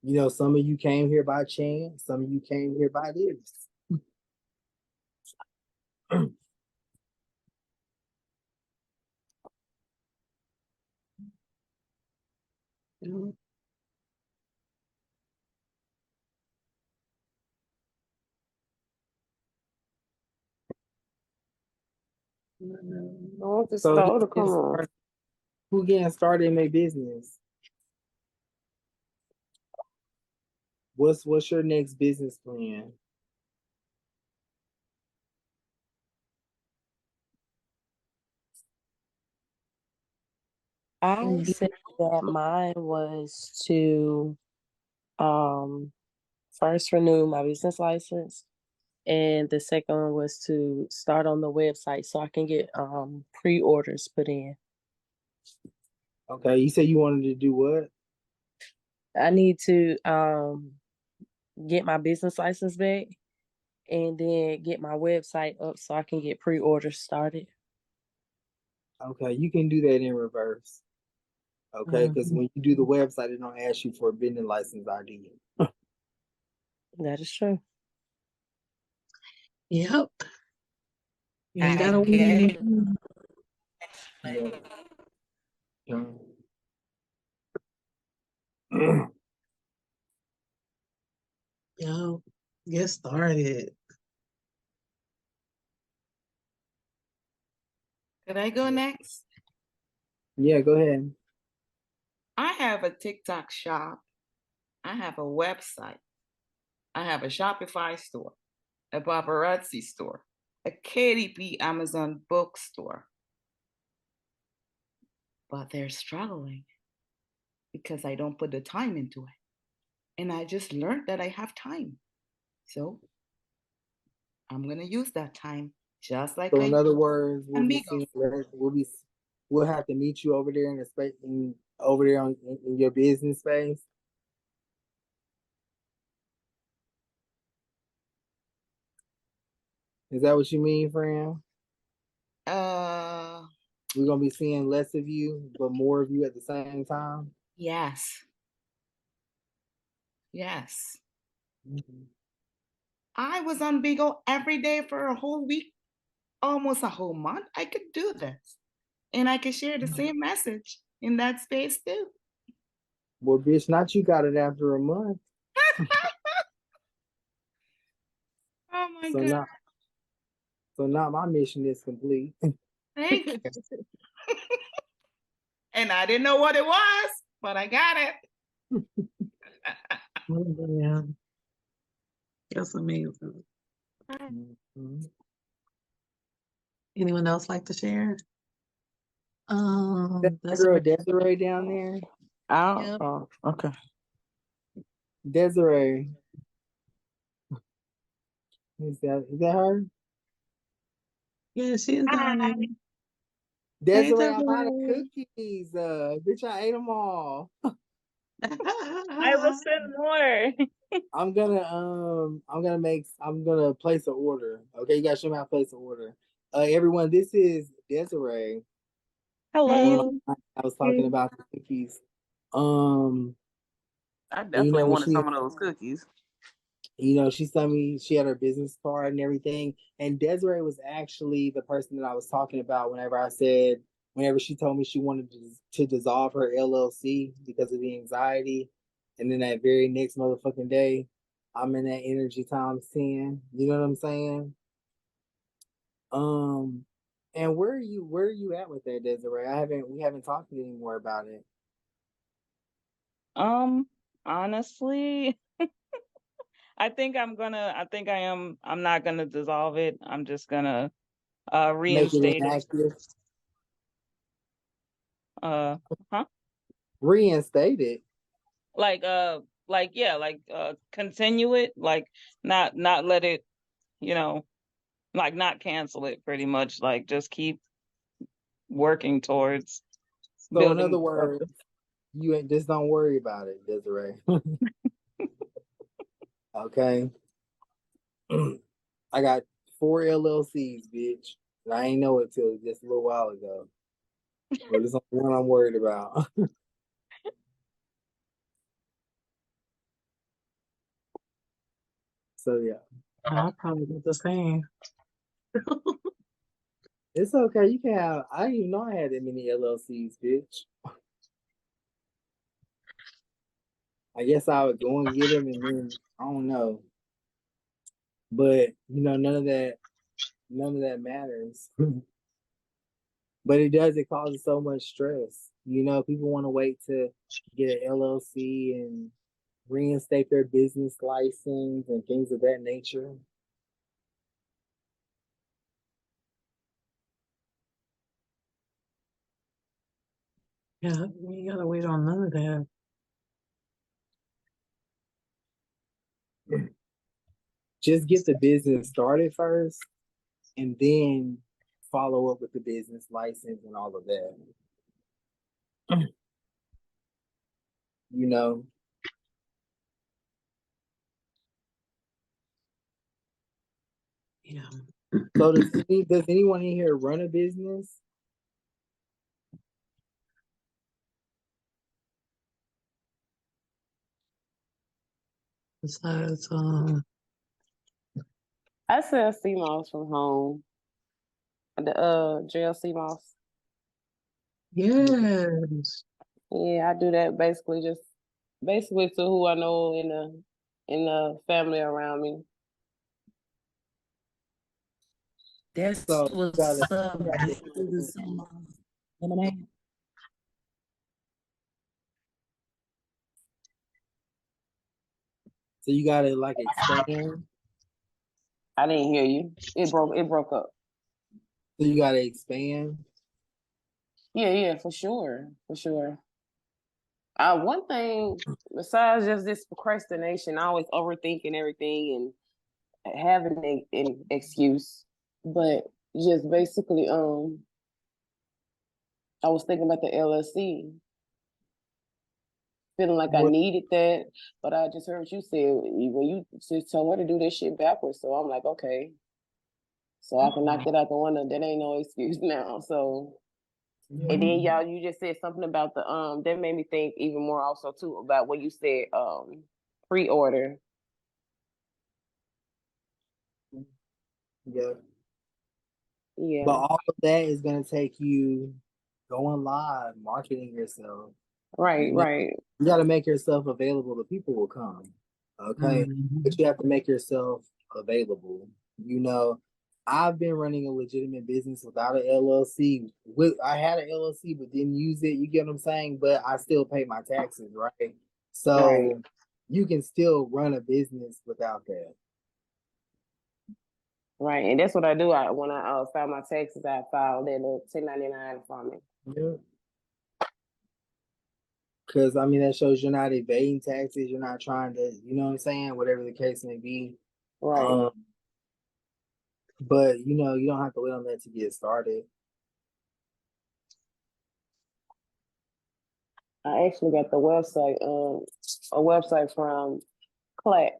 you know, some of you came here by chance, some of you came here by this. I want the So star to come on. who getting started in their business? What's your next business plan? I said that mine was to first renew my business license, and the second one was to start on the website so I can get pre-orders put in. Okay, you said you wanted to do what? I need to get my business license back and then get my website up so I can get pre-orders started. Okay, you can do that in reverse. Okay, because when you do the website, it don't ask you for a business license ID. That is true. Yep. You ain't I gotta get win. Yo, get started. Could I go next? Yeah, go ahead. I have a TikTok shop. I have a website. I have a Shopify store, a paparazzi store, a KDP Amazon bookstore. But they're struggling because I don't put the time into it. And I just learned that I have time. So I'm going to use that time just like So I in other words, Amigos. we'll have to meet you over there in the space over there in your business space. Is that what you mean, Fran? We're gonna be seeing less of you, but more of you at the same time. Yes. Yes. I was on Bigo every day for a whole week, almost a whole month. I could do this. And I could share the same message in that space too. Well, bitch, not you got it after a month. Oh my So God. not so now my mission is complete. Thank you. And I didn't know what it was, but I got it. Yeah. That's amazing. Anyone else like to share? That girl Desiree down there. Yep. Oh, okay. Desiree. Is that her? Yeah, she is down there. Desiree, I'm out of cookies. Bitch, I ate them all. I will send more. I'm gonna place an order. Okay, you gotta show me how to place an order. Everyone, this is Desiree. Hello. I was talking about the cookies. I definitely wanted some of those cookies. You know, she sent me, she had her business card and everything. And Desiree was actually the person that I was talking about whenever she told me she wanted to dissolve her LLC because of the anxiety. And then that very next motherfucking day, I'm in that energy times 10. You know what I'm saying? And where are you at with that, Desiree? We haven't talked anymore about it. Honestly, I think I'm not gonna dissolve it. I'm just gonna reinstate it. Huh? Reinstate it. Continue it, like not let it, not cancel it pretty much, like just keep working towards So in other building. words, you just don't worry about it, Desiree. Okay. I got 4 LLCs, bitch. And I ain't know it till just a little while ago. But it's the one I'm worried about. So yeah. I probably do the same. It's okay. You can have. I didn't even know I had that many LLCs, bitch. I guess I would go and get them, and then I don't know. But none of that matters. But it does. It causes so much stress. People want to wait to get an LLC and reinstate their business license and things of that nature. Yeah, you gotta wait on none of that. Just get the business started first, and then follow up with the business license and all of that. You know. Yeah. So does anyone in here run a business? Besides, I sell CMOS from home. The gel CMOS. yes. Yeah, I do that basically to who I know in the family around me. That's So what's up. Lemonade. So you gotta like expand. I didn't hear you. It broke up. So you gotta expand. Yeah, for sure. For sure. One thing besides just this procrastination, I always overthinking everything and having an excuse. But just basically, I was thinking about the LLC, feeling like I What? needed that, but I just heard what you said when you just tell her to do this shit backwards. So I'm like, okay, so I can knock that out the window. That ain't no excuse now. So, and then y'all, you just said something about the that made me think even more also too about what you said pre-order. Yeah. Yeah. But all of that is gonna take you going live, marketing yourself. Right. You got to make yourself available. The people will come. Okay. But you have to make yourself available. I've been running a legitimate business without an LLC. I had an LLC but didn't use it. You get what I'm saying? But I still pay my taxes, right? So you can still run a business without that. Right, and that's what I do. When I file my taxes, I filed that 1099 for me. Yeah. Because that shows you're not evading taxes. You're not trying to, you know what I'm saying? Whatever the case may be. Right. But you don't have to wait on that to get started. I actually got the website, a website from Clack.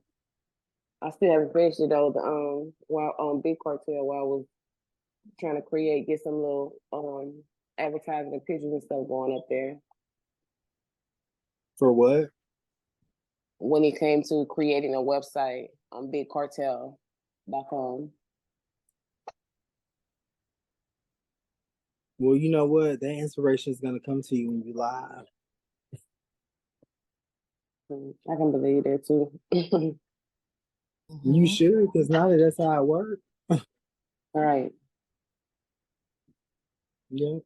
I still haven't finished it though. While on Big Cartel, while I was trying to get some little advertising and pictures and stuff going up there. For what? When it came to creating a website on BigCartel.com. Well, you know what? That inspiration is gonna come to you when you live. I can believe that too. You should, because now that's how it works. Right. Yeah.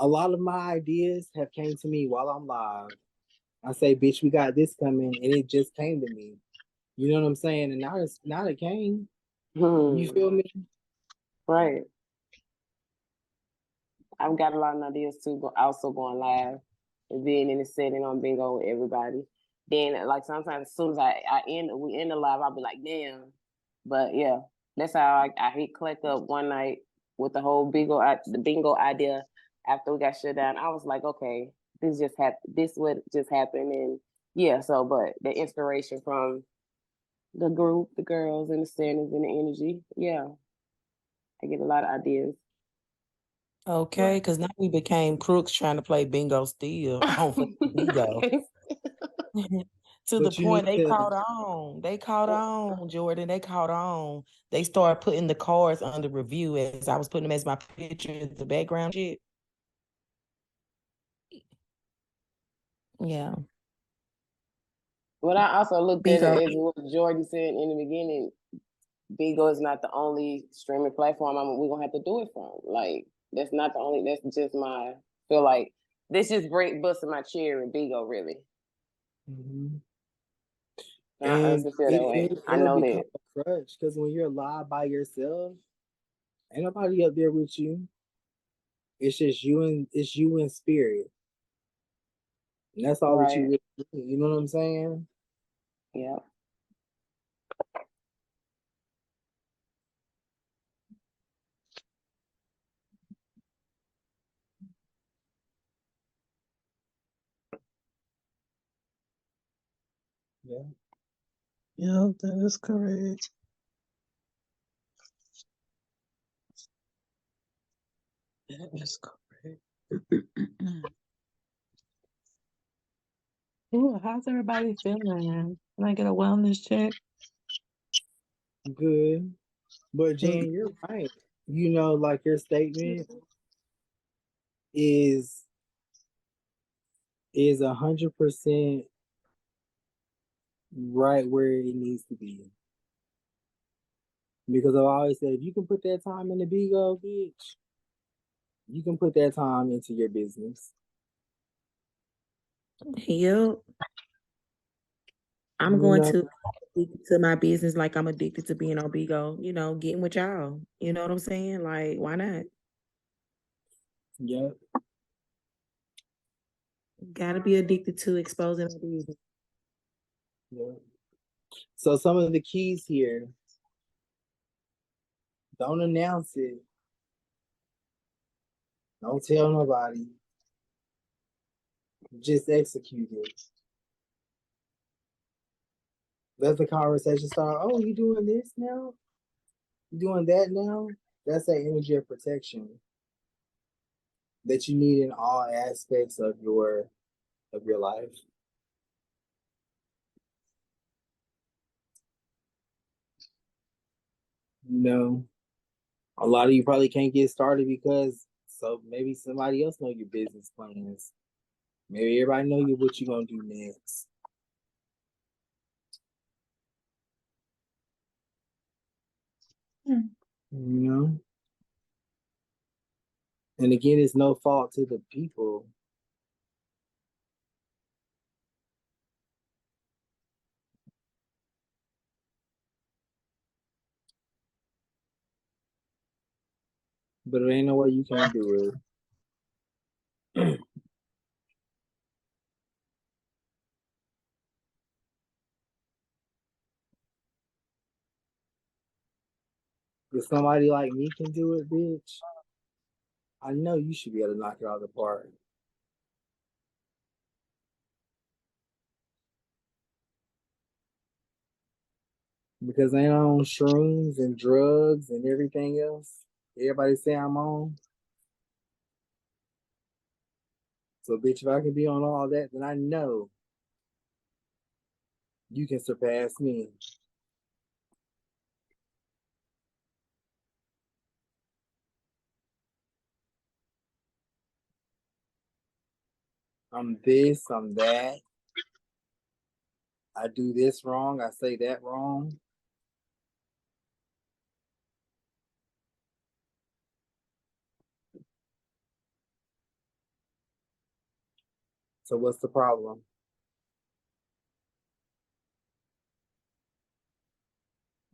A lot of my ideas have came to me while I'm live. I say, bitch, we got this coming, and it just came to me. You know what I'm saying? And now it came. You feel me? Right. I've got a lot of ideas too, but also going live and being in the setting on bingo with everybody. Then, like sometimes as soon as we end the live, I'll be like, damn. But yeah, that's how I hit collect up one night with the whole bingo idea. After we got shut down, I was like, okay, this what just happened, and yeah. So, but the inspiration from the group, the girls, and the settings and the energy, yeah, I get a lot of ideas. Okay, because now we became crooks trying to play bingo still on bingo. To the But you need point they to. caught on. They caught on, Jordan. They caught on. They started putting the cards under review as I was putting them as my picture, the background shit. Yeah. What I also looked at Bigo. it as what Jordan said in the beginning. Bigo is not the only streaming platform we're gonna have to do it from. Like that's not the only. That's just my feel like this just great busting my chair in Bigo really. Mm-hmm. I And honestly feel that way. I it'll know become that. a crush because when you're live by yourself, ain't nobody up there with you. It's just you and spirit. And that's all that you Right. really do. You know what I'm saying? Yeah. Yeah. Yeah, that is correct. That is correct. Ooh, how's everybody feeling? Can I get a wellness check? Good. But Jan, you're right. You know, like your statement is 100% right where it needs to be. Because I've always said if you can put that time in the Bigo, bitch, you can put that time into your business. Yep. I'm You going know? to addicted to my business like I'm addicted to being on Bigo, getting with y'all. You know what I'm saying? Like, why not? Yep. Gotta be addicted to exposing my business. Yep. So some of the keys here, don't announce it. Don't tell nobody. Just execute it. Let the conversation start. Oh, you doing this now? You doing that now? That's that energy of protection that you need in all aspects of your life. A lot of you probably can't get started because maybe somebody else know your business plans. Maybe everybody know you what you gonna do next. You know? And again, it's no fault to the people. But it ain't no way you can't do it. If somebody like me can do it, bitch, I know you should be able to knock it out of the park. Because ain't I on shrooms and drugs and everything else? Everybody say I'm on. So, bitch, if I can be on all that, then I know you can surpass me. I'm this, I'm that. I do this wrong, I say that wrong. So, what's the problem?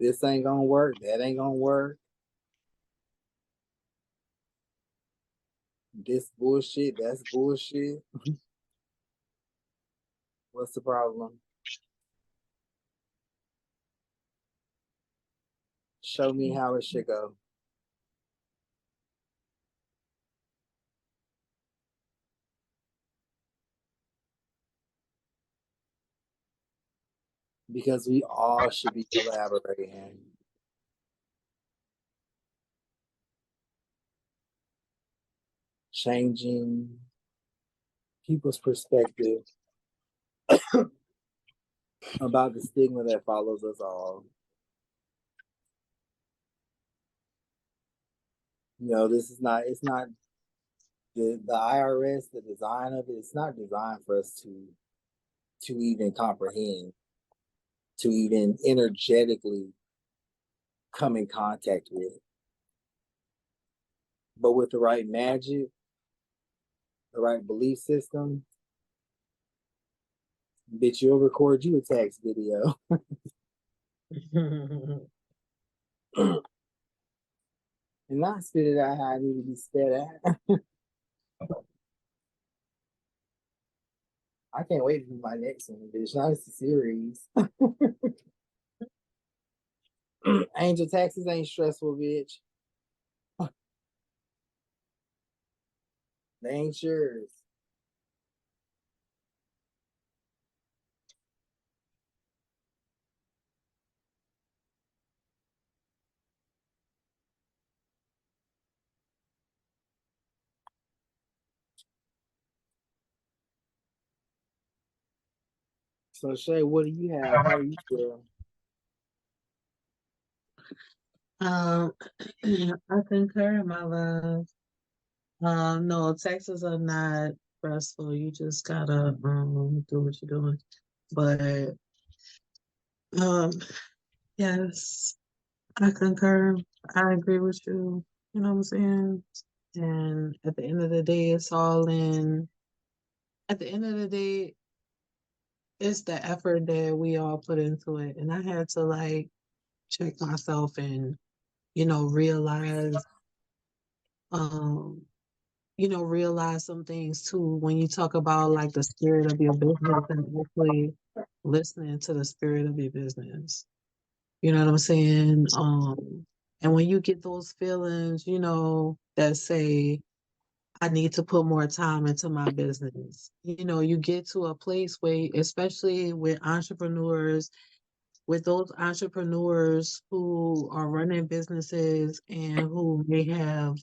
This ain't gonna work, that ain't gonna work. This bullshit, that's bullshit. What's the problem? Show me how it should go. Because we all should be collaborating. Changing people's perspective about the stigma that follows us all. You know, this is not, it's not the IRS, the design of it, it's not designed for us to even comprehend, to even energetically come in contact with. But with the right magic, the right belief system, bitch, you'll record you a tax video. And not spit it out how I need to be spit out. I can't wait for my next one, bitch. Not a series. Angel taxes ain't stressful, bitch. They ain't yours. So Shay, what do you have? How do you feel? I concur, my love. No, taxes are not stressful. You just gotta do what you're doing. But um, yes, I concur. I agree with you. You know what I'm saying? And at the end of the day, it's all in. At the end of the day, it's the effort that we all put into it. And I had to like check myself and, realize, um, realize some things too when you talk about like the spirit of your business and actually listening to the spirit of your business. You know what I'm saying? And when you get those feelings, that say, I need to put more time into my business. You get to a place where, especially with entrepreneurs, with those entrepreneurs who are running businesses and who may have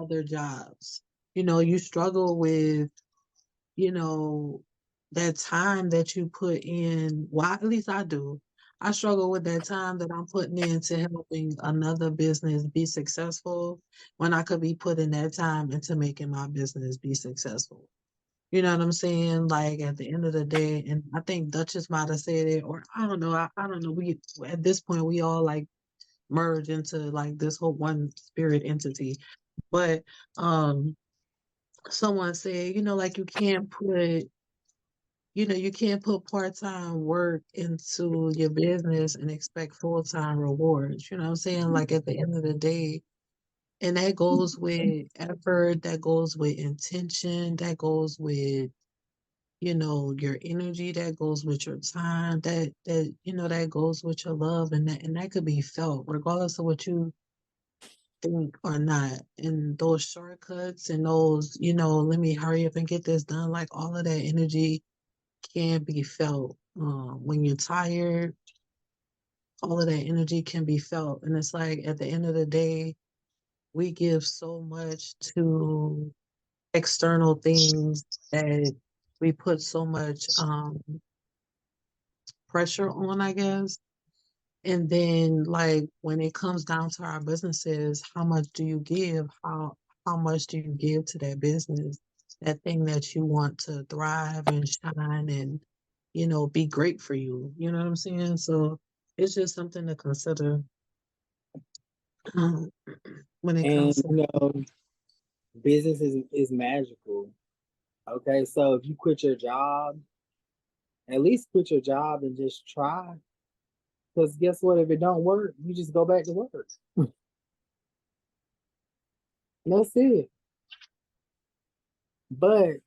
other jobs, you struggle with, you know, that time that you put in. Well, at least I do. I struggle with that time that I'm putting into helping another business be successful when I could be putting that time into making my business be successful. You know what I'm saying? Like at the end of the day, and I think Duchess might have said it, or I don't know. I don't know. We at this point we all like merge into like this whole one spirit entity. But someone said, like you can't put part-time work into your business and expect full-time rewards. You know what I'm saying? Like at the end of the day, and that goes with effort, that goes with intention, that goes with, your energy, that goes with your time, that goes with your love, and that could be felt regardless of what you think or not. And those shortcuts and those, let me hurry up and get this done, like all of that energy can be felt. When you're tired, all of that energy can be felt. And it's like at the end of the day, we give so much to external things that we put so much pressure on, I guess. And then like when it comes down to our businesses, how much do you give? How much do you give to that business? That thing that you want to thrive and shine and, be great for you. You know what I'm saying? So it's just something to consider um, when it And comes to business is magical. Okay, so if you quit your job, at least quit your job and just try. Because guess what? If it don't work, you just go back to work. That's it. But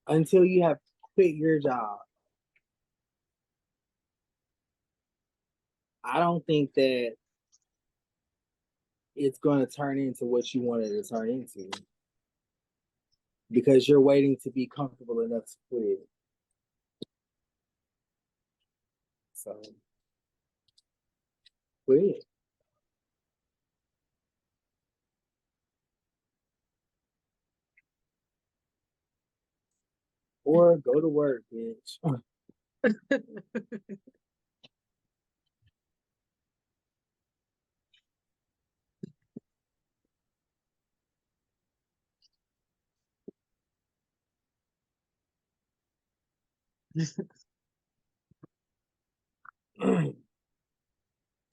until you have quit your job, I don't think that it's going to turn into what you wanted to turn into because you're waiting to be comfortable enough to quit. So quit or go to work, bitch.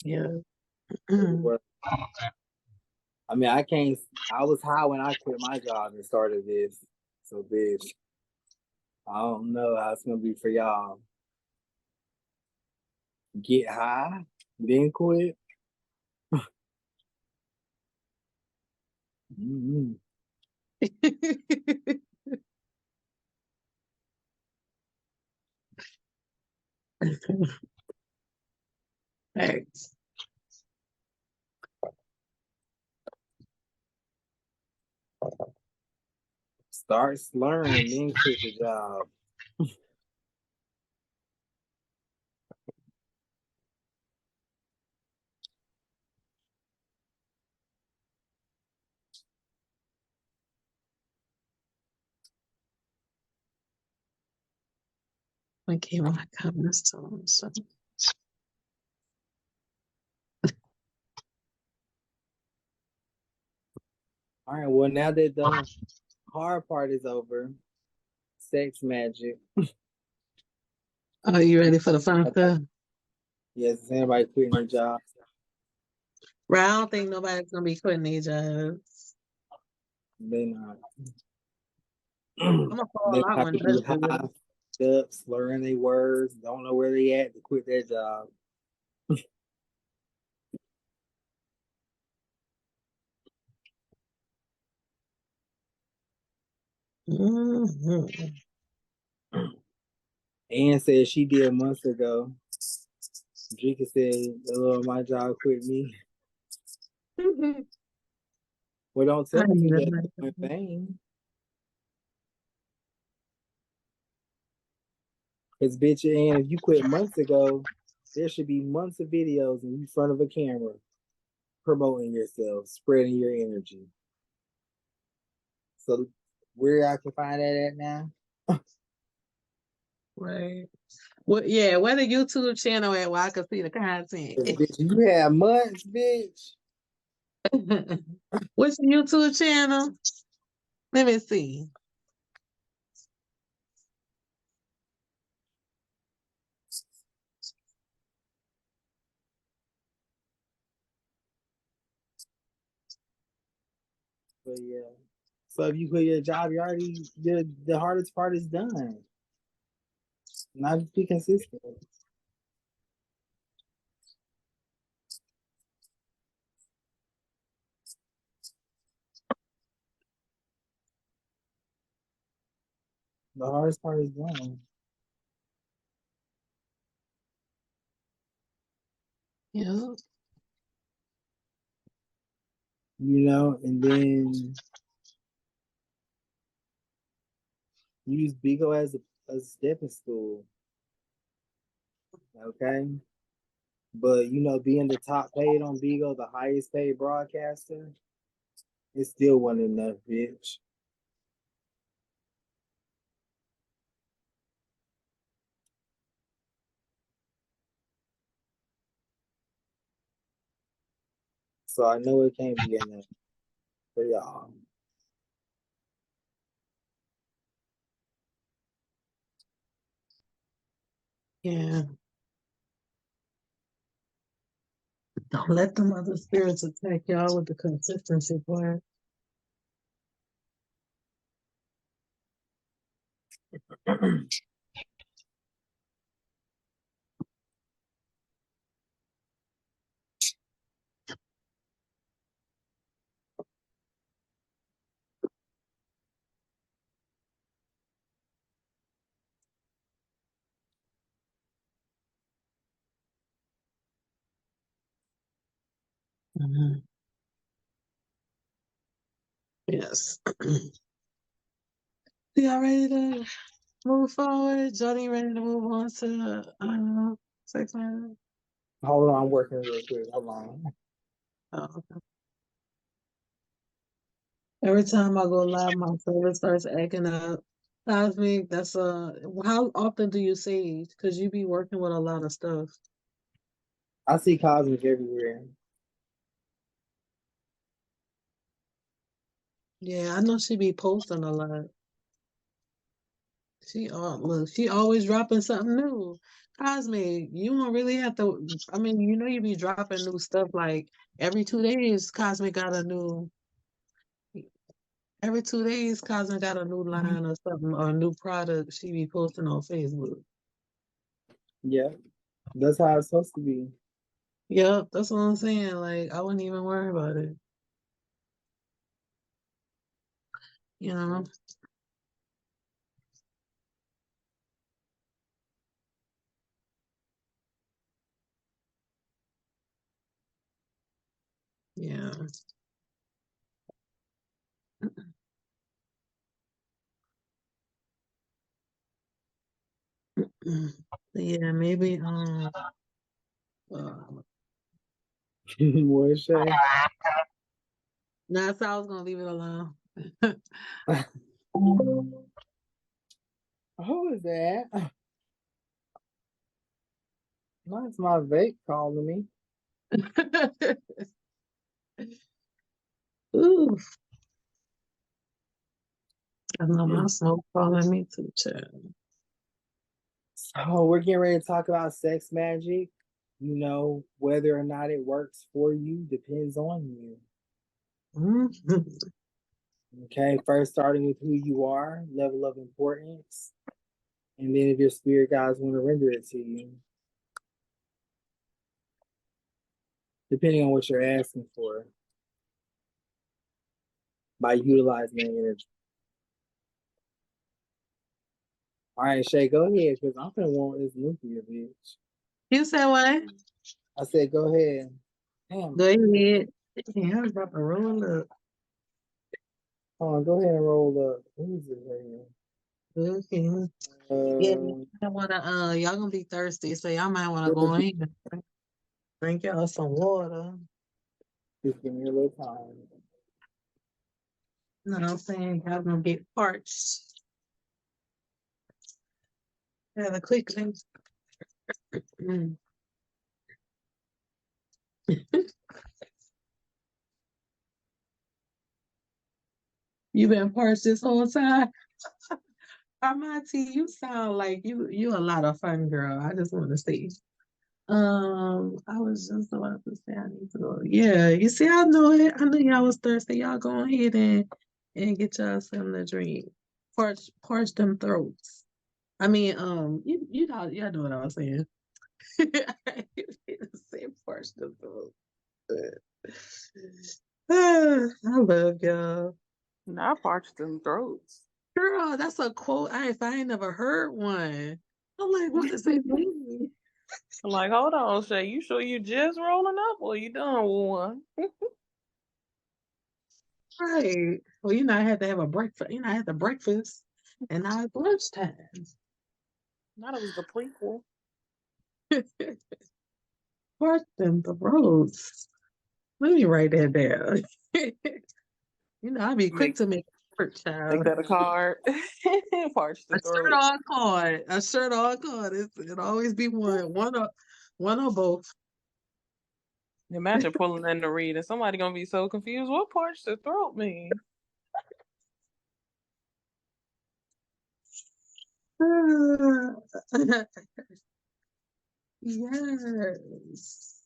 Yeah. Well, I mean, I can't. I was high when I quit my job and started this. So, bitch, I don't know how it's gonna be for y'all. Get high, then quit. Mm-hmm. Thanks. Start slurring, then quit the job. Okay, my comments to so. All right. Well, now that the hard part is over, sex magic. Are you ready for the fun stuff? Yes, is anybody quitting their job? Right, I don't think nobody's gonna be quitting their jobs. They not. I'm gonna call They that have one to be done. high, up, slurring their words, don't know where they at to quit their job. Mm-hmm. Ann said she did months ago. Drika said, "Hello, my job quit me." Well, don't tell me you just doing thing. Because, bitch, Ann, if you quit months ago, there should be months of videos in front of a camera promoting yourself, spreading your energy. So, where I can find that at now? Right. Well, yeah, where the YouTube channel at where I can see the content. Bitch, you have months, bitch. What's the YouTube channel? Let me see. But yeah. So if you quit your job, you already the hardest part is done. Now just be consistent. The hardest part is done. Yeah. You know, and then use Bigo as a stepping stool. Okay. But you know, being the top paid on Bigo, the highest paid broadcaster, it still wasn't enough, bitch. So I know it can't be enough for y'all. Yeah. Don't let them other spirits attack y'all with the consistency part. Mm-hmm. Yes. Y'all ready to move forward? Jody ready to move on to sex matter? Hold on, I'm working real quick. Hold on. Oh, okay. Every time I go live, my server starts acting up. Cosmic, that's how often do you sage? Because you be working with a lot of stuff. I see Cosmic everywhere. Yeah, I know she be posting a lot. She always dropping something new. Cosmic, you don't really have to. I mean, you be dropping new stuff like every 2 days. Cosmic got a new. Every 2 days, Cosmic got a new line or something or a new product she be posting on Facebook. Yeah, that's how it's supposed to be. Yep, that's what I'm saying. Like I wouldn't even worry about it. You know. Yeah. Yeah, maybe What say? nah, so I was gonna leave it alone. Who is that? That's my vape calling me. Ooh, I know my smoke calling me too, child. So we're getting ready to talk about sex magic. You know, whether or not it works for you depends on you. Okay, first starting with who you are, level of importance, and then if your spirit guides want to render it to you, depending on what you're asking for, by utilizing that energy. All right, Shay, go ahead, because I'm gonna want this nuclear bitch. You said what? I said, go ahead. Damn. Go ahead. Yeah, I was about to roll up. Hold on, go ahead and roll up. Who is it right here? Okay. Yeah, I wanna y'all gonna be thirsty, so y'all might wanna go in and drink y'all some water. Just give me a little time. You know what I'm saying? Y'all gonna get parched. Yeah, quickly. You been parched this whole time? Armati, you sound like you a lot of fun, girl. I just want to say. I was just about to say I need to go. Yeah, you see, I know it. I knew y'all was thirsty. Y'all go ahead and get y'all something to drink. Parch them throats. I mean, y'all know what I was saying. Say parch them throats. I love y'all. Not parched them throats. Girl, that's a quote. If I ain't never heard one. I'm like, what does it mean? I'm like, hold on, Shay. You sure you just rolling up or you done with one? Right. Well, I had to have a breakfast. I had the breakfast, and now it's lunchtime. Not it was the prequel. Parch them the roads. Let me write that down. I'd be quick to make a shirt, child. Make that a card. Parch the throat. Shirt on card. A shirt on card. It'll always be one or both. Imagine pulling in the read and somebody gonna be so confused. What parch the throat mean? Yes.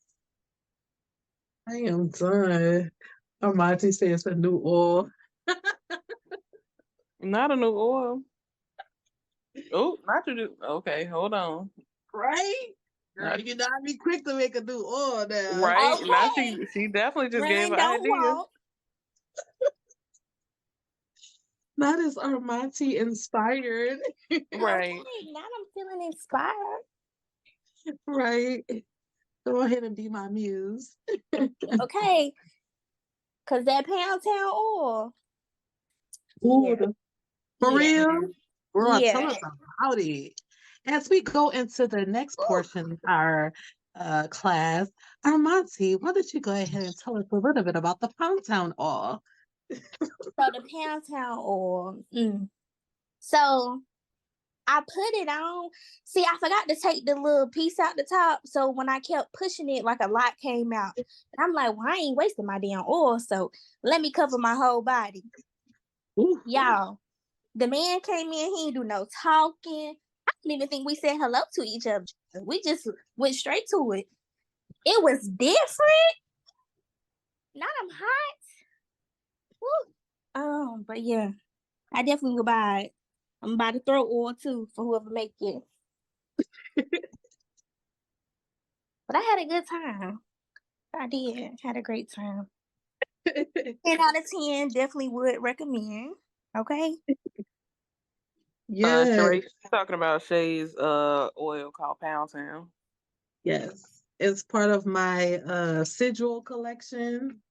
I am done. Amati says a new oil. Not a new oil. Oh, not to do. Okay, hold on. Right? Girl, I be quick to make a new oil now. Right? Okay. Now she definitely just gave an idea. That is Armati inspired. Right. Okay, now I'm feeling inspired. Right. Go ahead and be my muse. Okay. Cause that Pound Town oil. Ooh, for real? Girl, Yeah. tell us about it. As we go into the next portion of our class, Armati, why don't you go ahead and tell us a little bit about the Pound Town oil? So the Pound Town oil. So I put it on. See, I forgot to take the little piece out the top. So when I kept pushing it, like a lot came out. And I'm like, well, I ain't wasting my damn oil. So let me cover my whole body. Ooh. Y'all, the man came in. He didn't do no talking. I didn't even think we said hello to each other. We just went straight to it. It was different. Not I'm hot. Woo. But yeah, I definitely will buy it. I'm about to throw oil too for whoever make it. But I had a good time. I did. Had a great time. 10 out of 10, definitely would recommend. Okay. Yeah. Sheree, she's talking about Shay's oil called Pound Town. Yes. It's part of my sigil collection.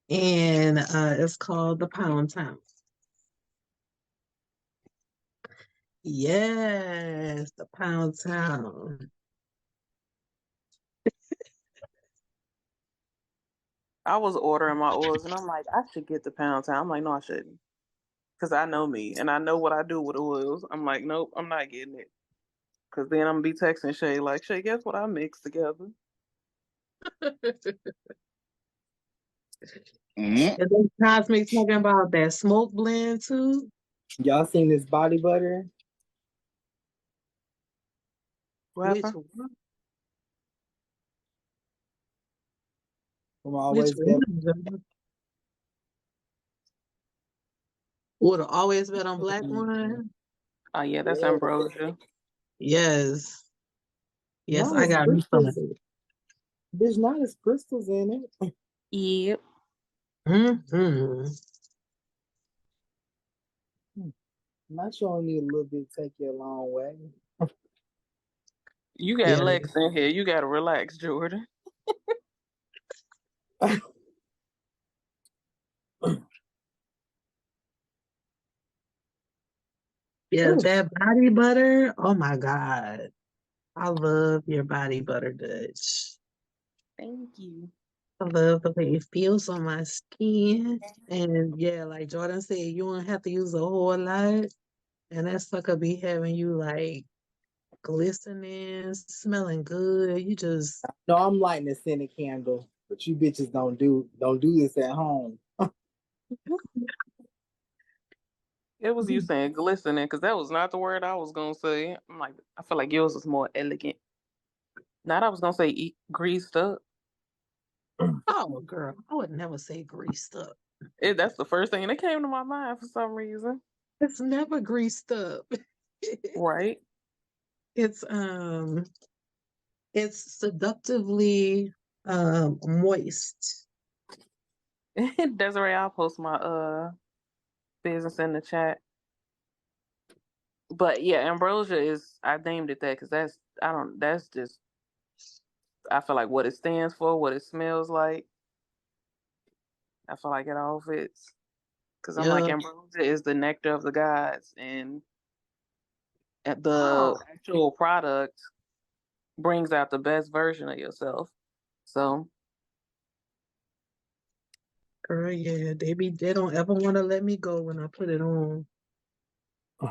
And it's called the Pound Town. Yes, the Pound Town. I was ordering my oils and I'm like, I should get the Pound Town. I'm like, no, I shouldn't. Because I know me and I know what I do with oils. I'm like, nope, I'm not getting it. Because then I'm going to be texting Shay like, Shay, guess what I mixed together? And then Cosmic talking about that smoke blend too. Y'all seen this body butter? Which What? one? From Always Bet. Would have always bet on black one. Oh yeah, that's ambrosia. Yes. Yes, Not I as got me some of crystals. it. There's not as crystals in it. Yep. Mm-hmm. Not you only need a little bit to take you a long way. You got Lex in here. You got to relax, Jordan. Yeah, that body butter. Oh my God. I love your body butter, Dutch. Thank you. I love the way it feels on my skin. And yeah, like Jordan said, you don't have to use a whole lot. And that sucker be having you like glistening, smelling good. You just No, I'm lighting a scented candle, but you bitches don't do this at home. It was you saying glistening because that was not the word I was going to say. I'm like, I feel like yours was more elegant. Not I was going to say greased up. Oh, girl, I would never say greased up. That's the first thing that came to my mind for some reason. It's never greased up. Right. It's seductively moist. Desiree, I'll post my business in the chat. But yeah, ambrosia is I named it that because that's just I feel like what it stands for, what it smells like. I feel like it all fits. Because I'm like, ambrosia is the nectar of the gods, and the actual product brings out the best version of yourself. So, Girl, yeah, they don't ever want to let me go when I put it on. You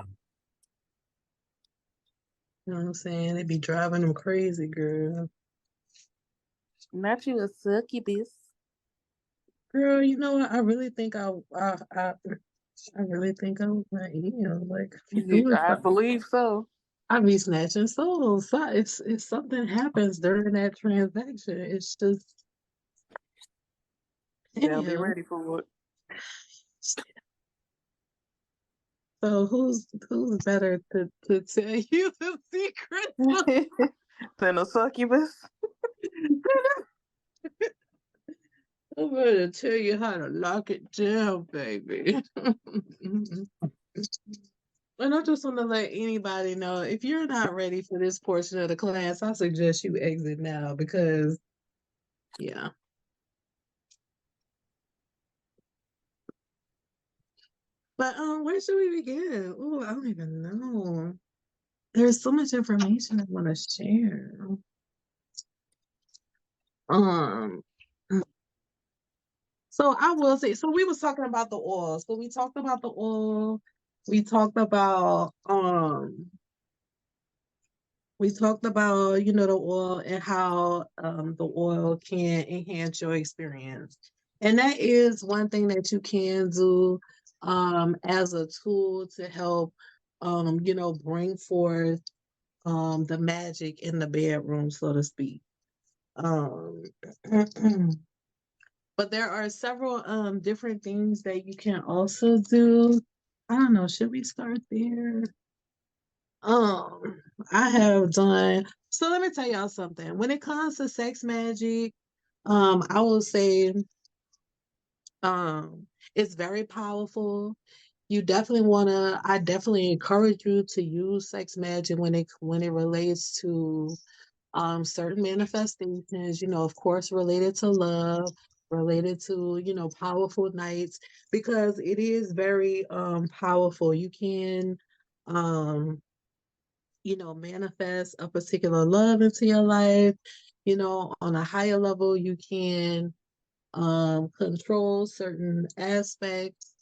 know what I'm saying? They be driving them crazy, girl. not you a succubus. Girl, you know what? I really think I really think I am. Like I believe so. I be snatching souls. So it's something happens during that transaction. It's just They'll be ready for it. So who's better to tell you the secret than a succubus? I'm gonna tell you how to lock it down, baby. And I just want to let anybody know, if you're not ready for this portion of the class, I suggest you exit now because, yeah. But where should we begin? Oh, I don't even know. There's so much information I want to share. So I will say, so we was talking about the oil. So we talked about the oil. we talked about the oil and how the oil can enhance your experience. And that is one thing that you can do as a tool to help bring forth the magic in the bedroom, so to speak. Um but there are several different things that you can also do. I don't know, should we start there? Um, I have done. So let me tell y'all something. When it comes to sex magic, I will say, um, it's very powerful. You definitely wanna. I definitely encourage you to use sex magic when it relates to certain manifestations. Of course, related to love, related to powerful nights, because it is very powerful. You can um manifest a particular love into your life. On a higher level, you can control certain aspects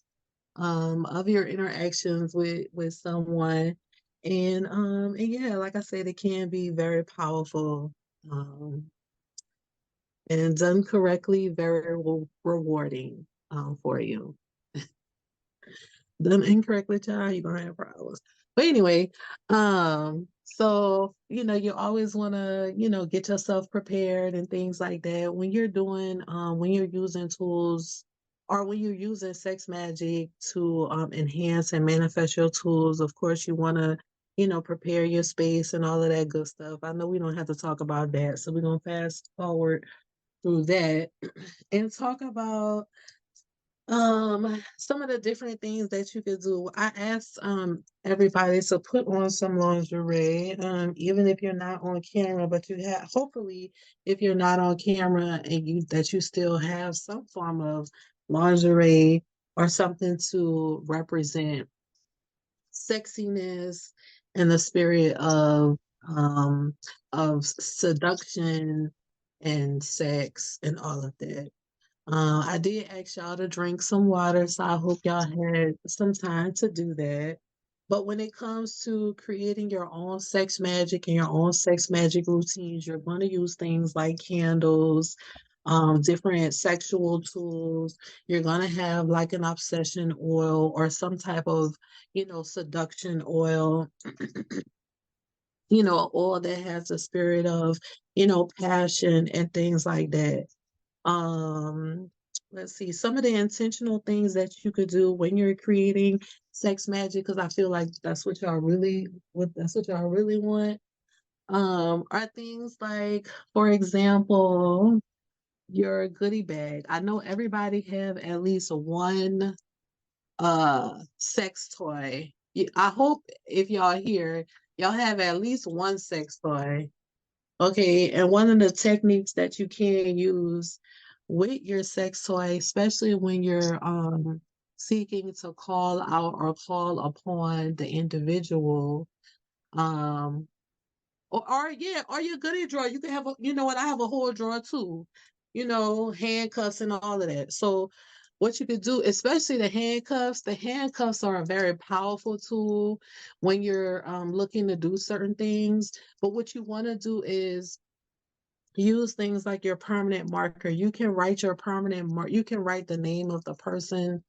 of your interactions with someone. And yeah, like I said, it can be very powerful. Um, and done correctly, very rewarding for you. Done incorrectly, child, you're gonna have problems. But anyway, so you always wanna, get yourself prepared and things like that when you're doing when you're using tools or when you're using sex magic to enhance and manifest your tools. Of course, you wanna, prepare your space and all of that good stuff. I know we don't have to talk about that, so we're gonna fast forward through that and talk about some of the different things that you could do. I asked everybody to put on some lingerie, even if you're not on camera, but you have hopefully if you're not on camera and you still have some form of lingerie or something to represent sexiness and the spirit of seduction and sex and all of that. I did ask y'all to drink some water, so I hope y'all had some time to do that. But when it comes to creating your own sex magic and your own sex magic routines, you're going to use things like candles, different sexual tools. You're going to have like an obsession oil or some type of, seduction oil, oil that has a spirit of, passion and things like that. Um, let's see some of the intentional things that you could do when you're creating sex magic, because I feel like that's what y'all really want. Are things like, for example, your goodie bag. I know everybody have at least one sex toy. I hope if y'all here, y'all have at least one sex toy. Okay, and one of the techniques that you can use with your sex toy, especially when you're seeking to call out or call upon the individual, um, or yeah, or your goodie drawer. You can have what, I have a whole drawer too, handcuffs and all of that. So what you could do, especially the handcuffs are a very powerful tool when you're looking to do certain things. But what you want to do is use things like your permanent marker. You can write your permanent mark. You can write the name of the person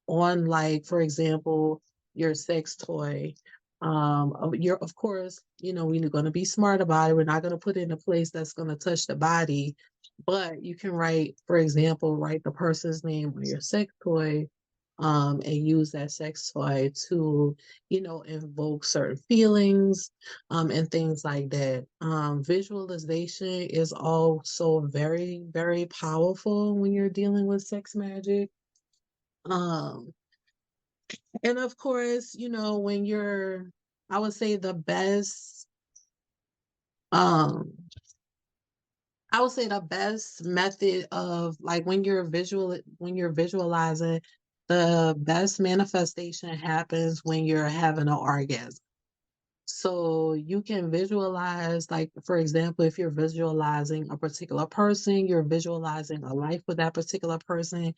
on, like, for example, your sex toy. You're, of course, we're going to be smart about it. We're not going to put it in a place that's going to touch the body, but you can write, for example, write the person's name on your sex toy, and use that sex toy to, invoke certain feelings, and things like that. Visualization is also very, very powerful when you're dealing with sex magic. Um, and of course, when you're, I would say um, the best method of, like, when you're visualizing, the best manifestation happens when you're having an orgasm. So you can visualize, like, for example, if you're visualizing a particular person, you're visualizing a life with that particular person,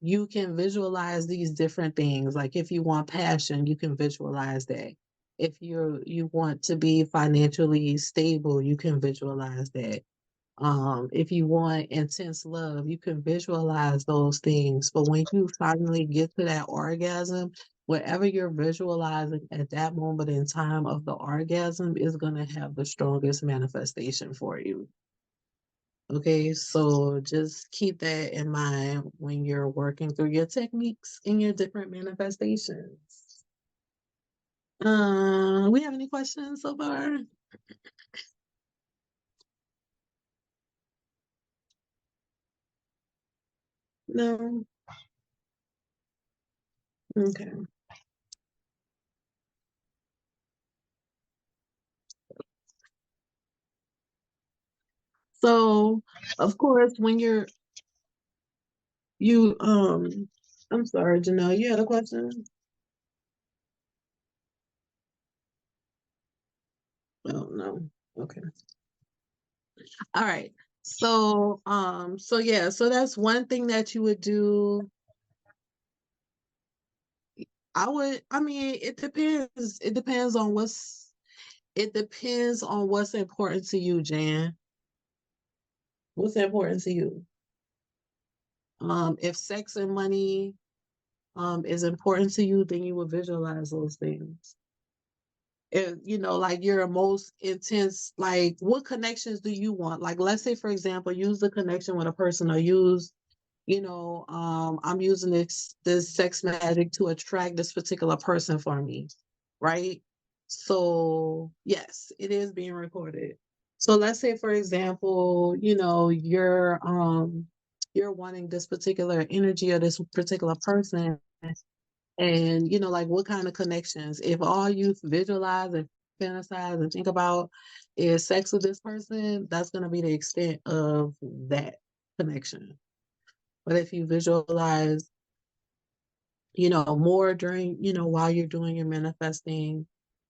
you can visualize these different things. Like if you want passion, you can visualize that. If you want to be financially stable, you can visualize that. If you want intense love, you can visualize those things. But when you finally get to that orgasm, whatever you're visualizing at that moment in time of the orgasm is going to have the strongest manifestation for you. Okay, so just keep that in mind when you're working through your techniques and your different manifestations. We have any questions so far? No. Okay. So, of course, when I'm sorry, Janelle, you had a question? Oh, no. Okay. All right. So yeah, so that's one thing that you would do. I mean, it depends. It depends on what's important to you, Jan. What's important to you? If sex and money is important to you, then you will visualize those things. If like your most intense, like what connections do you want? Like let's say, for example, use the connection with a person, or use, I'm using this sex magic to attract this particular person for me, right? So yes, it is being recorded. So let's say, for example, you're wanting this particular energy or this particular person, and like what kind of connections? If all you visualize and fantasize and think about is sex with this person, that's going to be the extent of that connection. But if you visualize, more during, while you're doing your manifesting,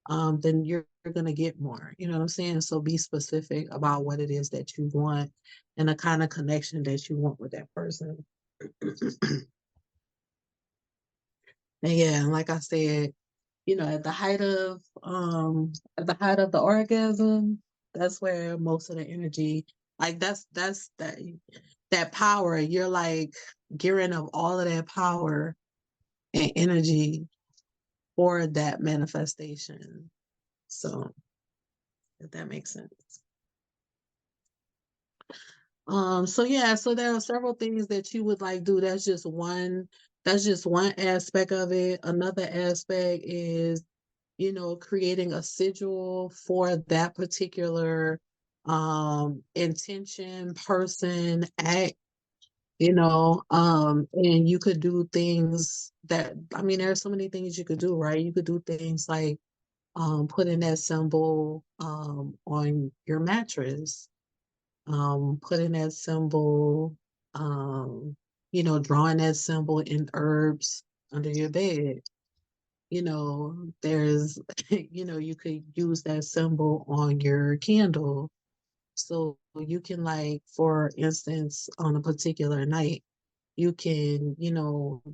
then you're going to get more. You know what I'm saying? So be specific about what it is that you want and the kind of connection that you want with that person. And yeah, like I said, at the height of the orgasm, that's where most of the energy, like that's that power. You're like gearing up all of that power and energy for that manifestation. So if that makes sense. So yeah, so there are several things that you would like do. That's just one aspect of it. Another aspect is, creating a sigil for that particular intention, person, act, and you could do things that, I mean, there are so many things you could do, right? You could do things like putting that symbol on your mattress, putting that symbol, drawing that symbol in herbs under your bed. There's, you could use that symbol on your candle. So you can, like, for instance, on a particular night, you can,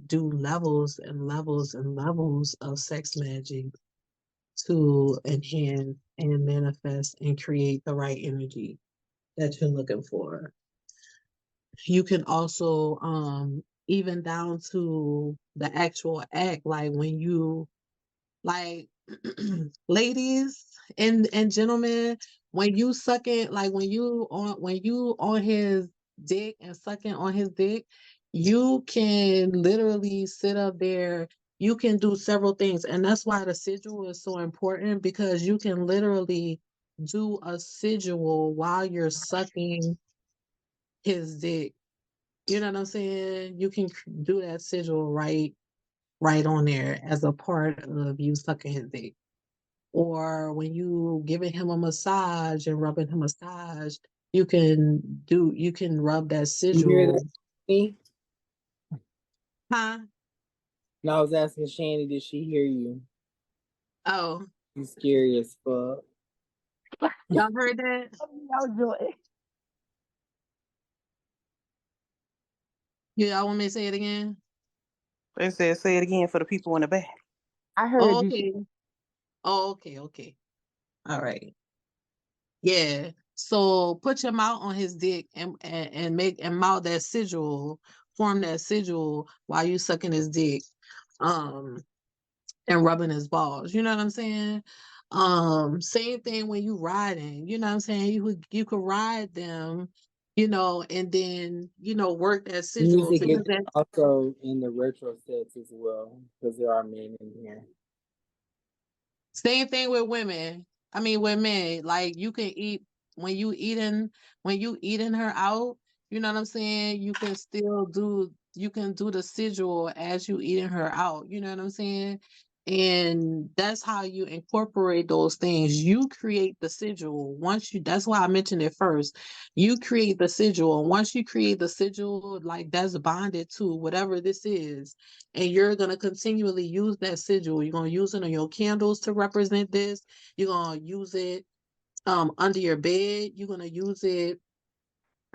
do levels and levels and levels of sex magic to enhance and manifest and create the right energy that you're looking for. You can also, even down to the actual act, like when you, like, ladies and gentlemen, when you sucking, like when you on his dick and sucking on his dick, you can literally sit up there. You can do several things, and that's why the sigil is so important, because you can literally do a sigil while you're sucking his dick. You know what I'm saying? You can do that sigil right on there as a part of you sucking his dick. Or when you giving him a massage and rubbing him a massage, you can rub that You hear sigil. that? Me? Huh? No, I was asking Shanny, did she hear you? Oh. You scary as fuck. Y'all heard that? Yeah, y'all want me to say it again? They said say it again for the people in the back. I heard Oh, you. okay. Oh, okay, okay. All right. Yeah. So put your mouth on his dick and make and mouth that sigil, form that sigil while you sucking his dick. Um and rubbing his balls. You know what I'm saying? Same thing when you riding, you know what I'm saying? You could ride them, and then, work that sigil Music is because that also in the retro sets as well, because there are men in here. same thing with women. I mean with men. Like you can eat when you eating her out, you know what I'm saying? You can do the sigil as you eating her out, you know what I'm saying? And that's how you incorporate those things. You create the sigil. That's why I mentioned it first. You create the sigil. And once you create the sigil, like that's bonded to whatever this is, and you're going to continually use that sigil. You're going to use it on your candles to represent this. You're going to use it under your bed. You're going to use it.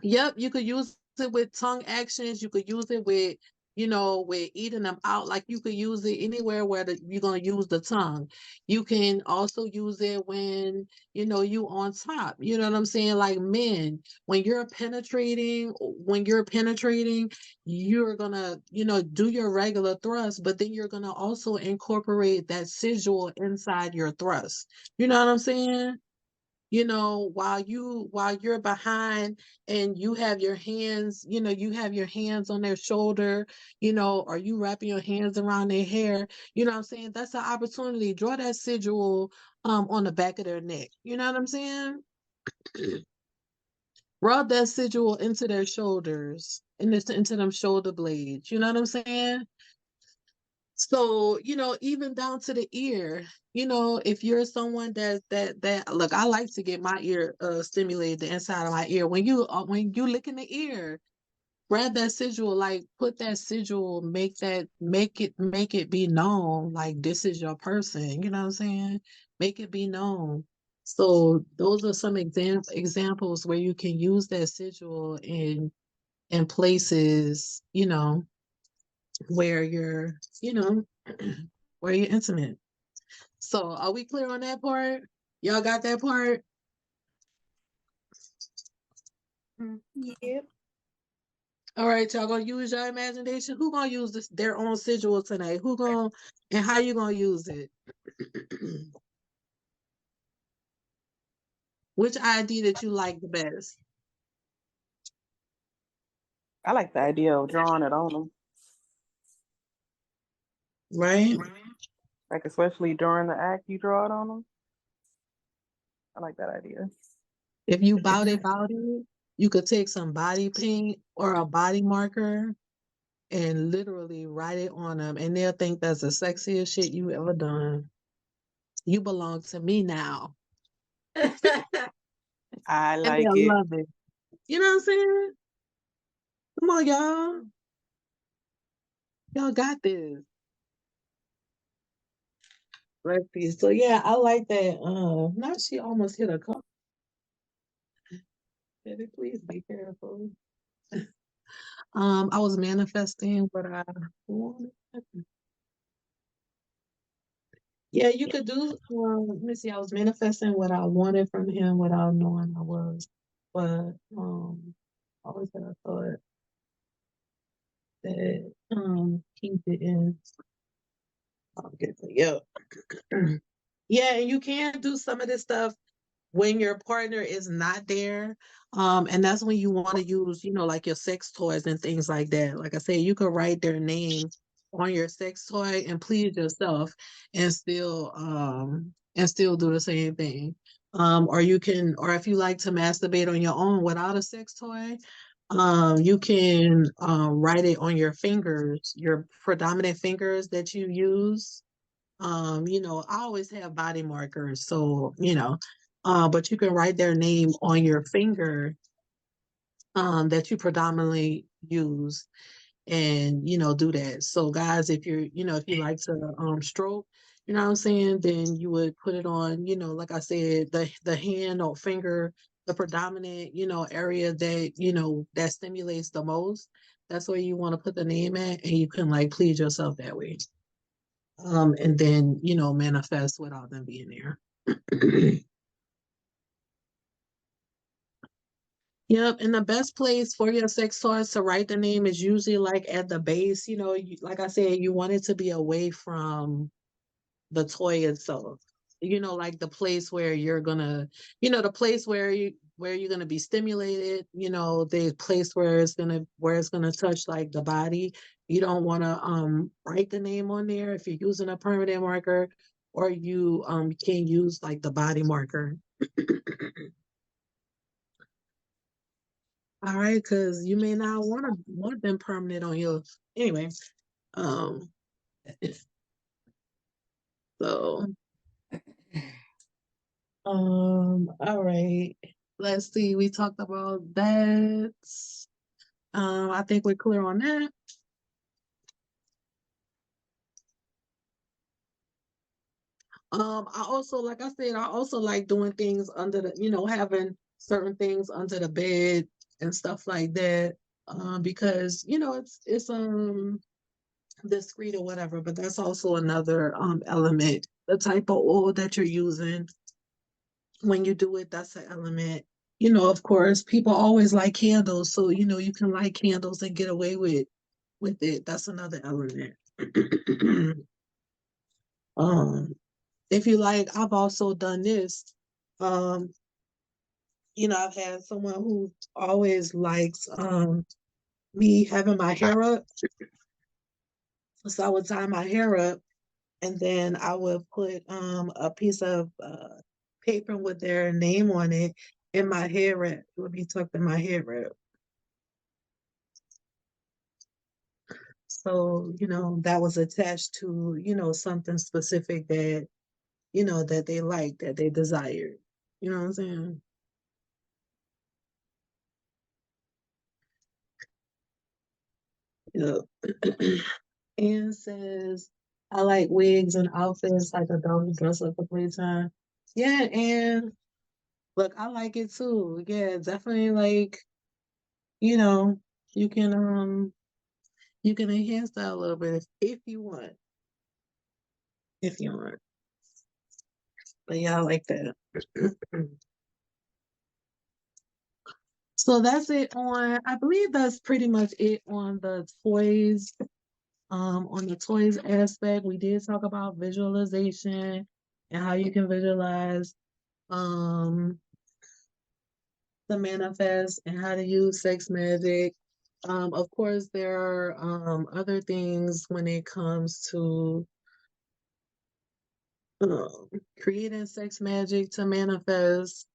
Yep, you could use it with tongue actions. You could use it with, with eating them out. Like you could use it anywhere where you're going to use the tongue. You can also use it when, you on top. You know what I'm saying? Like men, when you're penetrating, you're going to, do your regular thrust, but then you're going to also incorporate that sigil inside your thrust. You know what I'm saying? While you're behind and you have your hands, on their shoulder, or you wrapping your hands around their hair, you know what I'm saying? That's an opportunity. Draw that sigil on the back of their neck. You know what I'm saying? Rub that sigil into their shoulders and into them shoulder blades. You know what I'm saying? So, even down to the ear, if you're someone that look, I like to get my ear stimulated, the inside of my ear. When you lick in the ear, grab that sigil, like put that sigil, make it be known, like this is your person. You know what I'm saying? Make it be known. So those are some examples where you can use that sigil in places, where you're, where you're intimate. So are we clear on that part? Y'all got that part? Yep. All right, y'all gonna use your imagination. Who gonna use their own sigil tonight? And how you gonna use it? Which ID that you like the best? I like the idea of drawing it on them. Right? Like especially during the act, you draw it on them. I like that idea. If you bout it, you could take some body paint or a body marker and literally write it on them, and they'll think that's the sexiest shit you ever done. You belong to me now. I And like they'll it. love it. You know what I'm saying? Come on, y'all. Y'all got this. Let's see. So yeah, I like that. Now she almost hit a car. Baby, please be careful. I was manifesting what I wanted. Yeah, you could do. Let me see. I was manifesting what I wanted from him without knowing I was, but I always had a thought that he didn't. I'll get to yeah. Yeah, and you can do some of this stuff when your partner is not there. And that's when you want to use, like your sex toys and things like that. Like I said, you could write their name on your sex toy and please yourself and still do the same thing. Or if you like to masturbate on your own without a sex toy, you can write it on your fingers, your predominant fingers that you use. I always have body markers, so but you can write their name on your finger that you predominantly use and do that. So guys, if you like to stroke, you know what I'm saying, then you would put it on, like I said, the hand or finger, the predominant, area that that stimulates the most. That's where you want to put the name at, and you can like please yourself that way. And then, you know, manifest without them being there. Yep, and the best place for your sex toys to write the name is usually like at the base. You know, like I said, you want it to be away from the toy itself. You know, like the place where you're gonna, you know, the place where you're gonna be stimulated. You know, the place where it's gonna touch like the body. You don't want to write the name on there if you're using a permanent marker, or you can use like the body marker. All right, because you may not want them permanent on your anyway. Um, so all right. Let's see. We talked about that. I think we're clear on that. I also, like I said, I also like doing things under the, you know, having certain things under the bed and stuff like that. Because, you know, it's discreet or whatever, but that's also another element. The type of oil that you're using when you do it, that's an element. You know, of course, people always like candles, so you know you can light candles and get away with it. That's another element. If you like, I've also done this. You know, I've had someone who always likes me having my hair up. So I would tie my hair up, and then I would put a piece of paper with their name on it in my hair wrap. It would be tucked in my hair wrap. So, you know, that was attached to, you know, something specific that, you know, that they liked, that they desired. You know what I'm saying? Yep. Ann says, I like wigs and outfits like adults who dress up for playtime. Yeah, and look, I like it too. Yeah, definitely like, you know, you can enhance that a little bit if you want. If you want. But yeah, I like that. So that's it on, I believe that's pretty much it on the toys. On the toys aspect, we did talk about visualization and how you can visualize the manifest and how to use sex magic. Of course, there are other things when it comes to creating sex magic to manifest.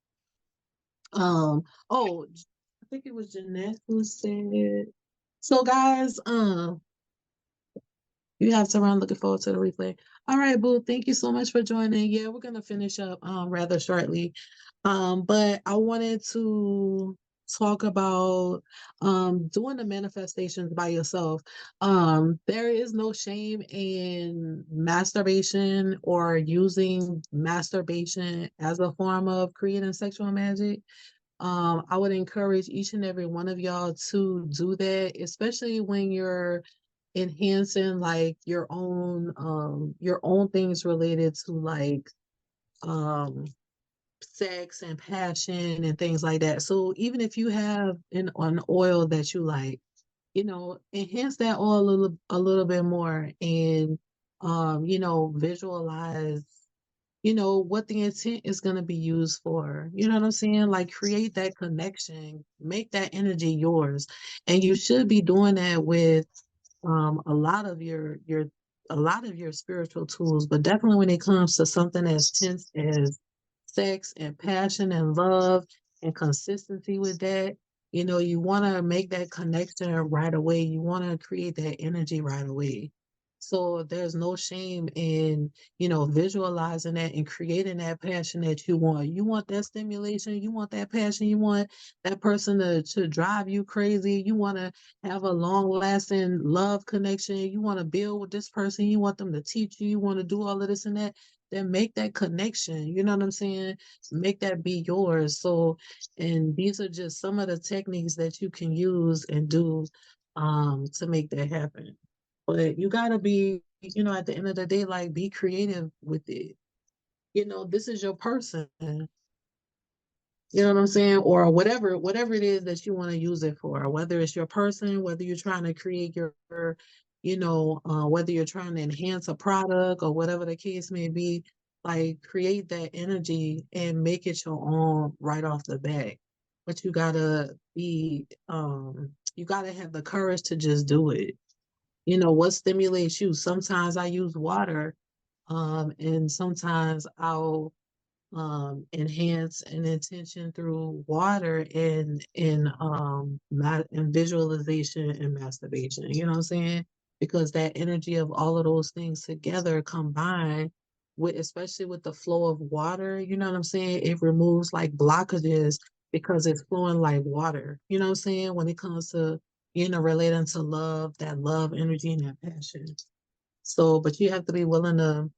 Oh, I think it was Jeanette who said. So, guys, you have to run. Looking forward to the replay. All right, Boo. Thank you so much for joining. Yeah, we're gonna finish up rather shortly. But I wanted to talk about doing the manifestations by yourself. There is no shame in masturbation or using masturbation as a form of creating sexual magic. I would encourage each and every one of y'all to do that, especially when you're enhancing like your own things related to like sex and passion and things like that. So even if you have an oil that you like, you know, enhance that oil a little bit more, and you know, visualize, you know, what the intent is going to be used for. You know what I'm saying? Like create that connection, make that energy yours. And you should be doing that with a lot of your spiritual tools, but definitely when it comes to something as tense as sex and passion and love and consistency with that, you know, you want to make that connection right away. You want to create that energy right away. So there's no shame in, you know, visualizing that and creating that passion that you want. You want that stimulation, you want that passion, you want that person to drive you crazy. You want to have a long lasting love connection. You want to build with this person, you want them to teach you, you want to do all of this and that. Then make that connection. You know what I'm saying? Make that be yours. So, and these are just some of the techniques that you can use and do to make that happen. But you gotta be, at the end of the day, like be creative with it. This is your person. You know what I'm saying? Or whatever it is that you want to use it for, whether it's your person, whether you're trying to create whether you're trying to enhance a product or whatever the case may be, like create that energy and make it your own right off the bat. But you gotta you gotta have the courage to just do it. What stimulates you? Sometimes I use water, and sometimes I'll enhance an intention through water and visualization and masturbation. You know what I'm saying? Because that energy of all of those things together combined with, especially with the flow of water, you know what I'm saying? It removes like blockages because it's flowing like water. You know what I'm saying? When it comes to, relating to love, that love energy and that passion. So, but you have to be willing to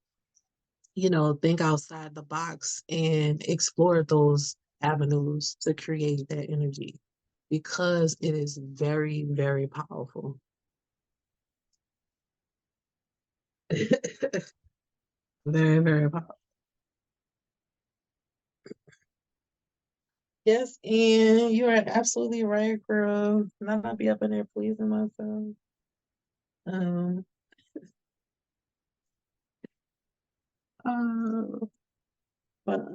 think outside the box and explore those avenues to create that energy because it is very, very powerful. Very, very powerful. Yes, and you are absolutely right, girl. Not be up in there pleasing myself. Um, uh, but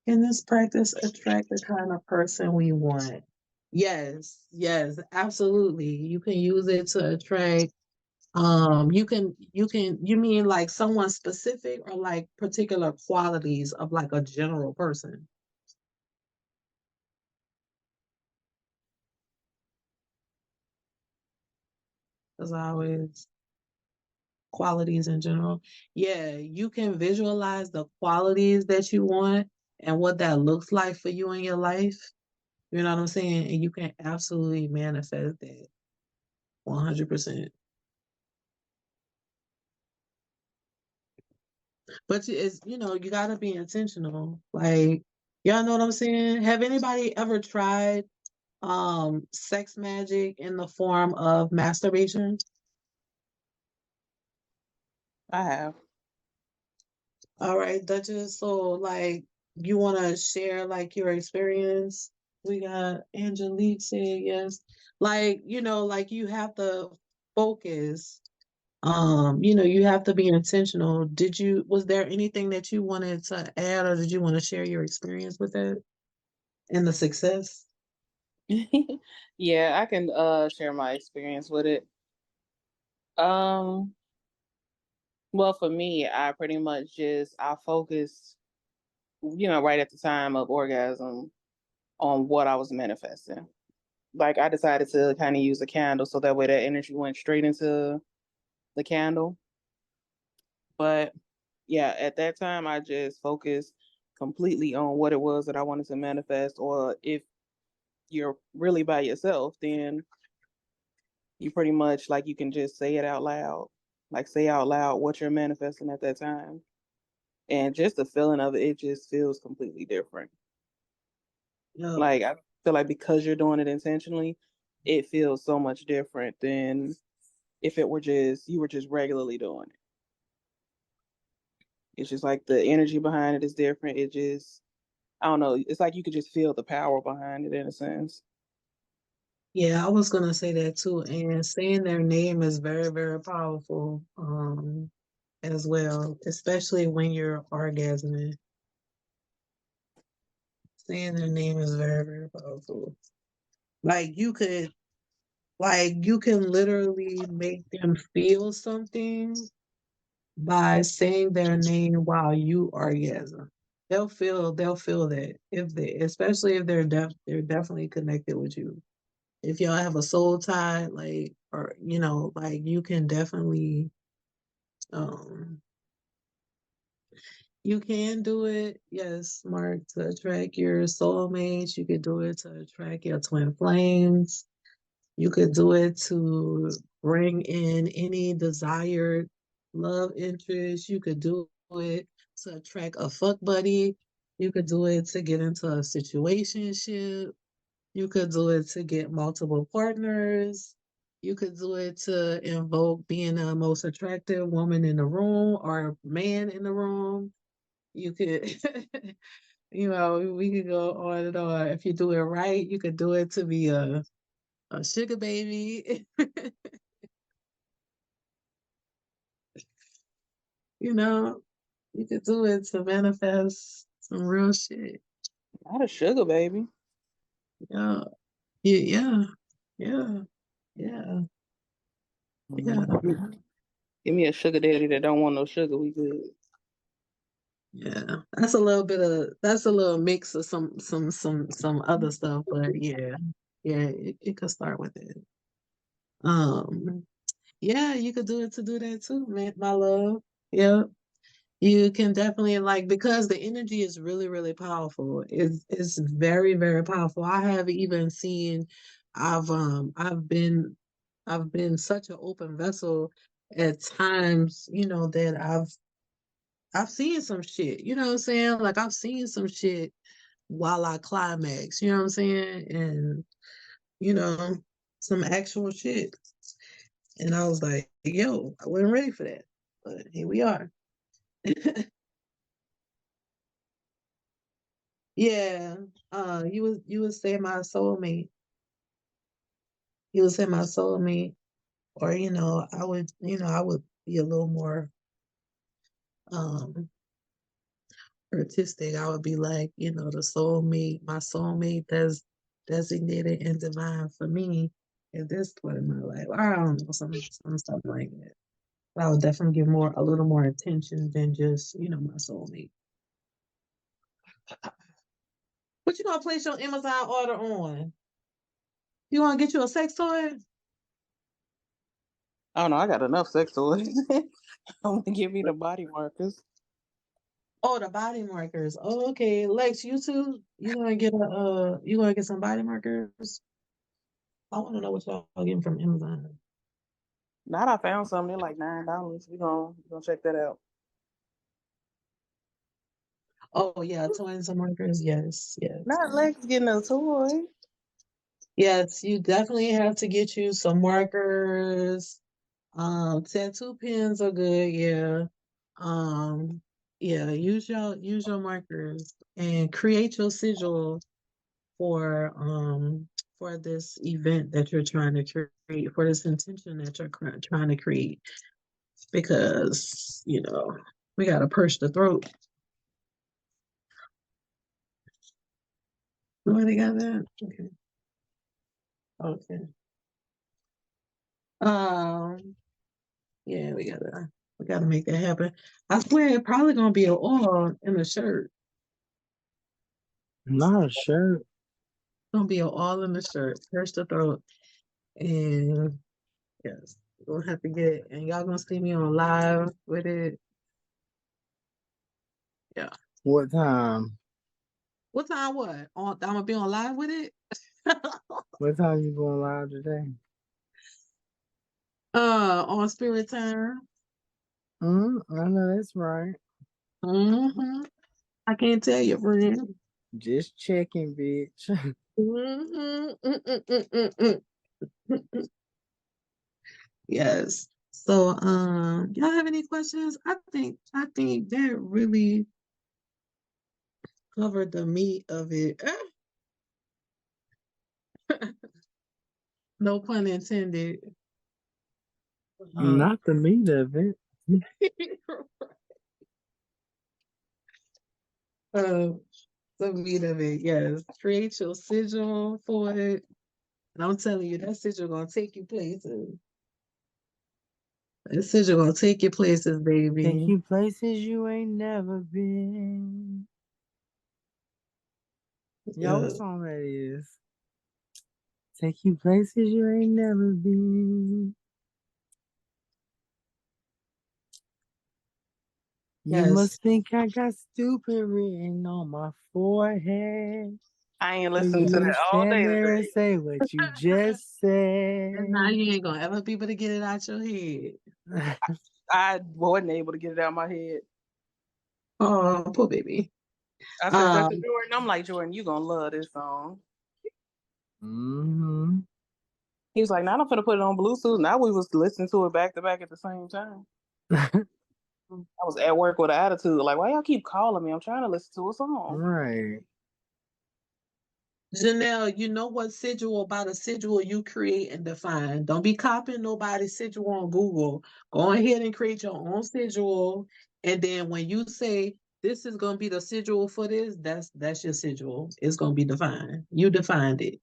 can this practice attract the kind of person we want? Yes, yes, absolutely. You can use it to attract. You mean like someone specific or like particular qualities of like a general person? As always, qualities in general. Yeah, you can visualize the qualities that you want and what that looks like for you in your life. You know what I'm saying? And you can absolutely manifest that 100%. But it's, you gotta be intentional. Like, y'all know what I'm saying? Have anybody ever tried sex magic in the form of masturbation? I have. All right, Duchess. So like you wanna share like your experience? We got Angelique saying yes. Like, like you have to focus. You have to be intentional. Was there anything that you wanted to add or did you want to share your experience with it and the success? Yeah, I can share my experience with it. Um, well, for me, I pretty much I focused, right at the time of orgasm on what I was manifesting. Like I decided to kind of use a candle so that way that energy went straight into the candle. But yeah, at that time I just focused completely on what it was that I wanted to manifest. Or if you're really by yourself, then you pretty much like you can just say it out loud. Like say out loud what you're manifesting at that time. And just the feeling of it just feels completely different. No. Like I feel like because you're doing it intentionally, it feels so much different than if it were you were just regularly doing it. It's just like the energy behind it is different. I don't know. It's like you could just feel the power behind it in a sense. Yeah, I was gonna say that too. And saying their name is very, very powerful, as well, especially when you're orgasming. Saying their name is very, very powerful. Like you can literally make them feel something by saying their name while you orgasm. They'll feel that especially if they're definitely connected with you. If y'all have a soul tie, like or like you can definitely um you can do it, yes, Mark, to attract your soulmates. You could do it to attract your twin flames. You could do it to bring in any desired love interest. You could do it to attract a fuck buddy. You could do it to get into a situationship. You could do it to get multiple partners. You could do it to invoke being the most attractive woman in the room or man in the room. You could, we could go on and on. If you do it right, you could do it to be a sugar baby. You know, you could do it to manifest some real shit. Not a sugar baby. Yeah. Yeah. Yeah. Yeah. Yeah. Give me a sugar daddy that don't want no sugar. We good. Yeah. That's a little mix of some other stuff, but yeah. Yeah, it could start with it. Yeah, you could do it to do that too, man, my love. Yeah. You can definitely because the energy is really, really powerful. It's very, very powerful. I have even seen I've been such an open vessel at times, that I've seen some shit, you know what I'm saying? Like I've seen some shit while I climax, you know what I'm saying? And, you know, some actual shit. And I was like, yo, I wasn't ready for that. But here we are. Yeah. You would say my soulmate. You would say my soulmate. Or, I would be a little more um artistic. I would be like, the soulmate, my soulmate that's designated and divine for me at this point in my life. I don't know, some stuff like that. But I would definitely give a little more attention than just, my soulmate. What you gonna place your Amazon order on? You wanna get you a sex toy? Oh no, I got enough sex toys. I'm gonna give me the body markers. Oh, the body markers. Oh, okay. Lex, you too? You gonna get some body markers? I wanna know what y'all getting from Amazon. Now I found something, they're like $9. We gonna check that out. Oh yeah, toys and markers. Yes, yes. Not Lex getting a toy. Yes, you definitely have to get you some markers. Tattoo pens are good, yeah. Yeah, use your markers and create your sigil for this event that you're trying to create, for this intention that you're trying to create. Because, we gotta purge the throat. Nobody got that? Okay. Okay. Yeah, we gotta make that happen. I swear it's probably gonna be an oil in the shirt. Not a shirt. Gonna be an all in the shirt. Pierce the throat. And yes, we're gonna have to get it. And y'all gonna see me on live with it. Yeah. What time? What time I'm gonna be on live with it? What time you going live today? On Spirit Time. I know that's right. Mm-hmm. I can't tell you, friend. Just checking, bitch. Yes. So, y'all have any questions? I think that really covered the meat of it. No pun intended. Not the meat of it. The meat of it, yes. Create your sigil for it. And I'm telling you, that sigil gonna take you places. That sigil gonna take you places, baby. Take you places you ain't never been. Yo, what song that is? Take you places you ain't never been. You must think I got stupid written on my forehead. I ain't listened to that all day Stand there today. and say what you just said. And now you ain't gonna ever be able to get it out your head. I wasn't able to get it out of my head. Oh, poor baby. I said that to Jordan. I'm like, Jordan, you gonna love this song. Mm-hmm. He was like, "Now I'm gonna put it on Bluetooth." Now we was listening to it back to back at the same time. I was at work with an attitude, like, "Why y'all keep calling me? I'm trying to listen to a song." Right. Janelle, you know what sigil about a sigil you create and define. Don't be copying nobody's sigil on Google. Go ahead and create your own sigil. And then when you say this is gonna be the sigil for this, that's your sigil. It's gonna be defined. You defined it.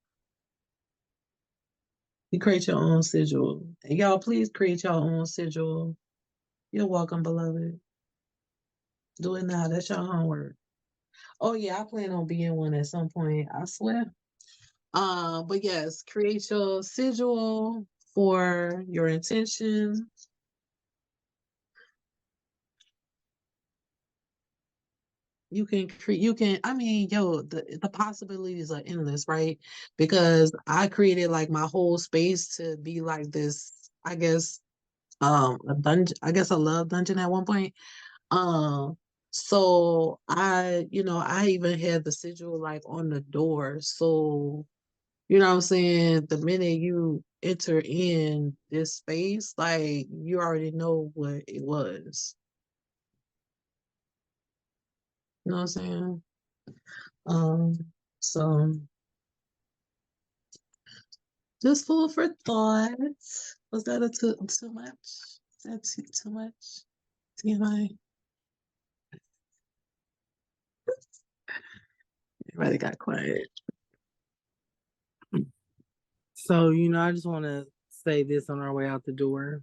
You create your own sigil. And y'all please create your own sigil. You're welcome, beloved. Do it now. That's your homework. Oh yeah, I plan on being one at some point, I swear. But yes, create your sigil for your intention. You can create, I mean, yo, the possibilities are endless, right? Because I created like my whole space to be like this, I guess, a dungeon, I guess a love dungeon at one point. Um, so I even had the sigil like on the door. So, you know what I'm saying? The minute you enter in this space, like you already know what it was. You know what I'm saying? Um, so just food for thought. Was that too much? Is that too much? TMI? Everybody got quiet. So, I just want to say this on our way out the door.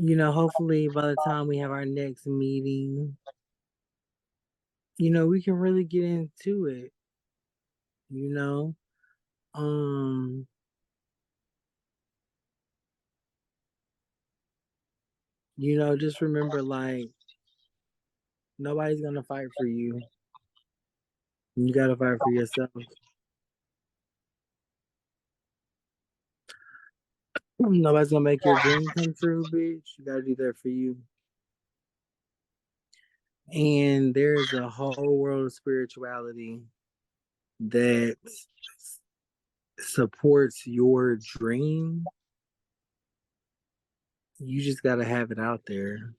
Hopefully by the time we have our next meeting, we can really get into it. Um, just remember, like, nobody's gonna fight for you. You gotta fight for yourself. Nobody's gonna make your dream come true, bitch. You gotta do that for you. And there's a whole world of spirituality that supports your dream. You just gotta have it out there.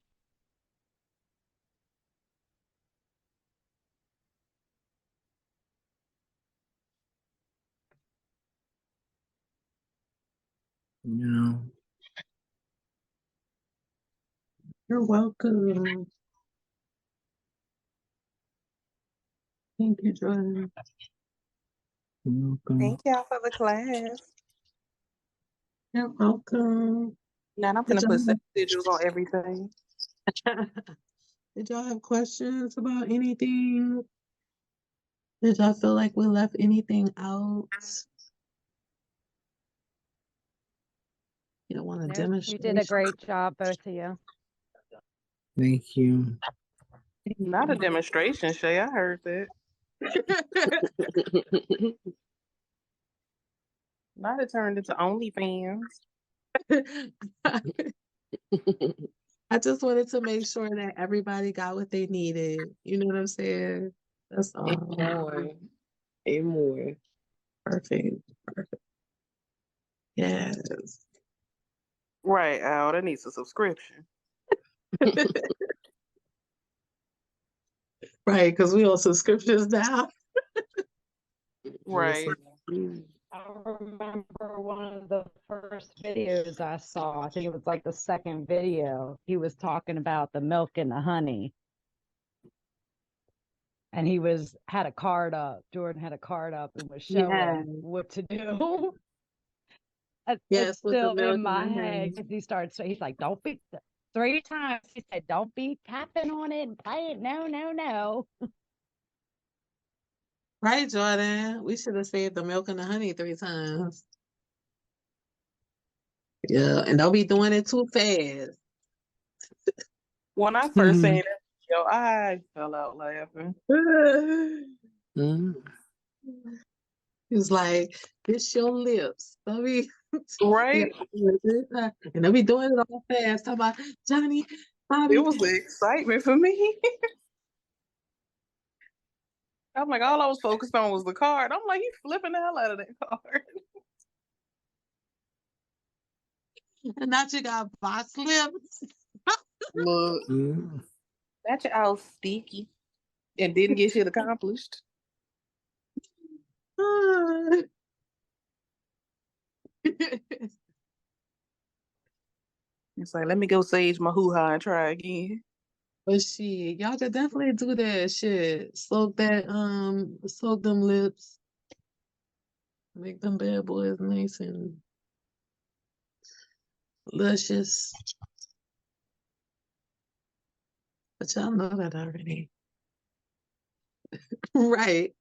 You're welcome. Thank you, Jordan. You're welcome. Thank y'all for the class. You're welcome. Now I'm gonna put sigils on everything. Did y'all have questions about anything? Did y'all feel like we left anything out? You don't want to demonstrate? You did a great job, both of you. Thank you. Not a demonstration, Shay. I heard that. Might have turned into OnlyFans. I just wanted to make sure that everybody got what they needed. You know what I'm saying? That's all. And more. Perfect. Yes. Right, Al. That needs a subscription. Right, because we on subscriptions now. Right. I remember one of the first videos I saw, I think it was like the second video, he was talking about the milk and the honey. And he had a card up. Jordan had a card up and was showing what to do. It's still in my head because he's like, don't be 3 times. He said, don't be tapping on it and play it. No. Right, Jordan. We should have said the milk and the honey 3 times. Yeah, and don't be doing it too fast. When I first seen that video, I fell out laughing. He was like, "Kiss your lips." Right. And they'll be doing it all fast. Talking about Johnny, Bobby. It was the excitement for me. I'm like, all I was focused on was the card. I'm like, he's flipping the hell out of that card. And now you got box lips. Look, that your all sticky and didn't get shit accomplished. It's like, let me go sage my hoo-ha and try again. But shit, y'all could definitely do that shit. Soak them lips. Make them bad boys nice and luscious. But y'all know that already. Right.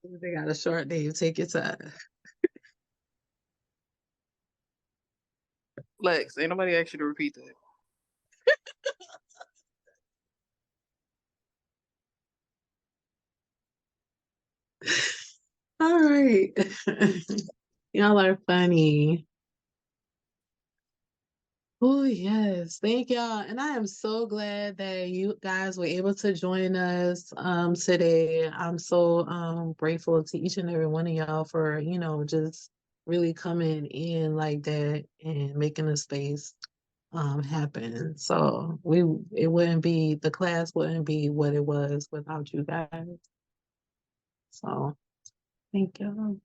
They got a short day. Take your time. Lex, ain't nobody asked you to repeat that. All right. Y'all are funny. Oh, yes. Thank y'all. And I am so glad that you guys were able to join us today. I'm so grateful to each and every one of y'all for, just really coming in like that and making a space happen. So the class wouldn't be what it was without you guys. So thank y'all.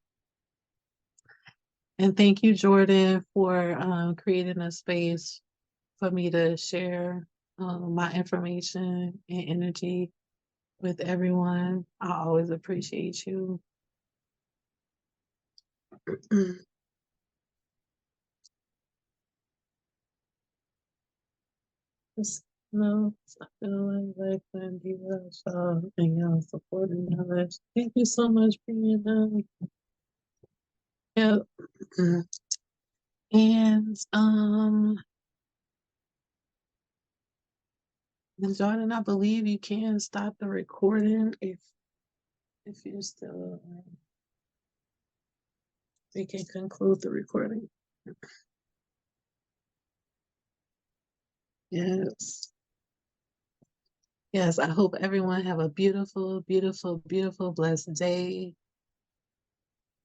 And thank you, Jordan, for creating a space for me to share my information and energy with everyone. I always appreciate you. No, I feel like and be y'all and y'all supporting others. Thank you so much, Brianna. Yeah. And Jordan, I believe you can stop the recording if you're still we can conclude the recording. Yes. Yes, I hope everyone have a beautiful, beautiful, beautiful, blessed day.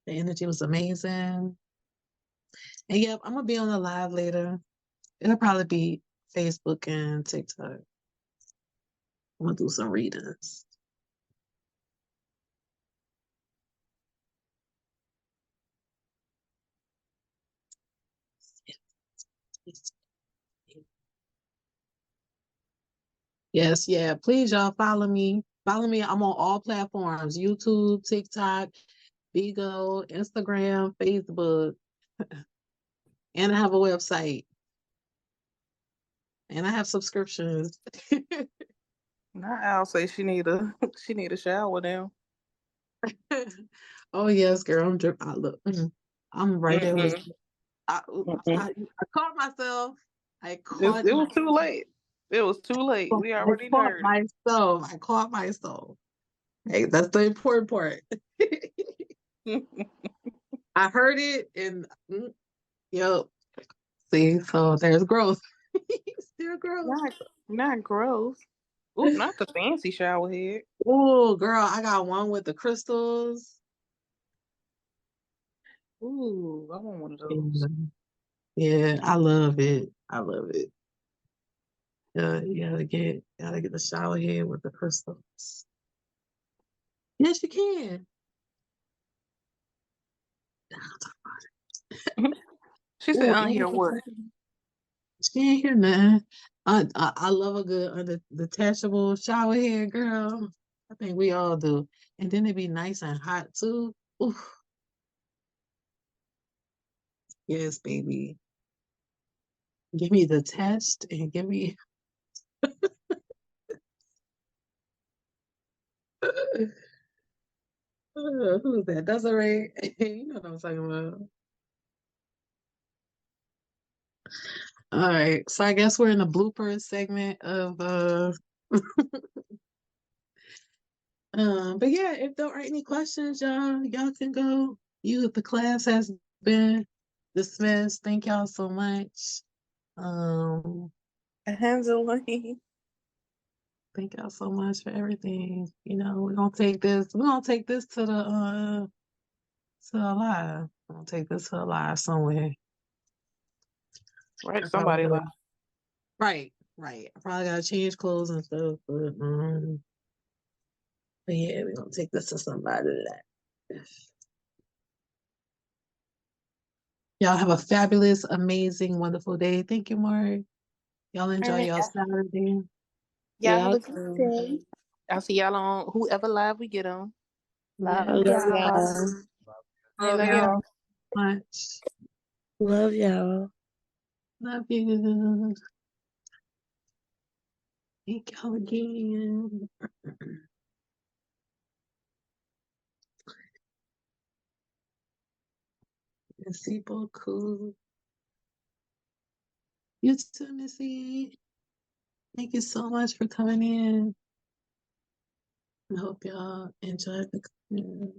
The energy was amazing. And yep, I'm gonna be on the live later. It'll probably be Facebook and TikTok. I'm gonna do some readings. Yes, yeah. Please, y'all follow me. Follow me. I'm on all platforms: YouTube, TikTok, Bigo, Instagram, Facebook, and I have a website. And I have subscriptions. Now Al say she need a shower now. Oh yes, girl. I'm right there with you. I caught myself. It was too late. It was too late. We already heard myself. I caught myself. Hey, that's the important part. I heard it and yep. See, so there's growth. Still growth. Not growth. Ooh, not the fancy shower head. Oh, girl, I got one with the crystals. Ooh, I want one of those. Yeah, I love it. I love it. You gotta get the shower head with the crystals. Yes, you can. She said, "I hear what." She ain't hear nothing. I love a good detachable shower head, girl. I think we all do. And then it be nice and hot too. Oof. Yes, baby. Give me the test and give me who's that? Desiree. You know what I'm talking about. All right. So I guess we're in the blooper segment of but yeah, if there aren't any questions, y'all can go. The class has been dismissed. Thank y'all so much. Angeline. Thank y'all so much for everything. We're gonna take this. We're gonna take this to the live. We're gonna take this to a live somewhere. Right, somebody left. Right. I probably gotta change clothes and stuff, but yeah, we're gonna take this to somebody that. Y'all have a fabulous, amazing, wonderful day. Thank you, Mark. Y'all enjoy right. your Saturday. Y'all have Y'all a good too. day. I'll see y'all on whoever live we get on. Love Love y'all. y'all. Love y'all so much. Love y'all. Love you. Thank y'all again. Merci beaucoup. You too, Missy. Thank you so much for coming in. I hope y'all enjoyed the content.